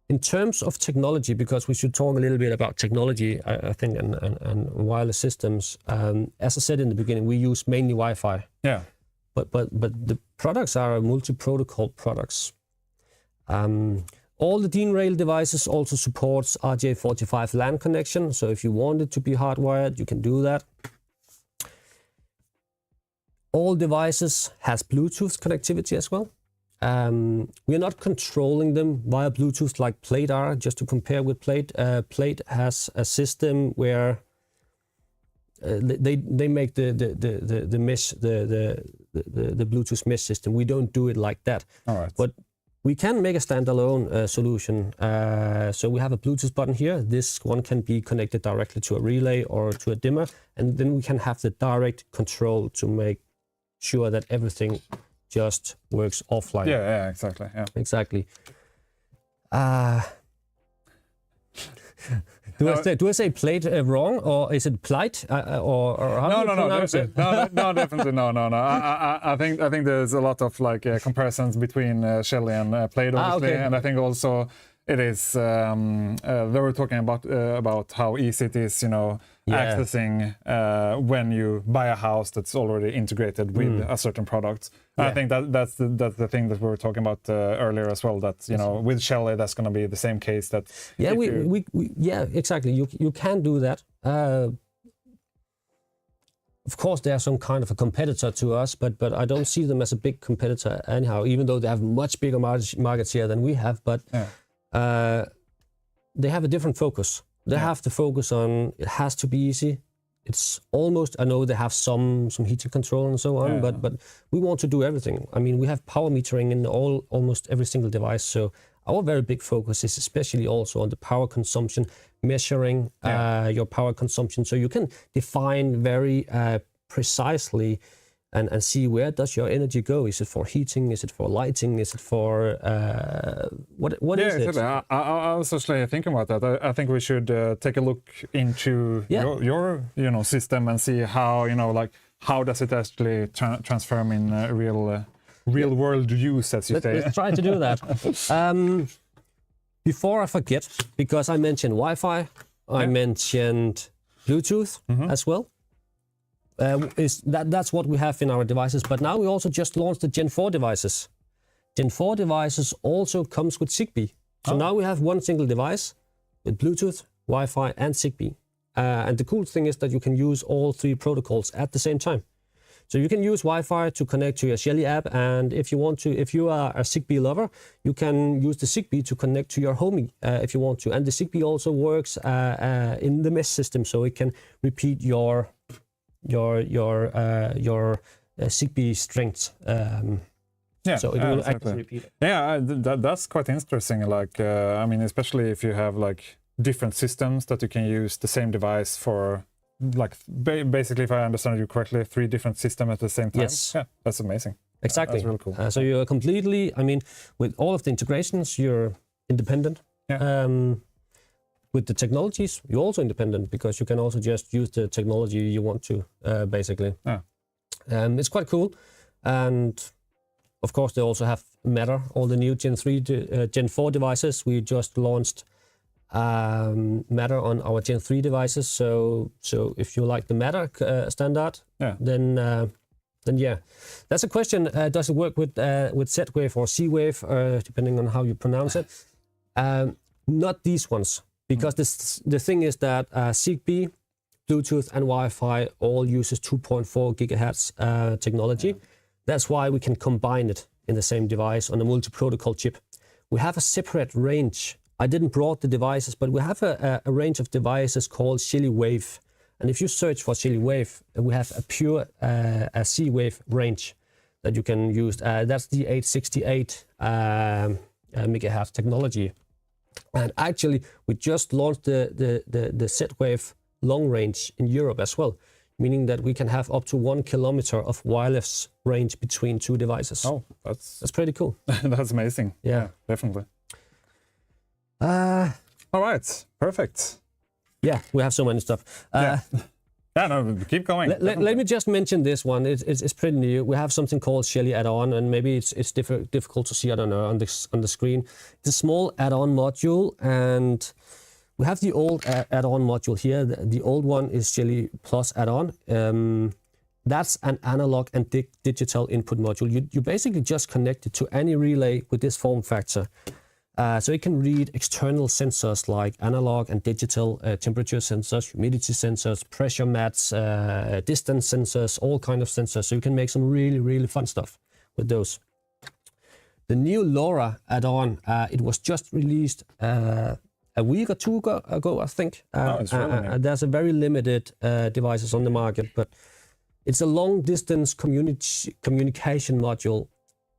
In terms of technology, because we should talk a little bit about technology, I think, and wireless systems. As I said in the beginning, we use mainly Wi-Fi. Yeah. But the products are multi-protocol products. All the DIN rail devices also supports RJ45 LAN connection. So if you want it to be hardwired, you can do that. All devices has Bluetooth connectivity as well. We are not controlling them via Bluetooth like Plaid are. Just to compare with Plaid, Plaid has a system where they make the mesh, the Bluetooth mesh system. We don't do it like that. All right. But we can make a standalone solution. So we have a Bluetooth button here. This one can be connected directly to a relay or to a dimmer, and then we can have the direct control to make sure that everything just works offline. Yeah, exactly. Yeah. Exactly. Do I say played wrong, or is it plight, or how do you pronounce it? No, definitely no. I think there's a lot of like comparisons between Shelley and played, obviously, okay. and I think also it is. They were talking about how easy it is, accessing when you buy a house that's already integrated with a certain product. I think that's the thing that we were talking about earlier as well. That with Shelley, that's going to be the same case. That exactly. You can do that. Of course, they are some kind of a competitor to us, but I don't see them as a big competitor anyhow. Even though they have much bigger market share than we have, but they have a different focus. They have to focus on it has to be easy. It's almost, I know they have some heating control and so on, but we want to do everything. I mean, we have power metering in almost every single device. So our very big focus is especially also on the power consumption, measuring your power consumption. So you can define very precisely and see where does your energy go. Is it for heating? Is it for lighting? Is it for what is it? I was actually thinking about that. I think we should take a look into your system and see how how does it actually transform in real world use, as you say. Let's try to do that. Before I forget, because I mentioned Wi-Fi, I mentioned Bluetooth as well. That's what we have in our devices, but now we also just launched the Gen 4 devices. Gen 4 devices also comes with Zigbee. So now we have one single device with Bluetooth, Wi-Fi and Zigbee. And the cool thing is that you can use all three protocols at the same time. So you can use Wi-Fi to connect to your Shelly app, and if you are a Zigbee lover, you can use the Zigbee to connect to your Homey if you want to. And the Zigbee also works in the mesh system, so it can repeat your Zigbee strengths. So it will actually repeat it. Yeah, that's quite interesting. Like, I mean, especially if you have like different systems that you can use the same device for. Like basically, if I understand you correctly, 3 different systems at the same time. Yes. Yeah, that's amazing. Exactly. That's really cool. So you're completely. I mean, with all of the integrations, you're independent. Yeah. With the technologies, you're also independent because you can also just use the technology you want to, basically. Yeah. It's quite cool, and of course they also have Matter. All the new Gen 4 devices. We just launched Matter on our Gen 3 devices. So if you like the Matter standard, then yeah, that's a question. Does it work with Z-Wave or C-Wave, depending on how you pronounce it? Not these ones, because the thing is that Zigbee, Bluetooth, and Wi-Fi all uses 2.4 gigahertz technology. That's why we can combine it in the same device on a multi-protocol chip. We have a separate range. I didn't brought the devices, but we have a range of devices called Shelly Wave. And if you search for Shelly Wave, we have a pure C-Wave range that you can use. That's the 868 megahertz technology. And actually, we just launched the Z-Wave long range in Europe as well, meaning that we can have up to 1 kilometer of wireless range between 2 devices. Oh, that's pretty cool. That's amazing. Yeah, definitely. All right, perfect. Yeah, we have so many stuff. No, keep going. Let me just mention this one. It's pretty new. We have something called Shelly add-on, and maybe it's difficult to see. I don't know on the screen. It's a small add-on module, and we have the old add-on module here. The old one is Shelly Plus add-on. That's an analog and digital input module. You basically just connect it to any relay with this form factor. So it can read external sensors like analog and digital temperature sensors, humidity sensors, pressure mats, distance sensors, all kind of sensors. So you can make some really, really fun stuff with those. The new LoRa add-on, it was just released a week or 2 ago, I think. It's really new. There's a very limited devices on the market, but it's a long distance communication module,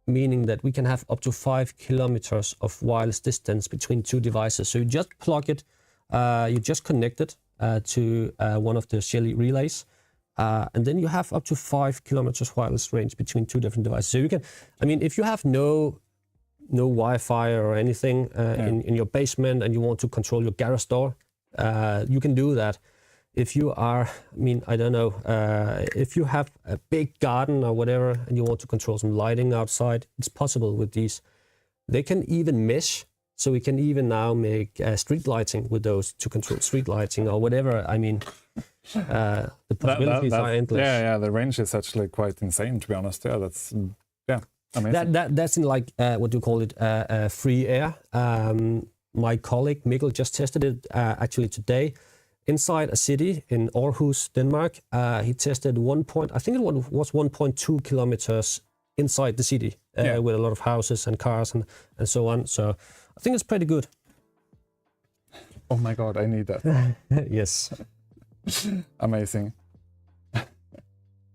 meaning that we can have up to 5 kilometers of wireless distance between 2 devices. So you just plug it, you just connect it to one of the Shelly relays, and then you have up to 5 kilometers wireless range between 2 different devices. So you can, I mean, if you have no Wi-Fi or anything in your basement and you want to control your garage door, You can do that if you are, I don't know, if you have a big garden or whatever and you want to control some lighting outside, it's possible with these. They can even mesh, so we can even now make street lighting with those to control street lighting or whatever. The possibilities are endless. Yeah, the range is actually quite insane, to be honest. Yeah, that's amazing. That's in like what do you call it? Free air. My colleague Mikkel just tested it actually today inside a city in Aarhus, Denmark. He tested I think it was 1.2 kilometers inside the city with a lot of houses and cars and so on. So I think it's pretty good. Oh my God, I need that. Yes. Amazing.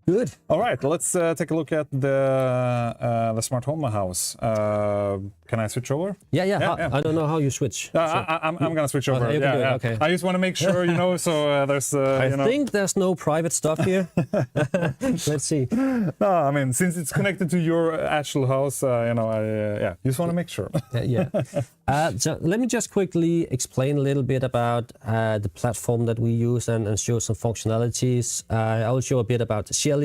Good. All right, let's take a look at the smart home house. Can I switch over? Yeah. I don't know how you switch. I'm gonna switch over. Okay. I just want to make sure, so there's. I think there's no private stuff here. Let's see. No, since it's connected to your actual house, just want to make sure. So let me just quickly explain a little bit about the platform that we use and show some functionalities. I will show a bit about Shelly.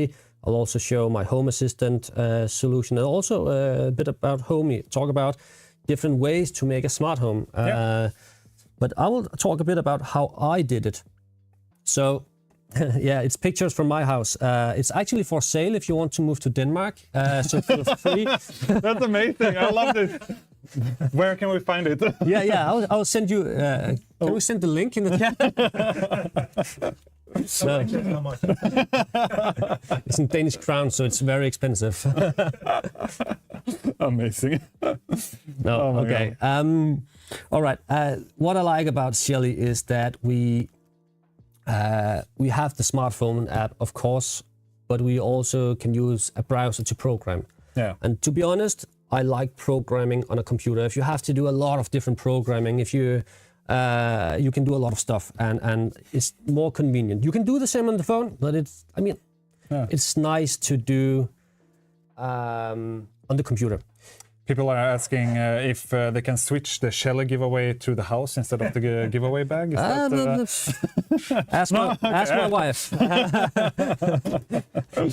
I'll also show my home assistant solution and also a bit about Homey. Talk about different ways to make a smart home. But I will talk a bit about how I did it. So it's pictures from my house. It's actually for sale if you want to move to Denmark. So feel free. That's amazing. I love this. Where can we find it? I'll send you. Can we send the link in the chat? No. It's in Danish crowns, so it's very expensive. Amazing. No, okay. All right. What I like about Shelly is that we have the smartphone app, of course, but we also can use a browser to program. Yeah. And to be honest, I like programming on a computer. If you have to do a lot of different programming, if you can do a lot of stuff and it's more convenient. You can do the same on the phone, but it's nice to do on the computer. People are asking if they can switch the Shelly giveaway to the house instead of the giveaway bag. Ask my wife.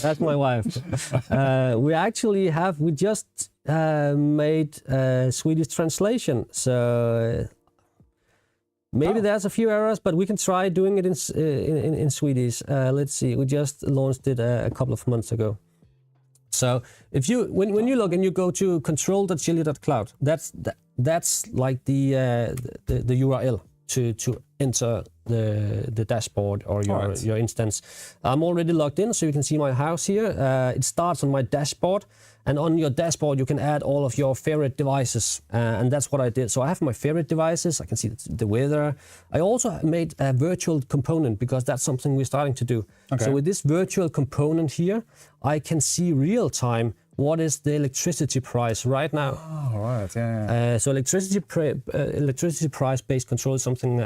Ask my wife. We just made a Swedish translation, so maybe there's a few errors, but we can try doing it in Swedish. Let's see. We just launched it a couple of months ago. So if when you log in, you go to control.shelly.cloud. That's like the URL to enter the dashboard or your instance. I'm already logged in, so you can see my house here. It starts on my dashboard, and on your dashboard you can add all of your favorite devices, and that's what I did. So I have my favorite devices. I can see the weather. I also made a virtual component because that's something we're starting to do. Okay. So with this virtual component here, I can see real time what is the electricity price right now. Oh, right, yeah. So electricity price-based control is something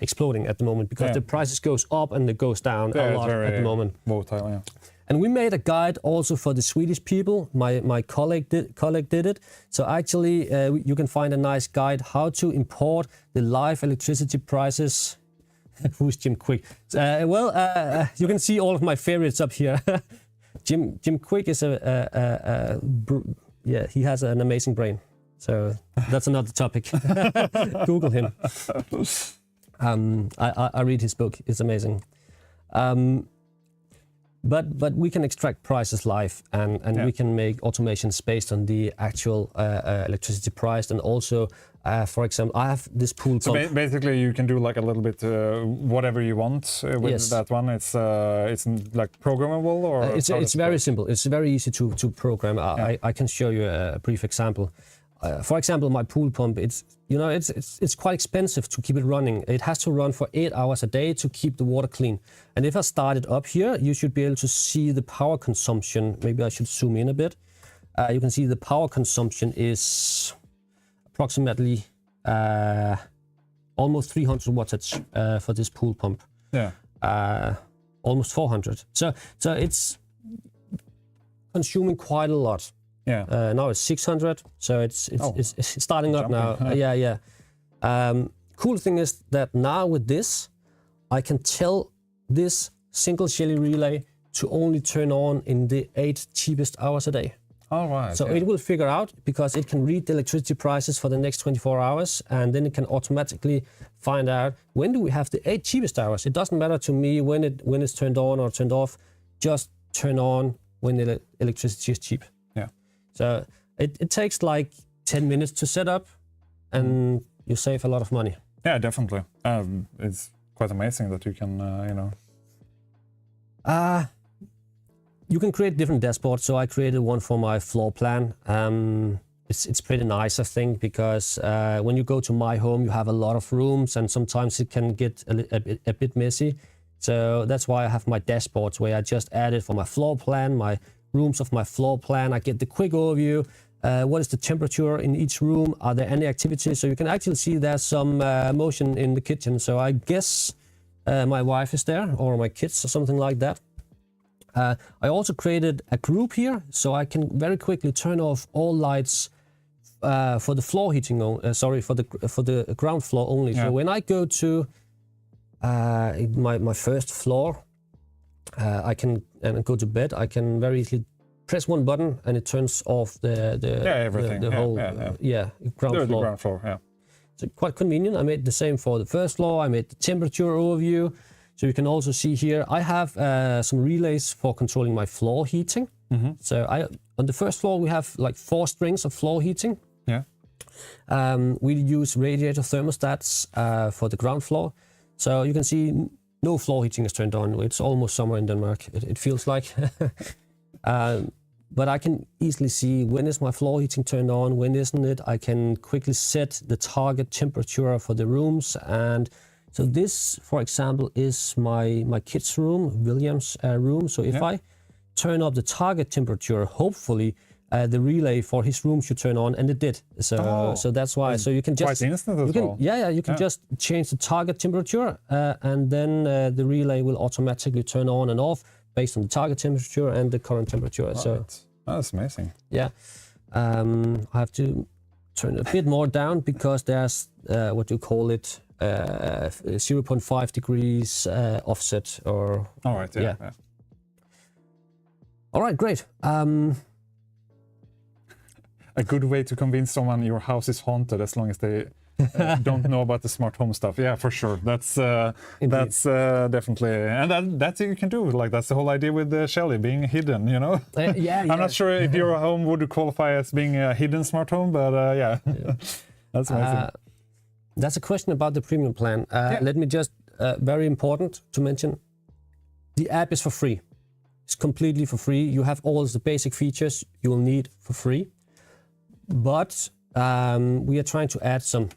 exploding at the moment because the prices goes up and it goes down a lot at the moment. Volatile, yeah. And we made a guide also for the Swedish people. My colleague did it. So actually, you can find a nice guide how to import the live electricity prices. Who's Jim Quick? You can see all of my favorites up here. Jim Quick is he has an amazing brain. So that's another topic. Google him. I read his book. It's amazing. But we can extract prices live, and we can make automations based on the actual electricity price, and also, for example, I have this pool pump. So basically, you can do like a little bit whatever you want with that one. It's like programmable, or it's very simple. It's very easy to program. I can show you a brief example. For example, my pool pump, it's quite expensive to keep it running. It has to run for 8 hours a day to keep the water clean. And if I start it up here, you should be able to see the power consumption. Maybe I should zoom in a bit. You can see the power consumption is approximately almost 300 wattage for this pool pump. Yeah. Almost 400. So it's consuming quite a lot. Yeah. Now it's 600, so it's starting up now. cool thing is that now with this, I can tell this single Shelly relay to only turn on in the 8 cheapest hours a day. All right. So it will figure out, because it can read the electricity prices for the next 24 hours, and then it can automatically find out when do we have the 8 cheapest hours. It doesn't matter to me when it's turned on or turned off. Just turn on when the electricity is cheap. Yeah. So it takes like 10 minutes to set up, and you save a lot of money. Yeah, definitely. It's quite amazing that you can, You can create different dashboards. So I created one for my floor plan. It's pretty nice, I think, because when you go to my home, you have a lot of rooms, and sometimes it can get a bit messy. So that's why I have my dashboards, where I just added for my floor plan, my rooms of my floor plan. I get the quick overview. What is the temperature in each room? Are there any activities? So you can actually see there's some motion in the kitchen. So I guess my wife is there, or my kids, or something like that. I also created a group here, so I can very quickly turn off all lights for the floor heating. For the ground floor only. Yeah. So when I go to my first floor, I can go to bed. I can very easily press one button and it turns off everything. the whole ground floor. The ground floor. Yeah. So quite convenient. I made the same for the first floor. I made the temperature overview. So you can also see here, I have some relays for controlling my floor heating. So on the first floor, we have like 4 strings of floor heating. Yeah. We use radiator thermostats for the ground floor. So you can see no floor heating is turned on. It's almost summer in Denmark, it feels like. But I can easily see when is my floor heating turned on, when isn't it. I can quickly set the target temperature for the rooms. And so this, for example, is my kid's room, William's room. So if I turn up the target temperature, hopefully the relay for his room should turn on, and it did. So so that's why. So you can just quite instant as well. You can just change the target temperature, and then the relay will automatically turn on and off based on the target temperature and the current temperature. Right. So that's amazing. Yeah, I have to turn a bit more down because there's what you call it. 0.5 degrees offset, or all right, yeah. All right, great. A good way to convince someone your house is haunted, as long as they don't know about the smart home stuff. Yeah, for sure. That's definitely, and that's what you can do. Like, that's the whole idea with Shelly being hidden. You know. I'm not sure if your home would qualify as being a hidden smart home, but that's amazing. That's a question about the premium plan. Let me just, very important to mention, the app is for free. It's completely for free. You have all the basic features you will need for free. But we are trying to add some,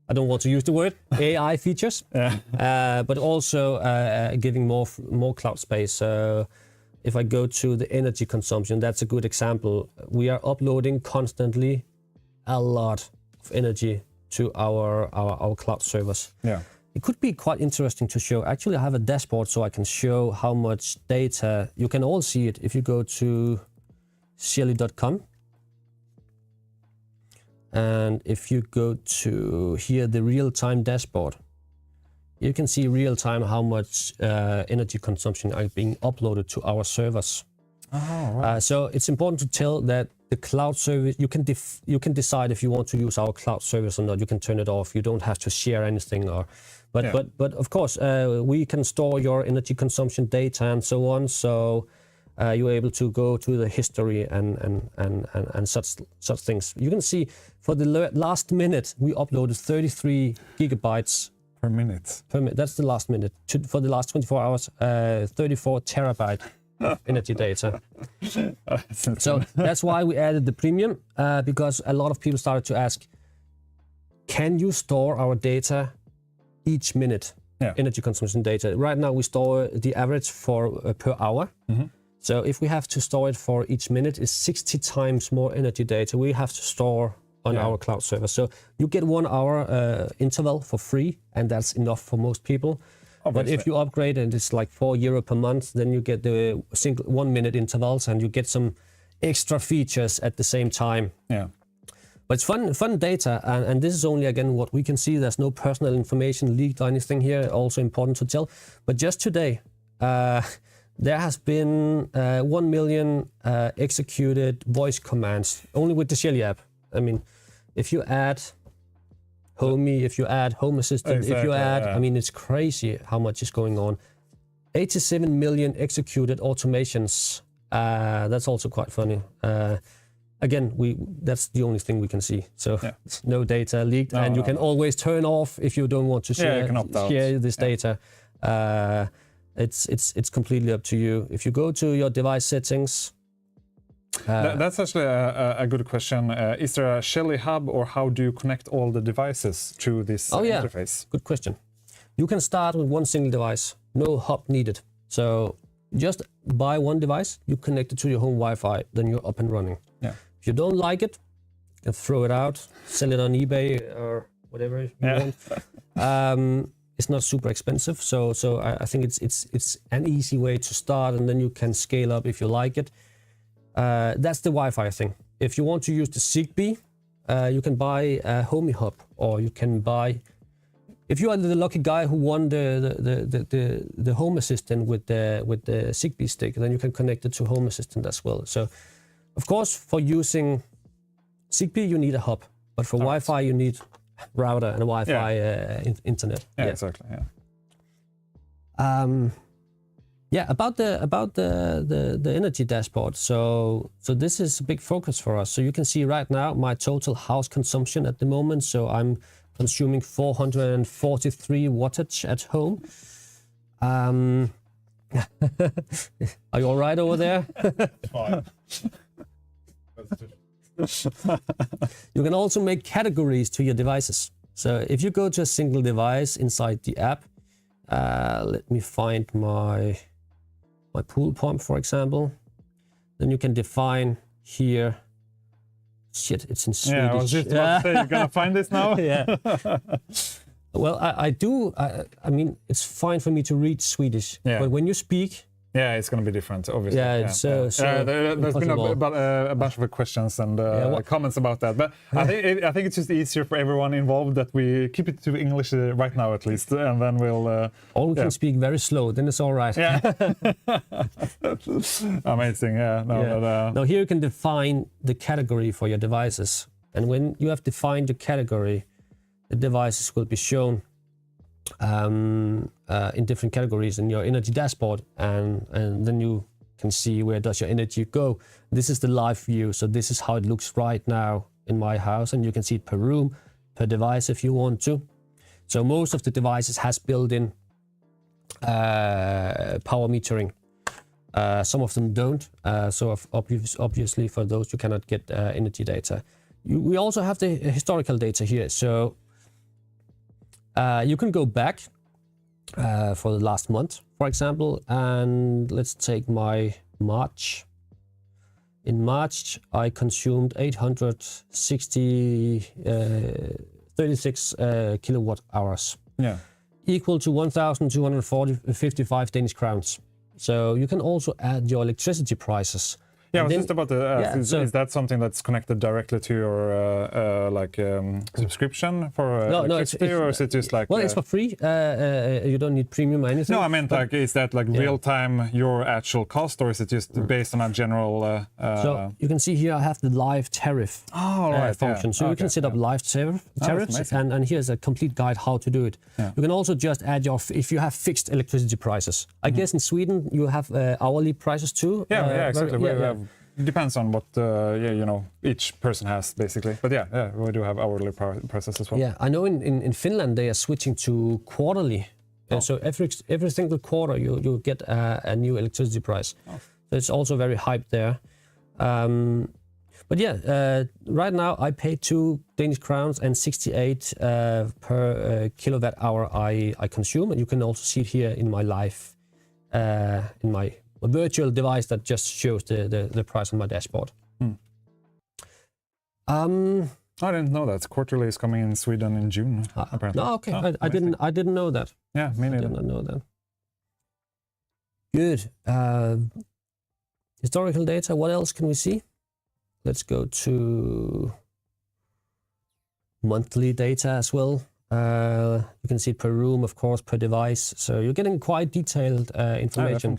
I don't want to use the word, AI features, but also giving more cloud space. So if I go to the energy consumption, that's a good example. We are uploading constantly a lot of energy to our cloud servers. Yeah, it could be quite interesting to show. Actually, I have a dashboard so I can show how much data. You can all see it if you go to shelly.com, and if you go to here, the real-time dashboard, you can see real-time how much energy consumption are being uploaded to our servers. Oh, right. So it's important to tell that the cloud service, you can decide if you want to use our cloud service or not. You can turn it off. You don't have to share anything, but of course we can store your energy consumption data and so on. So you're able to go to the history and such things. You can see for the last minute we uploaded 33 gigabytes per minute. That's the last minute. For the last 24 hours, 34 terabyte. Energy data. So that's why we added the premium, because a lot of people started to ask, can you store our data each minute? Energy consumption data. Right now we store the average for per hour. So if we have to store it for each minute, it's 60 times more energy data we have to store on our cloud server. So you get 1 hour interval for free, and that's enough for most people. Obviously. But if you upgrade and it's like €4 per month, then you get the 1 minute intervals and you get some extra features at the same time. Yeah. But it's fun data, and this is only, again, what we can see. There's no personal information leaked or anything here, also important to tell. But just today, there has been 1 million executed voice commands, only with the Shelly app. I mean, if you add Homey, if you add Home Assistant, Exactly, if you add, yeah. I mean, it's crazy how much is going on. 87 million executed automations. That's also quite funny. Again, that's the only thing we can see. So no data leaked, and you can always turn off if you don't want to you can opt out. share this data. It's completely up to you. If you go to your device settings. That's actually a good question. Is there a Shelly hub, or how do you connect all the devices through this interface? Good question. You can start with one single device, no hub needed. So just buy one device, you connect it to your home Wi-Fi, then you're up and running. Yeah. If you don't like it, you can throw it out, sell it on eBay or whatever you want. It's not super expensive, so I think it's an easy way to start, and then you can scale up if you like it. That's the Wi-Fi thing. If you want to use the Zigbee, you can buy a Homey Hub, or you can buy. If you are the lucky guy who won the Home Assistant with the Zigbee stick, then you can connect it to Home Assistant as well. So, of course, for using Zigbee, you need a hub, but for Wi-Fi, you need router and a Wi-Fi internet. Yeah, exactly. About the energy dashboard. So this is a big focus for us. So you can see right now my total house consumption at the moment. So I'm consuming 443 wattage at home. Are you all right over there? Fine. You can also make categories to your devices. So if you go to a single device inside the app, let me find my pool pump, for example. Then you can define here. Shit, it's in Swedish. Yeah, I was just about to say, you're gonna find this now? Yeah. Well, I do. I mean, it's fine for me to read Swedish, but when you speak, it's going to be different, obviously. There's been a bunch of questions and comments about that, but I think it's just easier for everyone involved that we keep it to English right now, at least, and then we'll. Or we can speak very slow, then it's all right. Yeah. Amazing. Yeah. Now here you can define the category for your devices, and when you have defined the category, the devices will be shown in different categories in your energy dashboard, and then you can see where does your energy go. This is the live view, so this is how it looks right now in my house, and you can see it per room, per device if you want to. So most of the devices has built-in power metering. Some of them don't, so obviously for those you cannot get energy data. We also have the historical data here, so you can go back for the last month, for example, and let's take my March. In March, I consumed 836 kilowatt hours, equal to 1,255 Danish crowns. So you can also add your electricity prices. Yeah, I was just about to ask, is that something that's connected directly to your subscription for electricity, or is it just like... Well, it's for free. You don't need premium or anything. No, I meant is that like real-time your actual cost, or is it just based on a general... So you can see here I have the live tariff function. So you can set up live tariffs, and here's a complete guide how to do it. Yeah. You can also just add if you have fixed electricity prices. I guess in Sweden you have hourly prices too. Exactly. Depends on what each person has, basically. But we do have hourly prices as well. Yeah, I know in Finland they are switching to quarterly. So every single quarter you get a new electricity price. So it's also very hyped there. But right now I pay 2 Danish crowns and 68 per kilowatt hour I consume, and you can also see it here in my live, in my virtual device that just shows the price on my dashboard. I didn't know that quarterly is coming in Sweden in June. Apparently. No, okay, I didn't know that. Yeah, me neither. I did not know that. Good. Historical data. What else can we see? Let's go to monthly data as well. You can see per room, of course, per device. So you're getting quite detailed information.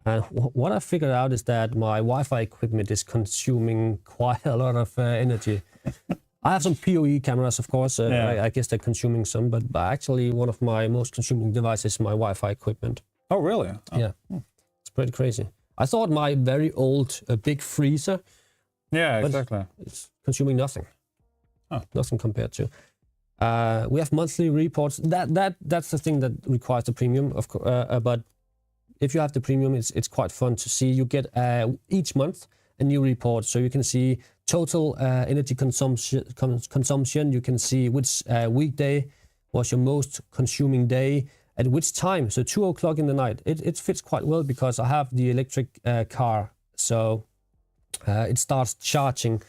And what I figured out is that my Wi-Fi equipment is consuming quite a lot of energy. I have some PoE cameras, of course. I guess they're consuming some, but actually one of my most consuming devices is my Wi-Fi equipment. Oh, really? Oh. Yeah. It's pretty crazy. I thought my very old big freezer. Yeah, exactly. It's consuming nothing. Oh. Nothing compared to. We have monthly reports. That's the thing that requires the premium, of course. But if you have the premium, it's quite fun to see. You get each month a new report, so you can see total energy consumption. You can see which weekday was your most consuming day, at which time. So 2 o'clock in the night. It fits quite well because I have the electric car, so it starts charging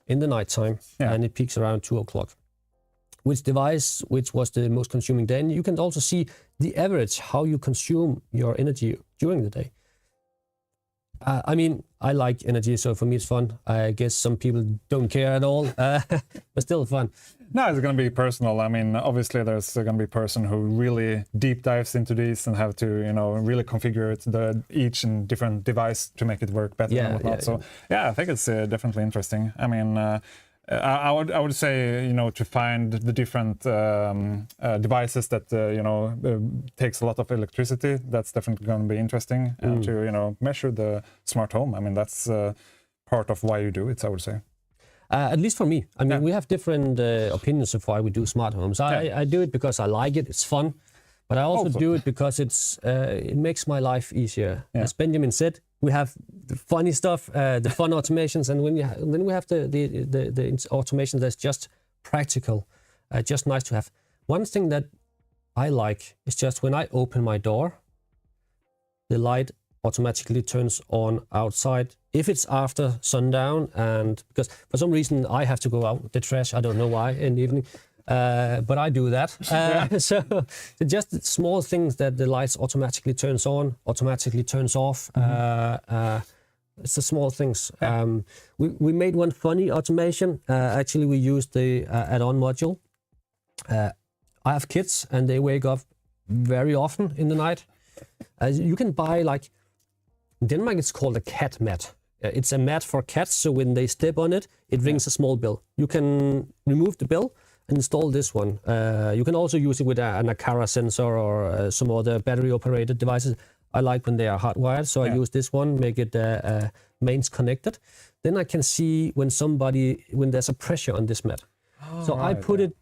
in the nighttime, and it peaks around 2 o'clock. Which device, which was the most consuming day. And you can also see the average, how you consume your energy during the day. I mean, I like energy, so for me it's fun. I guess some people don't care at all, but still fun. No, it's going to be personal. I mean, obviously there's going to be a person who really deep dives into these and have to, really configure it, each and different device to make it work better and whatnot. So I think it's definitely interesting. I mean, I would say, to find the different devices that, takes a lot of electricity, that's definitely going to be interesting. And to, measure the smart home. I mean, that's part of why you do it, I would say. At least for me. I mean, we have different opinions of why we do smart homes. I do it because I like it. It's fun. But I also do it because it makes my life easier. As Benjamin said, we have the funny stuff, the fun automations, and then we have the automation that's just practical, just nice to have. One thing that I like is just when I open my door, the light automatically turns on outside. If it's after sundown, and because for some reason I have to go out the trash, I don't know why, in the evening. But I do that. So just small things that the lights automatically turns on, automatically turns off. It's the small things. We made one funny automation. Actually, we used the add-on module. I have kids and they wake up very often in the night. You can buy, like, in Denmark it's called a cat mat. It's a mat for cats, so when they step on it, it rings a small bell. You can remove the bell and install this one. You can also use it with an Akara sensor or some other battery-operated devices. I like when they are hardwired, so I use this one, make it mains connected. Then I can see when there's a pressure on this mat. I put it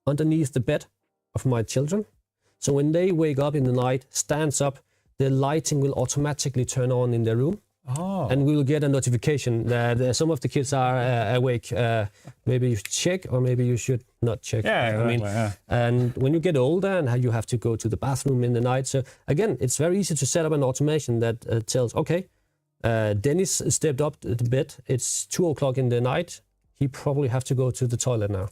underneath the bed of my children. So when they wake up in the night, stands up, the lighting will automatically turn on in their room. And we will get a notification that some of the kids are awake. Maybe you should check, or maybe you should not check. And when you get older and you have to go to the bathroom in the night, so again, it's very easy to set up an automation that tells, okay, Dennis stepped up to the bed. It's 2 o'clock in the night. He probably have to go to the toilet now.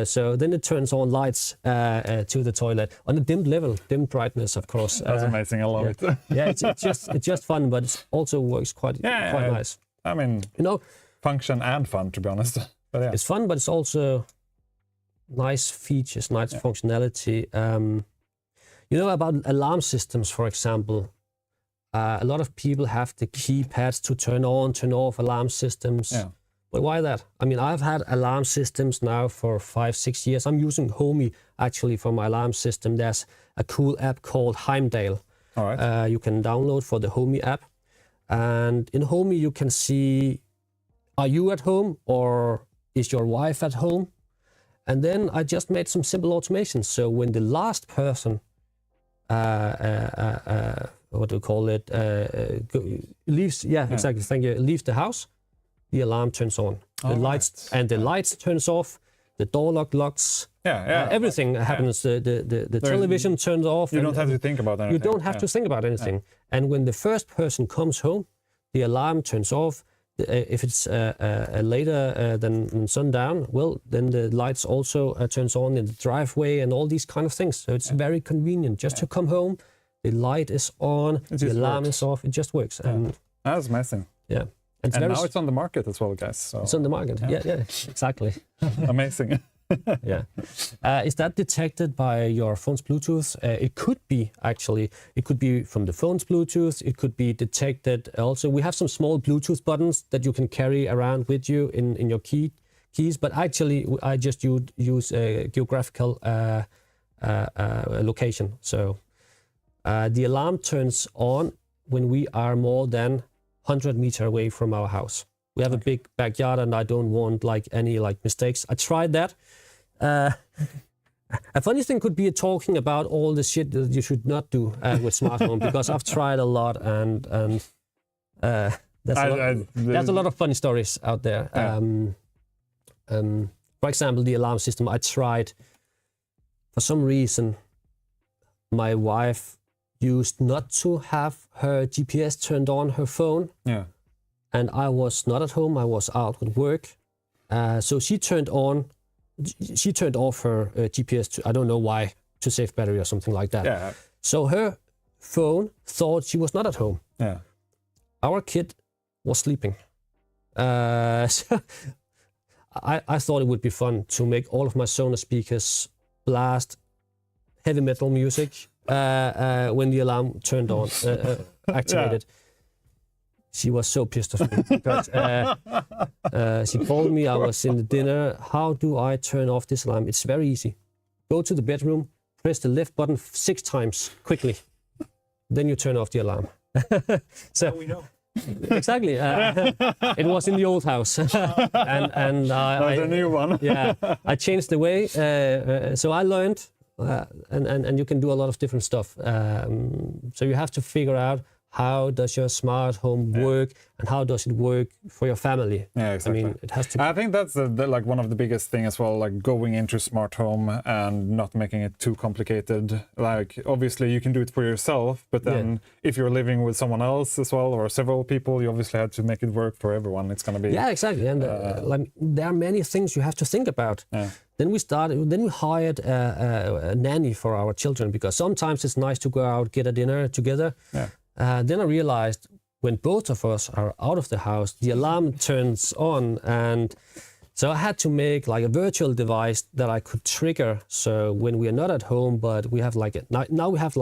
So then it turns on lights to the toilet on a dimmed level, dimmed brightness, of course. That's amazing. I love it. It's just fun, but it also works quite nice. I mean, function and fun, to be honest. But it's fun, but it's also nice features, nice functionality. About alarm systems, for example. A lot of people have the keypads to turn on, turn off alarm systems. But why that? I mean, I've had alarm systems now for 5-6 years. I'm using Homey actually for my alarm system. There's a cool app called Heimdall. All right. You can download for the Homey app. And in Homey, you can see, are you at home or is your wife at home? And then I just made some simple automations. So when the last person, what do you call it, leaves, exactly, thank you, leaves the house, the alarm turns on. The lights turns off. The door locks. Everything happens. The television turns off. You don't have to think about anything. You don't have to think about anything. And when the first person comes home, the alarm turns off. If it's later than sundown, well, then the lights also turns on in the driveway and all these kind of things. So it's very convenient just to come home. The light is on. The alarm is off. It just works. And that's amazing. And now it's on the market as well, guys. So. It's on the market. Yeah, exactly. Amazing. Yeah. Is that detected by your phone's Bluetooth? It could be, actually. It could be from the phone's Bluetooth. It could be detected also. We have some small Bluetooth buttons that you can carry around with you in your keys, but actually I just use a geographical location. So the alarm turns on when we are more than 100 meters away from our house. We have a big backyard, and I don't want any mistakes. I tried that. A funny thing could be talking about all the shit that you should not do with smart home, because I've tried a lot, and there's a lot of funny stories out there. For example, the alarm system. I tried, for some reason, my wife used not to have her GPS turned on her phone. Yeah. And I was not at home. I was out with work. So she turned off her GPS, I don't know why, to save battery or something like that. Yeah. So her phone thought she was not at home. Yeah. Our kid was sleeping. So I thought it would be fun to make all of my Sonos speakers blast heavy metal music when the alarm turned on, activated. Yeah. She was so pissed off me because she called me. I was in the dinner. How do I turn off this alarm? It's very easy. Go to the bedroom, press the left button 6 times quickly. Then you turn off the alarm. So now we know. Exactly. It was in the old house, and the new one. Yeah, I changed the way. So I learned, and you can do a lot of different stuff. So you have to figure out, how does your smart home work, and how does it work for your family? Yeah, exactly. I mean, it has to. I think that's one of the biggest thing as well. Like going into smart home and not making it too complicated. Like obviously you can do it for yourself, but then if you're living with someone else as well, or several people, you obviously have to make it work for everyone. It's gonna be. Yeah, exactly. And there are many things you have to think about. Yeah. Then we hired a nanny for our children, because sometimes it's nice to go out, get a dinner together. Yeah. Then I realized when both of us are out of the house, the alarm turns on, and so I had to make a virtual device that I could trigger. So when we are not at home, but we have now we have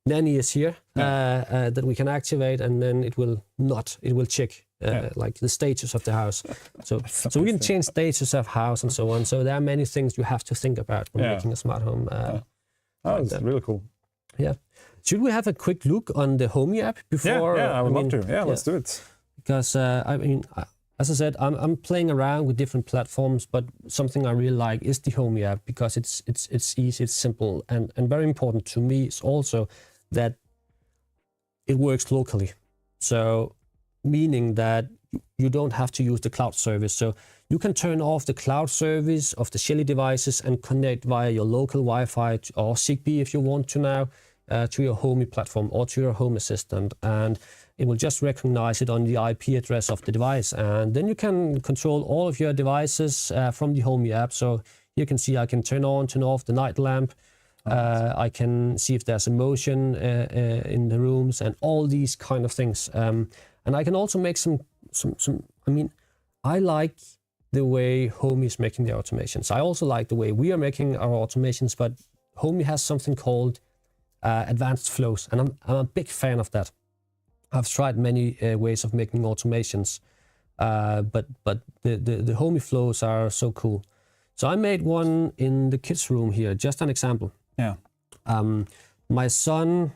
nanny is here that we can activate, and then it will check the status of the house. So we can change status of house and so on. So there are many things you have to think about when making a smart home. That's really cool. Yeah. Should we have a quick look on the Homey app before? Yeah, I would love to. Yeah, let's do it. Because as I said, I'm playing around with different platforms, but something I really like is the Homey app, because it's easy, it's simple, and very important to me is also that it works locally. So meaning that you don't have to use the cloud service. So you can turn off the cloud service of the Shelly devices and connect via your local Wi-Fi or Zigbee if you want to now. To your Homey platform or to your Home Assistant, and it will just recognize it on the IP address of the device, and then you can control all of your devices from the Homey app. So you can see I can turn on, turn off the night lamp. I can see if there's a motion in the rooms and all these kind of things. And I can also make some. I mean, I like the way Homey is making the automations. I also like the way we are making our automations, but Homey has something called advanced flows, and I'm a big fan of that. I've tried many ways of making automations, but the Homey flows are so cool. So I made one in the kids' room here, just an example. Yeah. My son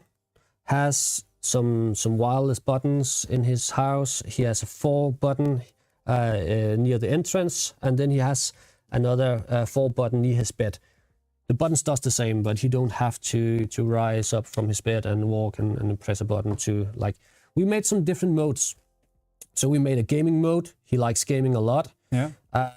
has some wireless buttons in his house. He has a 4 button near the entrance, and then he has another 4 button near his bed. The buttons does the same, but he don't have to rise up from his bed and walk and press a button to we made some different modes. So we made a gaming mode. He likes gaming a lot. Yeah.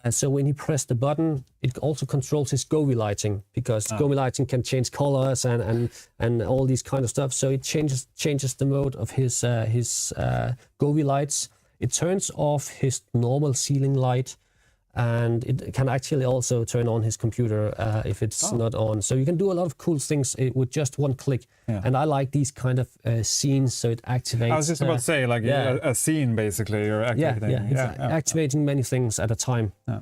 So when he pressed the button, it also controls his Govee lighting, because Govee lighting can change colors and all these kind of stuff. So it changes the mode of his Govee lights. It turns off his normal ceiling light, and it can actually also turn on his computer if it's not on. So you can do a lot of cool things with just one click. Yeah. And I like these kind of scenes, so it activates. I was just about to say, a scene basically, you're activating. Activating many things at a time. Yeah.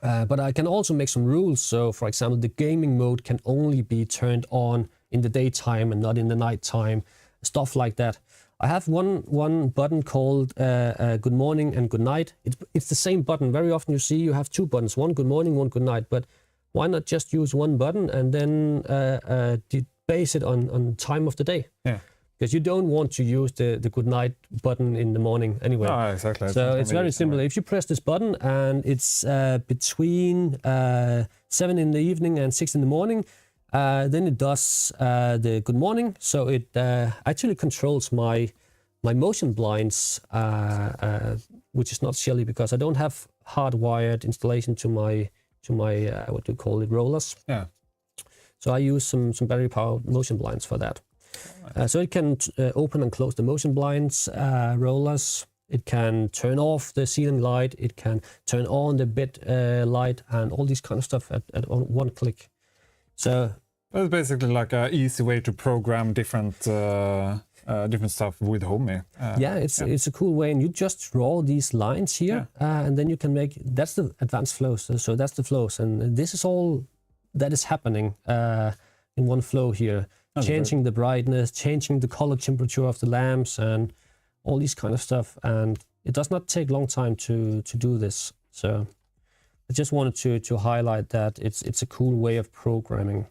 But I can also make some rules. So, for example, the gaming mode can only be turned on in the daytime and not in the nighttime, stuff like that. I have one button called good morning and good night. It's the same button. Very often you have two buttons, one good morning, one good night. But why not just use one button and then base it on time of the day? Yeah. Because you don't want to use the good night button in the morning anyway. No, exactly. So it's very simple. If you press this button and it's between 7 in the evening and 6 in the morning, then it does the good morning. So it actually controls my motion blinds, which is not Shelly because I don't have hardwired installation to my what do you call it, rollers. Yeah. So I use some battery powered motion blinds for that. So it can open and close the motion blinds, rollers. It can turn off the ceiling light. It can turn on the bed light and all this kind of stuff at one click. So it's basically like an easy way to program different stuff with Homey. It's a cool way, and you just draw these lines here, and then you can make. That's the advanced flows. So that's the flows, and this is all that is happening in one flow here. Changing the brightness, changing the color temperature of the lamps, and all these kind of stuff. And it does not take long time to do this. So I just wanted to highlight that it's a cool way of programming.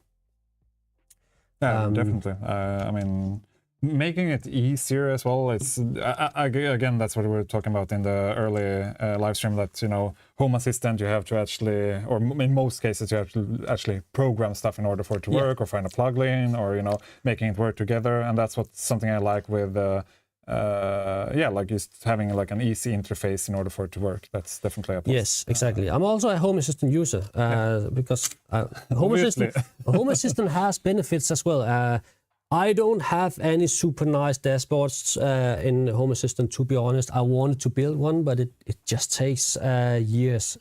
Yeah, definitely. I mean, making it easier as well. It's again, that's what we were talking about in the early live stream. That Home Assistant, you have to actually, or in most cases, you have to actually program stuff in order for it to work, or find a plugin, or making it work together. And that's something I like with, like just having like an easy interface in order for it to work. That's definitely a plus. Yes, exactly. I'm also a Home Assistant user because Home Assistant has benefits as well. I don't have any super nice dashboards in Home Assistant, to be honest. I wanted to build one, but it just takes years.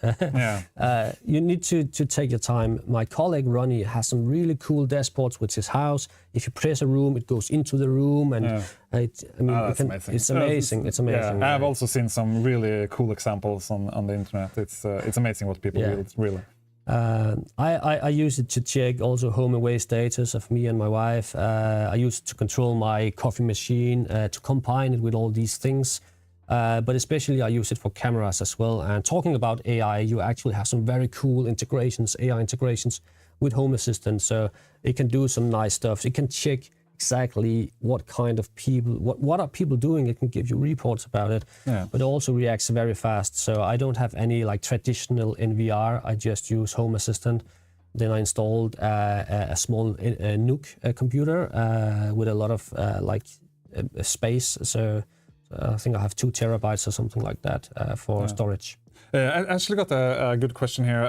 You need to take your time. My colleague Ronnie has some really cool dashboards with his house. If you press a room, it goes into the room, and amazing. It's amazing. It's amazing. I've also seen some really cool examples on the internet. It's amazing what people build, really. I use it to check also home away status of me and my wife. I use it to control my coffee machine, to combine it with all these things. But especially I use it for cameras as well. And talking about AI, you actually have some very cool integrations, AI integrations with Home Assistant. So it can do some nice stuff. It can check exactly what kind of people, what are people doing. It can give you reports about it, but it also reacts very fast. So I don't have any like traditional NVR. I just use Home Assistant. Then I installed a small Nook computer with a lot of space. So I think I have 2 terabytes or something like that for storage. I actually got a good question here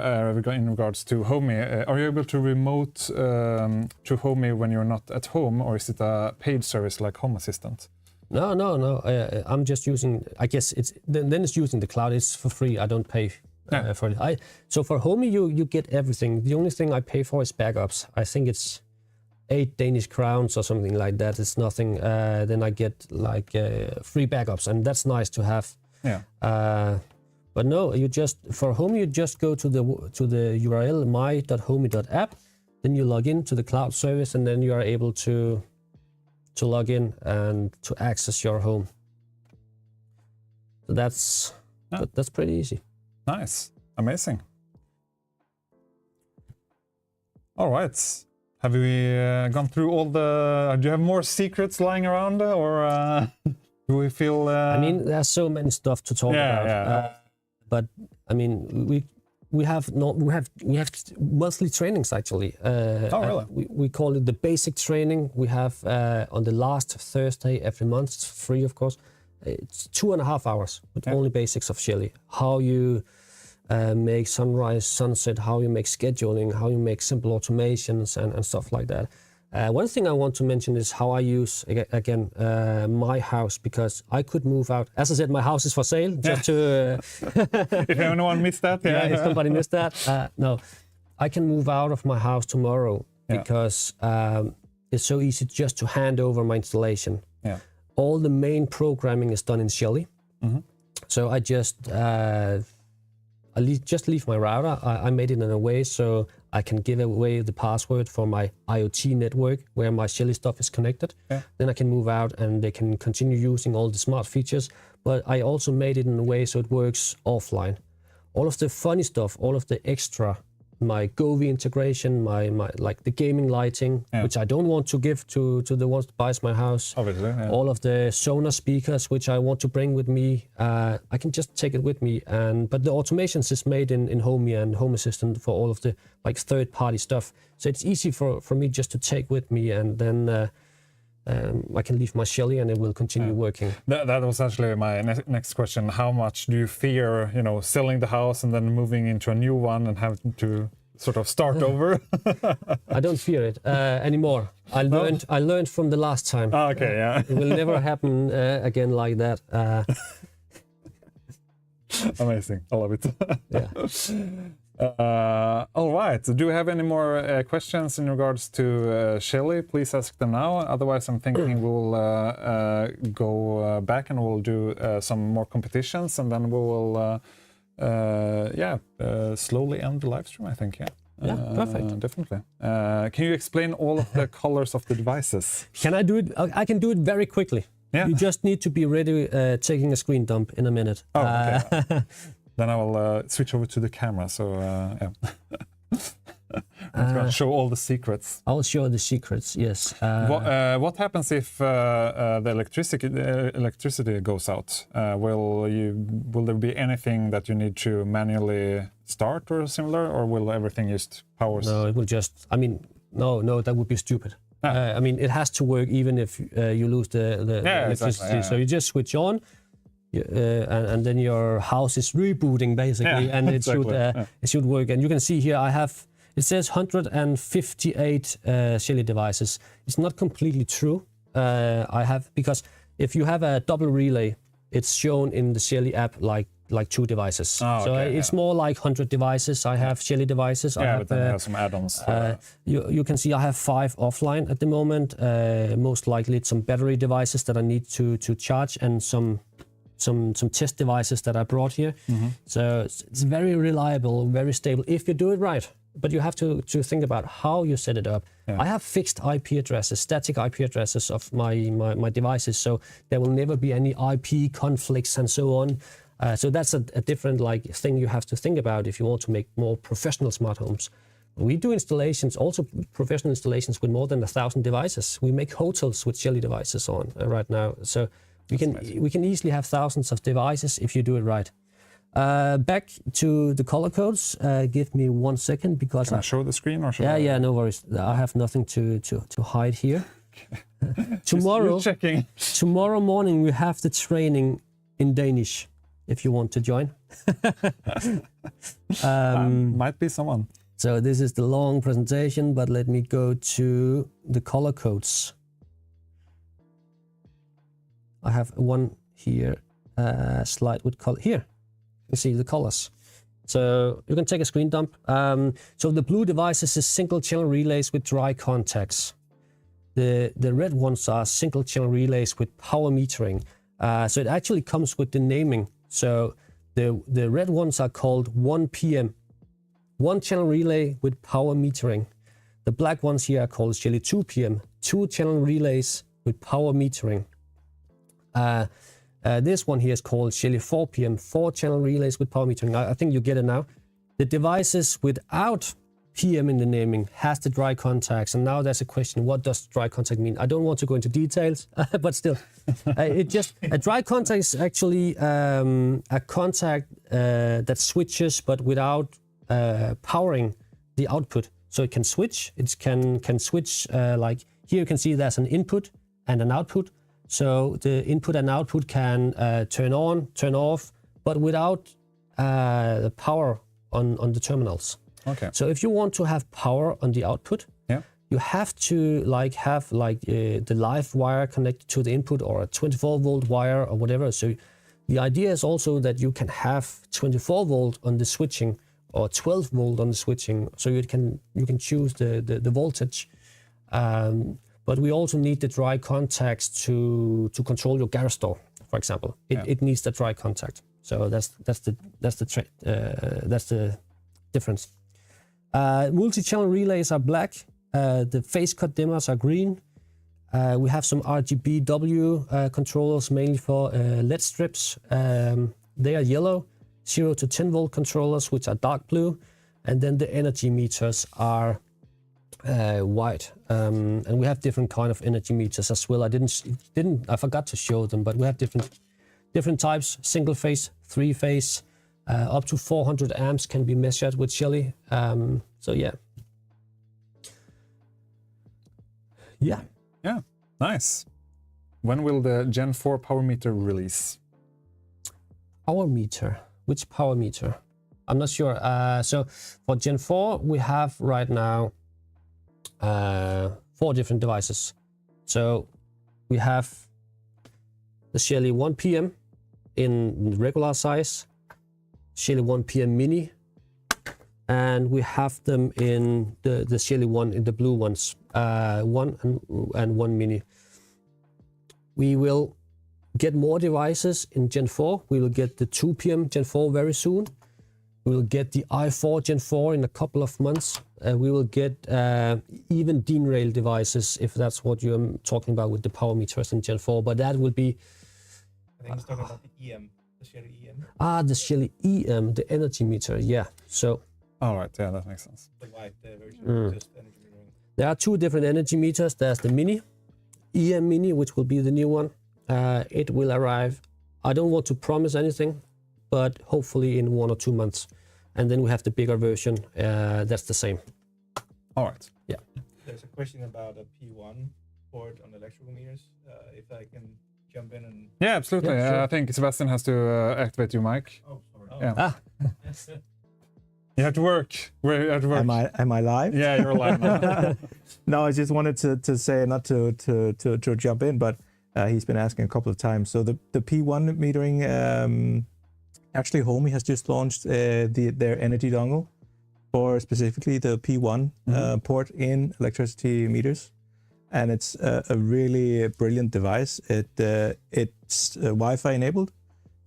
in regards to Homey. Are you able to remote to Homey when you're not at home, or is it a paid service like Home Assistant? No. I'm just using. I guess then it's using the cloud. It's for free. I don't pay for it. So for Homey, you get everything. The only thing I pay for is backups. I think it's 8 Danish crowns or something like that. It's nothing. Then I get like free backups, and that's nice to have. But no, for Homey, you just go to the URL my.homey.app, then you log in to the cloud service, and then you are able to log in and to access your home. So that's pretty easy. Nice, amazing. All right, have we gone through all the? Do you have more secrets lying around, or do we feel? I mean, there's so many stuff to talk about. But I mean, we have monthly trainings actually. Really? We call it the basic training. We have on the last Thursday every month. It's free, of course. It's 2.5 hours with only basics of Shelly. How you make sunrise, sunset. How you make scheduling. How you make simple automations and stuff like that. One thing I want to mention is how I use, again, my house, because I could move out. As I said, my house is for sale, just to... if anyone missed that. If somebody missed that. No, I can move out of my house tomorrow because it's so easy just to hand over my installation. All the main programming is done in Shelly. So I just just leave my router. I made it in a way so I can give away the password for my IoT network where my Shelly stuff is connected. Yeah. Then I can move out and they can continue using all the smart features. But I also made it in a way so it works offline. All of the funny stuff, all of the extra, my Govee integration, my like the gaming lighting, which I don't want to give to the ones that buys my house. Obviously, yeah. All of the Sonos speakers, which I want to bring with me, I can just take it with me. But the automations is made in Homey and Home Assistant for all of the like third-party stuff. So it's easy for me just to take with me, and then I can leave my Shelly and it will continue working. That was actually my next question. How much do you fear, selling the house and then moving into a new one and having to sort of start over? I don't fear it anymore. I learned from the last time. Oh, okay, yeah. It will never happen again like that. Amazing. I love it. Yeah. All right. Do we have any more questions in regards to Shelly? Please ask them now. Otherwise, I'm thinking we'll go back and we'll do some more competitions, and then we will, slowly end the live stream, I think. Yeah, perfect. Definitely. Can you explain all of the colors of the devices? Can I do it? I can do it very quickly. Yeah. You just need to be ready taking a screen dump in a minute. Oh, okay. Then I will switch over to the camera. So, I'm going to show all the secrets. I'll show the secrets, yes. What happens if the electricity goes out? Will there be anything that you need to manually start or similar, or will everything just power? No, it will just, no, that would be stupid. It has to work even if you lose the electricity. Exactly, yeah. So you just switch on, and then your house is rebooting basically, and it should work. And you can see here it says 158 Shelly devices. It's not completely true. Because if you have a double relay, it's shown in the Shelly app like 2 devices. Oh, so okay, it's more like 100 devices. I have Shelly devices. Yeah, but then you have some add-ons. You can see I have 5 offline at the moment. Most likely it's some battery devices that I need to charge, and some test devices that I brought here. Mm-hmm. So it's very reliable, very stable if you do it right. But you have to think about how you set it up. Yeah. I have fixed IP addresses, static IP addresses of my devices, so there will never be any IP conflicts and so on. So that's a different thing you have to think about if you want to make more professional smart homes. We do installations, also professional installations with more than 1,000 devices. We make hotels with Shelly devices on right now. So we can easily have thousands of devices if you do it right. Back to the color codes. Give me 1 second because Can I show the screen or should Yeah, no worries. I have nothing to hide here. Tomorrow morning we have the training in Danish. If you want to join, might be someone. So this is the long presentation, but let me go to the color codes. I have one here, slide with color here. You see the colors. So you can take a screen dump. So the blue devices is single channel relays with dry contacts. The red ones are single channel relays with power metering. So it actually comes with the naming. So the red ones are called 1 PM, 1 channel relay with power metering. The black ones here are called Shelly 2 PM, 2 channel relays with power metering. This one here is called Shelly 4 PM, 4 channel relays with power metering. I think you get it now. The devices without PM in the naming has the dry contacts, and now there's a question: what does dry contact mean? I don't want to go into details, but still, a dry contact is actually a contact that switches, but without powering the output. So it can switch. It can switch like here. You can see there's an input and an output. So the input and output can turn on, turn off, but without the power on the terminals. Okay. So if you want to have power on the output, you have to have the live wire connected to the input, or a 24-volt wire or whatever. So the idea is also that you can have 24 volt on the switching or 12 volt on the switching. So you can choose the voltage. But we also need the dry contacts to control your garage door, for example. It needs the dry contact. So that's the difference. Multi-channel relays are black. The phase cut dimmers are green. We have some RGBW controllers mainly for LED strips. They are yellow. 0 to 10 volt controllers, which are dark blue, and then the energy meters are white. And we have different kind of energy meters as well. I forgot to show them, but we have different types: single phase, 3 phase, up to 400 amps can be measured with Shelly. So yeah. Yeah, nice. When will the Gen 4 power meter release? Power meter. Which power meter? I'm not sure. So for Gen 4, we have right now 4 different devices. So we have the Shelly 1 PM in regular size, Shelly 1 PM Mini, and we have them in the Shelly 1 in the blue ones, 1 and 1 Mini. We will get more devices in Gen 4. We will get the 2 PM Gen 4 very soon. We will get the i4 Gen 4 in a couple of months. We will get even DIN rail devices, if that's what you're talking about with the power meters in Gen 4. But that will be... I think he's talking about the EM, the Shelly EM. The Shelly EM, the energy meter, yeah. So... All right, yeah, that makes sense. The white version, just energy metering. There are 2 different energy meters. There's the Mini, EM Mini, which will be the new one. It will arrive. I don't want to promise anything, but hopefully in 1 or 2 months. And then we have the bigger version. That's the same. All right. Yeah. There's a question about a P1 port on electrical meters. If I can jump in and... Yeah, absolutely. Yeah, sure. I think Sebastian has to activate your mic. Oh, sorry. Yeah. You have to work. You have to work. Am I live? Yeah, you're live now. No, I just wanted to say, not to jump in, but he's been asking a couple of times. So the P1 metering, actually Homey has just launched their energy dongle for specifically the P1 port in electricity meters. And it's a really brilliant device. It's Wi-Fi enabled.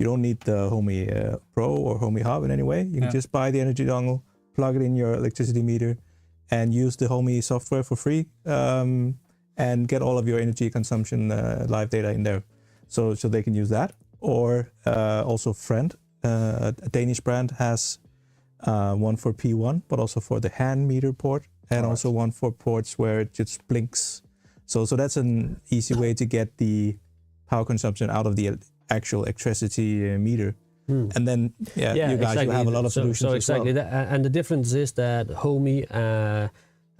You don't need the Homey Pro or Homey Hub in any way. You can just buy the energy dongle, plug it in your electricity meter, and use the Homey software for free, and get all of your energy consumption live data in there. So they can use that. Or also Friend, a Danish brand, has one for P1, but also for the hand meter port, and also one for ports where it just blinks. So that's an easy way to get the power consumption out of the actual electricity meter. And then you guys exactly. will have a lot of solutions. So exactly, as well. And the difference is that Homey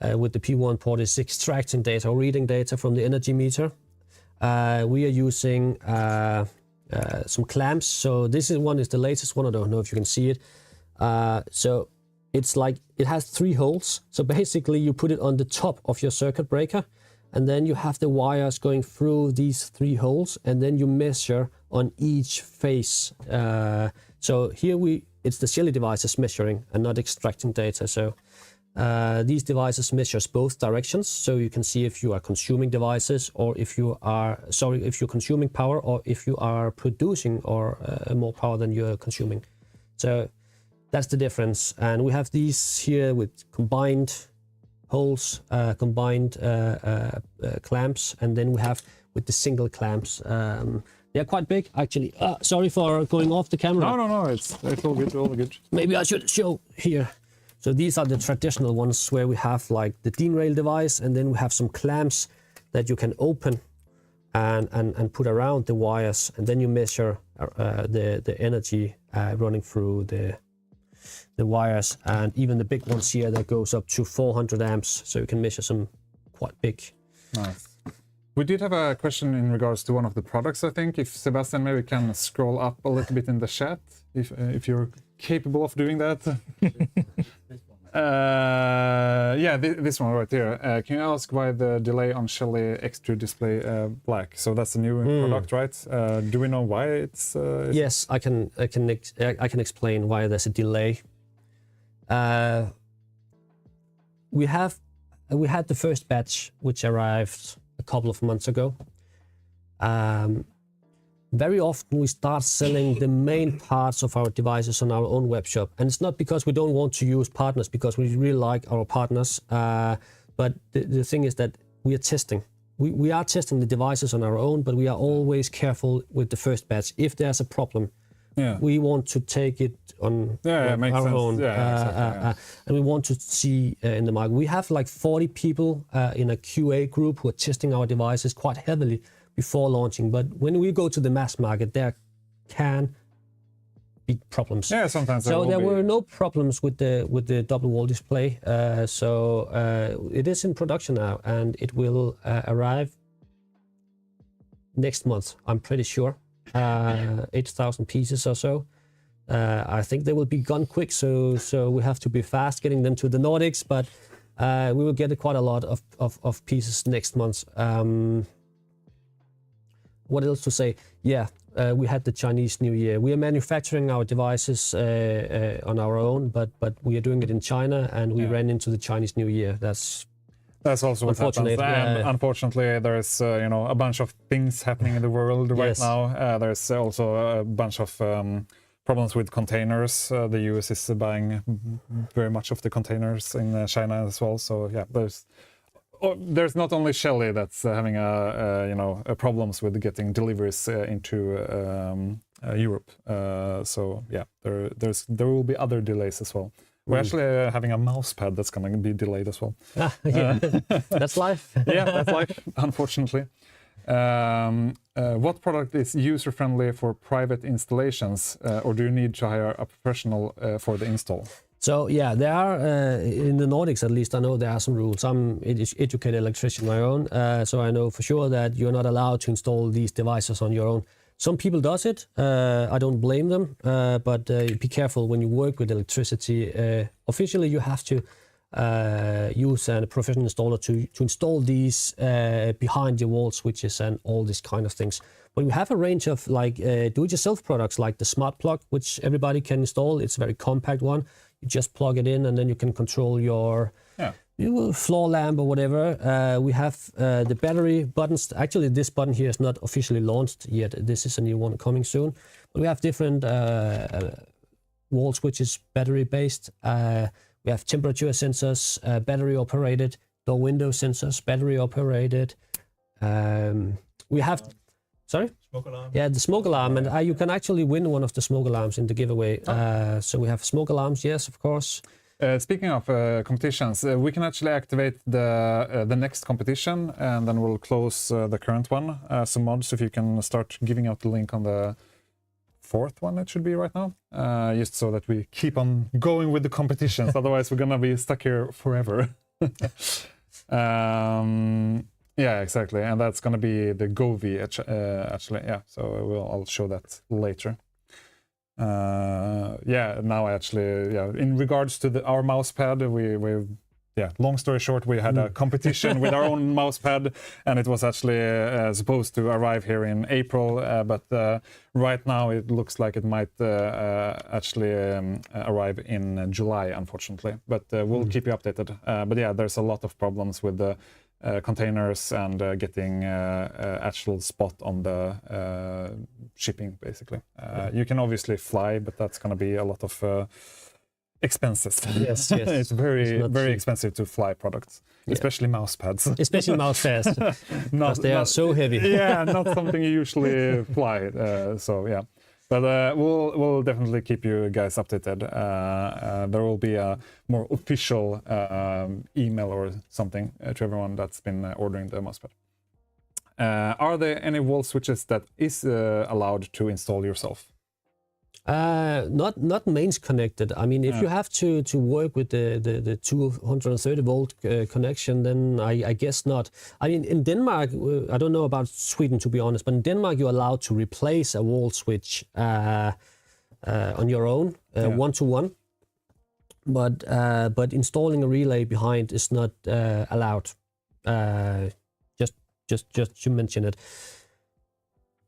with the P1 port is extracting data or reading data from the energy meter. We are using some clamps. So this one is the latest one. I don't know if you can see it. So it's like it has 3 holes. So basically, you put it on the top of your circuit breaker, and then you have the wires going through these 3 holes, and then you measure on each phase. So here it's the Shelly devices measuring and not extracting data. So these devices measures both directions, so you can see if you are consuming devices, or if you're consuming power, or if you are producing or more power than you're consuming. So that's the difference. And we have these here with combined holes, combined clamps, and then we have with the single clamps. They're quite big, actually. Sorry for going off the camera. No, it's all good, all good. Maybe I should show here. So these are the traditional ones where we have like the DIN rail device, and then we have some clamps that you can open and put around the wires, and then you measure the energy running through the wires, and even the big ones here that goes up to 400 amps, so you can measure some quite big. Nice. We did have a question in regards to one of the products, I think. If Sebastian maybe can scroll up a little bit in the chat, if you're capable of doing that. This one right here. Can you ask why the delay on Shelly X2 display black? So that's a new product, right? Do we know why it's? Yes, I can explain why there's a delay. We had the first batch which arrived a couple of months ago. very often we start selling the main parts of our devices on our own web shop. And it's not because we don't want to use partners, because we really like our partners. But the thing is that we are testing. We are testing the devices on our own, but we are always careful with the first batch. If there's a problem, we want to take it on our own. And we want to see in the market. We have like 40 people in a QA group who are testing our devices quite heavily before launching. But when we go to the mass market, there can be problems. Yeah, sometimes. So there were no problems with the double wall display. So it is in production now, and it will arrive next month, I'm pretty sure. 8,000 pieces or so. I think they will be gone quick, so we have to be fast getting them to the Nordics, but we will get quite a lot of pieces next month. What else to say? Yeah, we had the Chinese New Year. We are manufacturing our devices on our own, but we are doing it in China, and we ran into the Chinese New Year. That's also what happens. And unfortunately, there's a bunch of things happening in the world right now. There's also a bunch of problems with containers. The US is buying very much of the containers in China as well. So yeah, there's not only Shelly that's having problems with getting deliveries into Europe. So yeah, there will be other delays as well. We're actually having a mouse pad that's going to be delayed as well. That's life. Yeah, that's life, unfortunately. What product is user-friendly for private installations, or do you need to hire a professional for the install? So yeah, there are, in the Nordics at least, I know there are some rules. I'm an educated electrician my own, so I know for sure that you're not allowed to install these devices on your own. Some people does it. I don't blame them, but be careful when you work with electricity. Officially, you have to use a professional installer to install these behind your wall switches and all these kind of things. But we have a range of like do-it-yourself products like the Smart Plug, which everybody can install. It's a very compact one. You just plug it in, and then you can control your floor lamp or whatever. We have the battery buttons. Actually, this button here is not officially launched yet. This is a new one coming soon. But we have different wall switches, battery-based. We have temperature sensors, battery-operated, door window sensors, battery-operated. We have... Sorry? Smoke alarm. Yeah, the smoke alarm, and you can actually win one of the smoke alarms in the giveaway. So we have smoke alarms, yes, of course. Speaking of competitions, we can actually activate the next competition, and then we'll close the current one. So mods, if you can start giving out the link on the fourth one, it should be right now, just so that we keep on going with the competitions. Otherwise, we're gonna be stuck here forever. Yeah, exactly, and that's gonna be the Govi actually. Yeah, so I'll show that later. Now actually, in regards to our mouse pad, long story short, we had a competition with our own mouse pad, and it was actually supposed to arrive here in April, but right now it looks like it might actually arrive in July, unfortunately. But we'll keep you updated. But yeah, there's a lot of problems with the containers and getting actual spot on the shipping, basically. You can obviously fly, but that's going to be a lot of expenses. Yes. It's very expensive to fly products, especially mouse pads. Especially mouse pads, because they are so heavy. Yeah, not something you usually fly. So yeah. But we'll definitely keep you guys updated. There will be a more official email or something to everyone that's been ordering the mousepad. Are there any wall switches that is allowed to install yourself? Not mains connected. I mean, if you have to work with the 230 volt connection, then I guess not. I mean, in Denmark, I don't know about Sweden to be honest, but in Denmark you're allowed to replace a wall switch on your own, one-to-one. But installing a relay behind is not allowed. Just to mention it.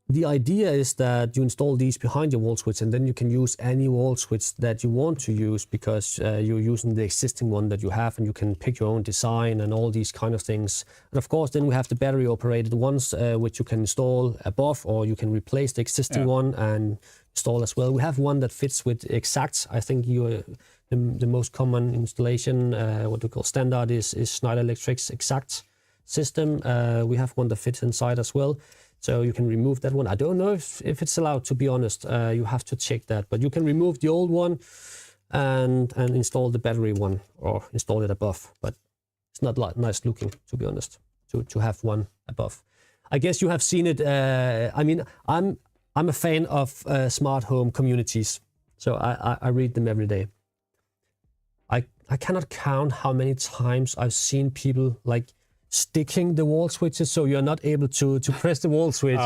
the idea is that you install these behind your wall switch, and then you can use any wall switch that you want to use because you're using the existing one that you have, and you can pick your own design and all these kind of things. And of course, then we have the battery operated ones, which you can install above, or you can replace the existing one and install as well. We have one that fits with Exact. I think the most common installation, what we call standard, is Schneider Electric's Exact system. We have one that fits inside as well. So you can remove that one. I don't know if it's allowed, to be honest. You have to check that. But you can remove the old one and install the battery one, or install it above. But it's not nice looking, to be honest, to have one above. I guess you have seen it. I mean, I'm a fan of smart home communities. So I read them every day. I cannot count how many times I've seen people like sticking the wall switches so you're not able to press the wall switch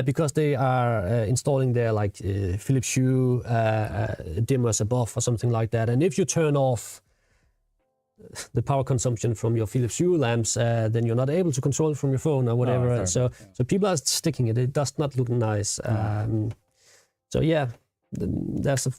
because they are installing their like Philips Hue dimmers above or something like that. And if you turn off the power consumption from your Philips Hue lamps, then you're not able to control it from your phone or whatever. So people are sticking it. It does not look nice. So yeah, there's a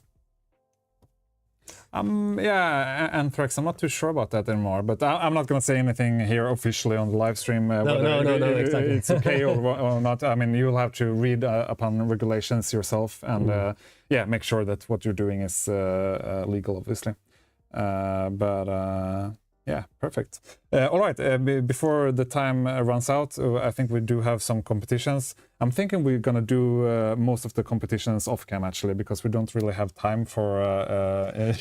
Anthrax, I'm not too sure about that anymore, but I'm not going to say anything here officially on the live stream. No, exactly. It's okay or not. I mean, you'll have to read upon regulations yourself and make sure that what you're doing is legal, obviously. Yeah, perfect. All right, before the time runs out, I think we do have some competitions. I'm thinking we're going to do most of the competitions off cam, actually, because we don't really have time for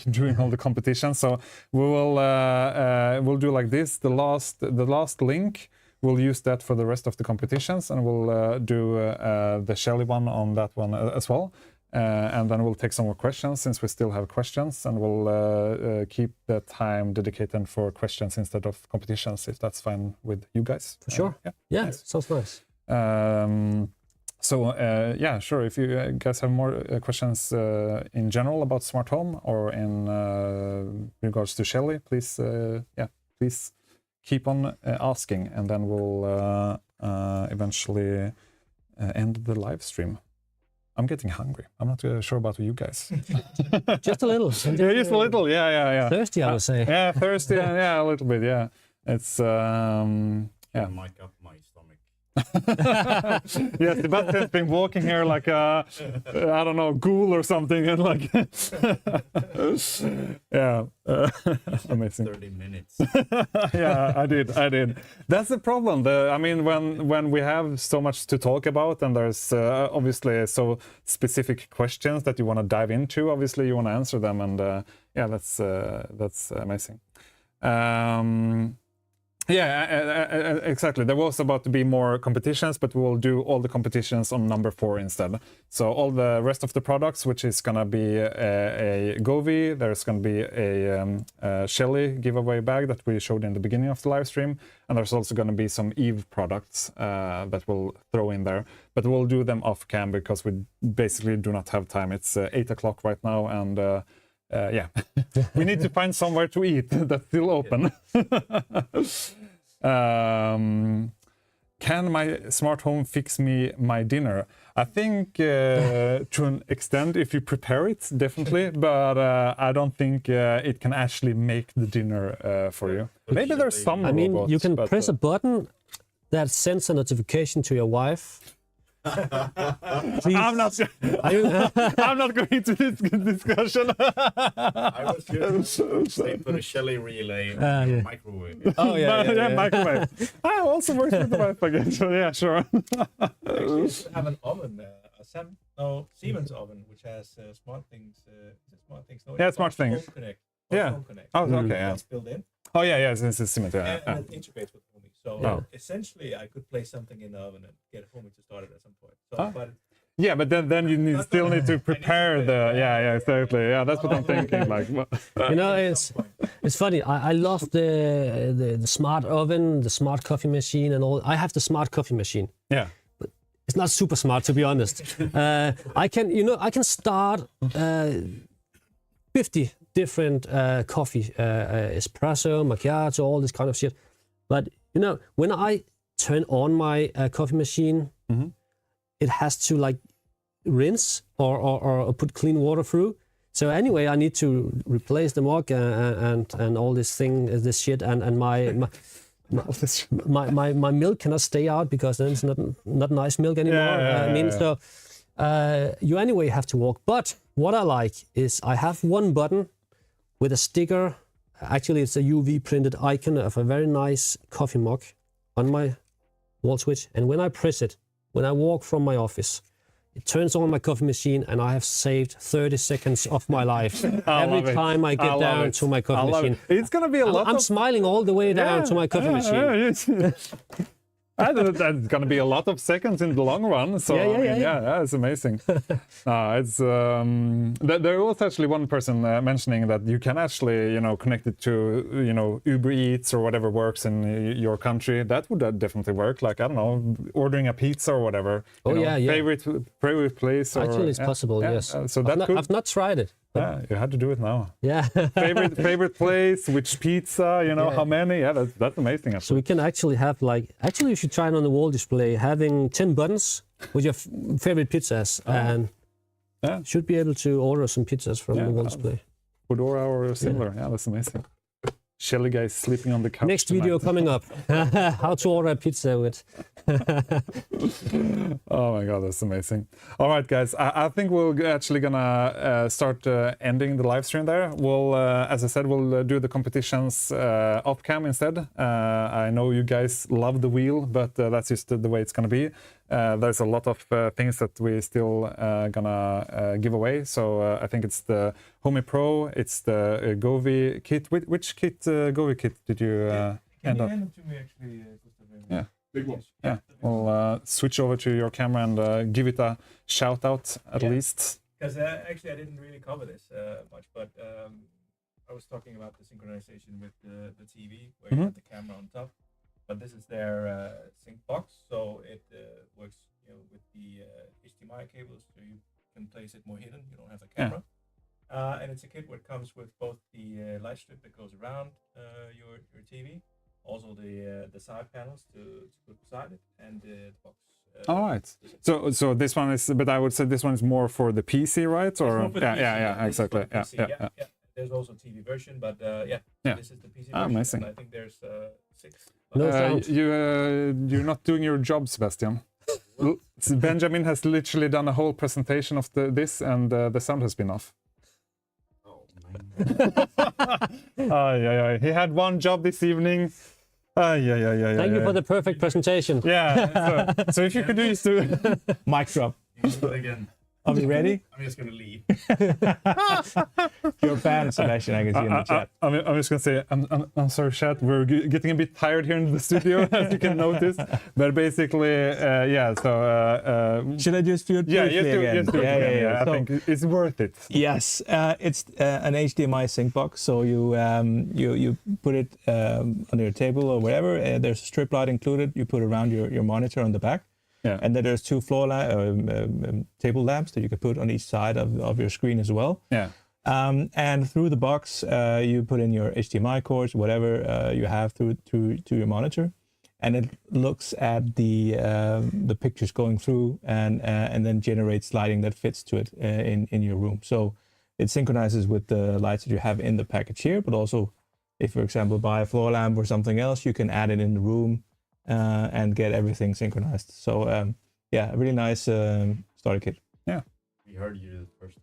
doing all the competitions. So we will we'll do like this. The last link, we'll use that for the rest of the competitions, and we'll do the Shelly one on that one as well. And then we'll take some more questions, since we still have questions, and we'll keep the time dedicated for questions instead of competitions, if that's fine with you guys. For sure. Yeah, nice. Sounds nice. Sure. If you guys have more questions in general about smart home or in regards to Shelly, please keep on asking, and then we'll eventually end the live stream. I'm getting hungry. I'm not sure about you guys. Just a little. Yeah, just a little. Yeah. Thirsty, I would say. Yeah, thirsty. Yeah, a little bit. Yeah, it's Mic up my stomach. Yeah, Sebastian's been walking here like a, I don't know, ghoul or something, and like, amazing. 30 minutes. Yeah, I did. That's the problem. I mean, when we have so much to talk about, and there's obviously so specific questions that you want to dive into, obviously you want to answer them, and that's amazing. Exactly. There was about to be more competitions, but we will do all the competitions on number 4 instead. So all the rest of the products, which is going to be a Govee, there's going to be a Shelly giveaway bag that we showed in the beginning of the live stream, and there's also going to be some Eve products that we'll throw in there. But we'll do them off cam because we basically do not have time. It's 8 o'clock right now, and we need to find somewhere to eat that's still open. Can my smart home fix me my dinner? I think to an extent, if you prepare it, definitely, but I don't think it can actually make the dinner for you. Maybe there's some robots, you can press a button that sends a notification to your wife. I'm not going into this discussion. I was just they put a Shelly relay on your microwave. Oh yeah, microwave. I also work with the wife again, so yeah, sure. Actually, you have an oven, Siemens oven, which has smart things. Smart things. No, yeah, smart things. Home Connect. Yeah. Home Connect. Oh, okay. Yeah. It's built in. Oh yeah. This is Siemens. Yeah. And it integrates with Homey. So essentially, I could place something in the oven and get Homey to start it at some point. So, but then you still need to prepare exactly. Yeah, that's what I'm thinking. Like, it's funny. I love the smart oven, the smart coffee machine, and all. I have the smart coffee machine. Yeah. But it's not super smart, to be honest. I can start 50 different coffee, espresso, macchiato, all this kind of shit. But when I turn on my coffee machine, it has to like rinse or put clean water through. So anyway, I need to replace the mug and all this shit, and my milk cannot stay out because then it's not nice milk anymore. So you anyway have to walk. But what I like is I have one button with a sticker. Actually, it's a UV printed icon of a very nice coffee mug on my wall switch, and when I press it, when I walk from my office, it turns on my coffee machine, and I have saved 30 seconds of my life every time I get down to my coffee machine. It's gonna be a lot. I'm smiling all the way down to my coffee machine. That's going to be a lot of seconds in the long run. So yeah, it's amazing. It's there was actually one person mentioning that you can actually connect it to Uber Eats or whatever works in your country. That would definitely work. Like, I don't know, ordering a pizza or whatever. Favorite place. Actually, it's possible. Yes. So I've not tried it. Yeah, you had to do it now. Yeah. favorite place, which pizza, how many? Yeah, that's amazing. Actually. So we can actually have you should try it on the wall display, having 10 buttons with your favorite pizzas, and should be able to order some pizzas from the wall display. Foodora or similar. Yeah, that's amazing. Shelly guy sleeping on the couch. Next video coming up. How to order a pizza with. Oh my god, that's amazing. All right, guys, I think we're actually gonna start ending the live stream there. We'll, as I said, we'll do the competitions off cam instead. I know you guys love the wheel, but that's just the way it's gonna be. There's a lot of things that we still gonna give away. So I think it's the Homey Pro, it's the Govee kit. Which kit, Govee kit, did you end up? Hand them to me, actually, yeah. Big one. Yeah, we'll switch over to your camera and give it a shout out at least. Because actually, I didn't really cover this much, but I was talking about the synchronization with the TV, where you have the camera on top. But this is their sync box, so it works with the HDMI cables, so you can place it more hidden. You don't have the camera. And it's a kit where it comes with both the light strip that goes around your TV, also the side panels to put beside it, and the box. All right. So this one is, but I would say this one is more for the PC, right? Or exactly. Yeah. There's also a TV version, but this is the PC version. Amazing. And I think there's 6. You're not doing your job, Sebastian. Benjamin has literally done a whole presentation of this, and the sound has been off. He had one job this evening. Thank you for the perfect presentation. Yeah. So if you could do this to mic drop. Again. Are we ready? I'm just going to leave. You're a fan, Sebastian, I can see in the chat. I'm just going to say, I'm sorry, chat. We're getting a bit tired here in the studio, as you can notice. But basically, should I just do it briefly again? Yeah. I think it's worth it. Yes, it's an HDMI sync box. So you put it on your table or wherever. There's a strip light included. You put around your monitor on the back. Yeah. And then there's 2 table lamps that you can put on each side of your screen as well. Yeah. And through the box, you put in your HDMI cords, whatever you have to your monitor, and it looks at the pictures going through and then generates lighting that fits to it in your room. So it synchronizes with the lights that you have in the package here, but also if, for example, buy a floor lamp or something else, you can add it in the room. And get everything synchronized. So a really nice starter kit. Yeah, we heard you did it first.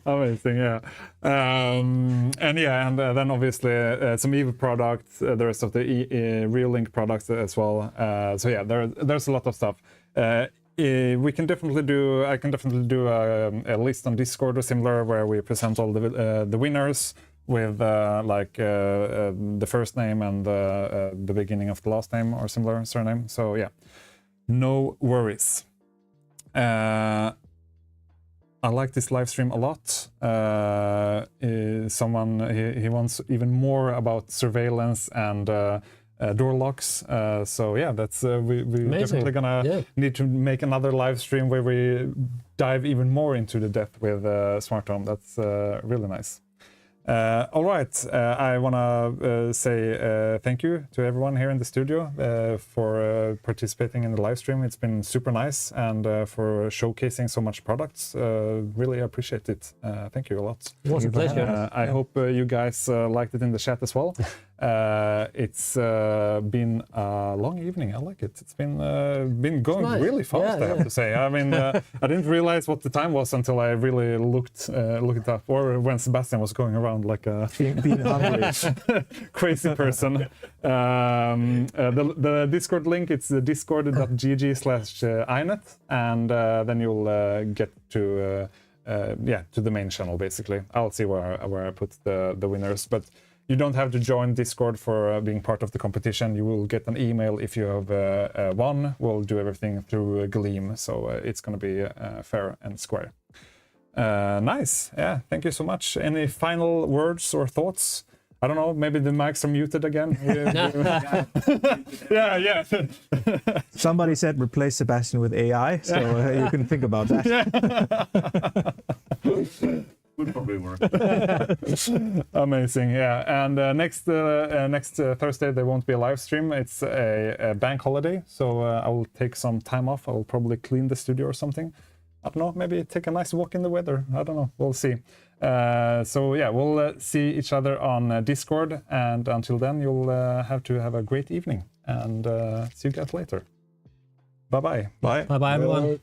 Amazing, yeah. And then obviously some EVE products, the rest of the Real-Link products as well. There's a lot of stuff. We can definitely do. I can definitely do a list on Discord or similar where we present all the winners with the first name and the beginning of the last name or similar surname. So yeah, no worries. I like this live stream a lot. Someone he wants even more about surveillance and door locks. So yeah, that's we definitely gonna need to make another live stream where we dive even more into the depth with Smart Home. That's really nice. All right, I want to say thank you to everyone here in the studio for participating in the live stream. It's been super nice, and for showcasing so much products. Really appreciate it. Thank you a lot. It was a pleasure. I hope you guys liked it in the chat as well. It's been a long evening. I like it. It's been going nice. really fast. I have to say. I mean, I didn't realize what the time was until I really looked it up, or when Sebastian was going around like a Being hungry. crazy person. The Discord link, it's discord.gg/Inet, and then you'll get to the main channel basically. I'll see where I put the winners, but you don't have to join Discord for being part of the competition. You will get an email if you have won. We'll do everything through Gleam, so it's going to be fair and square. Nice. Yeah, thank you so much. Any final words or thoughts? I don't know, maybe the mics are muted again. Yeah. Somebody said replace Sebastian with AI, so you can think about that. Would probably work. Amazing, yeah. And next Thursday there won't be a live stream. It's a bank holiday, so I will take some time off. I'll probably clean the studio or something. I don't know, maybe take a nice walk in the weather. I don't know, we'll see. So yeah, we'll see each other on Discord, and until then you'll have to have a great evening, and see you guys later. Bye-bye. Bye. Bye bye everyone.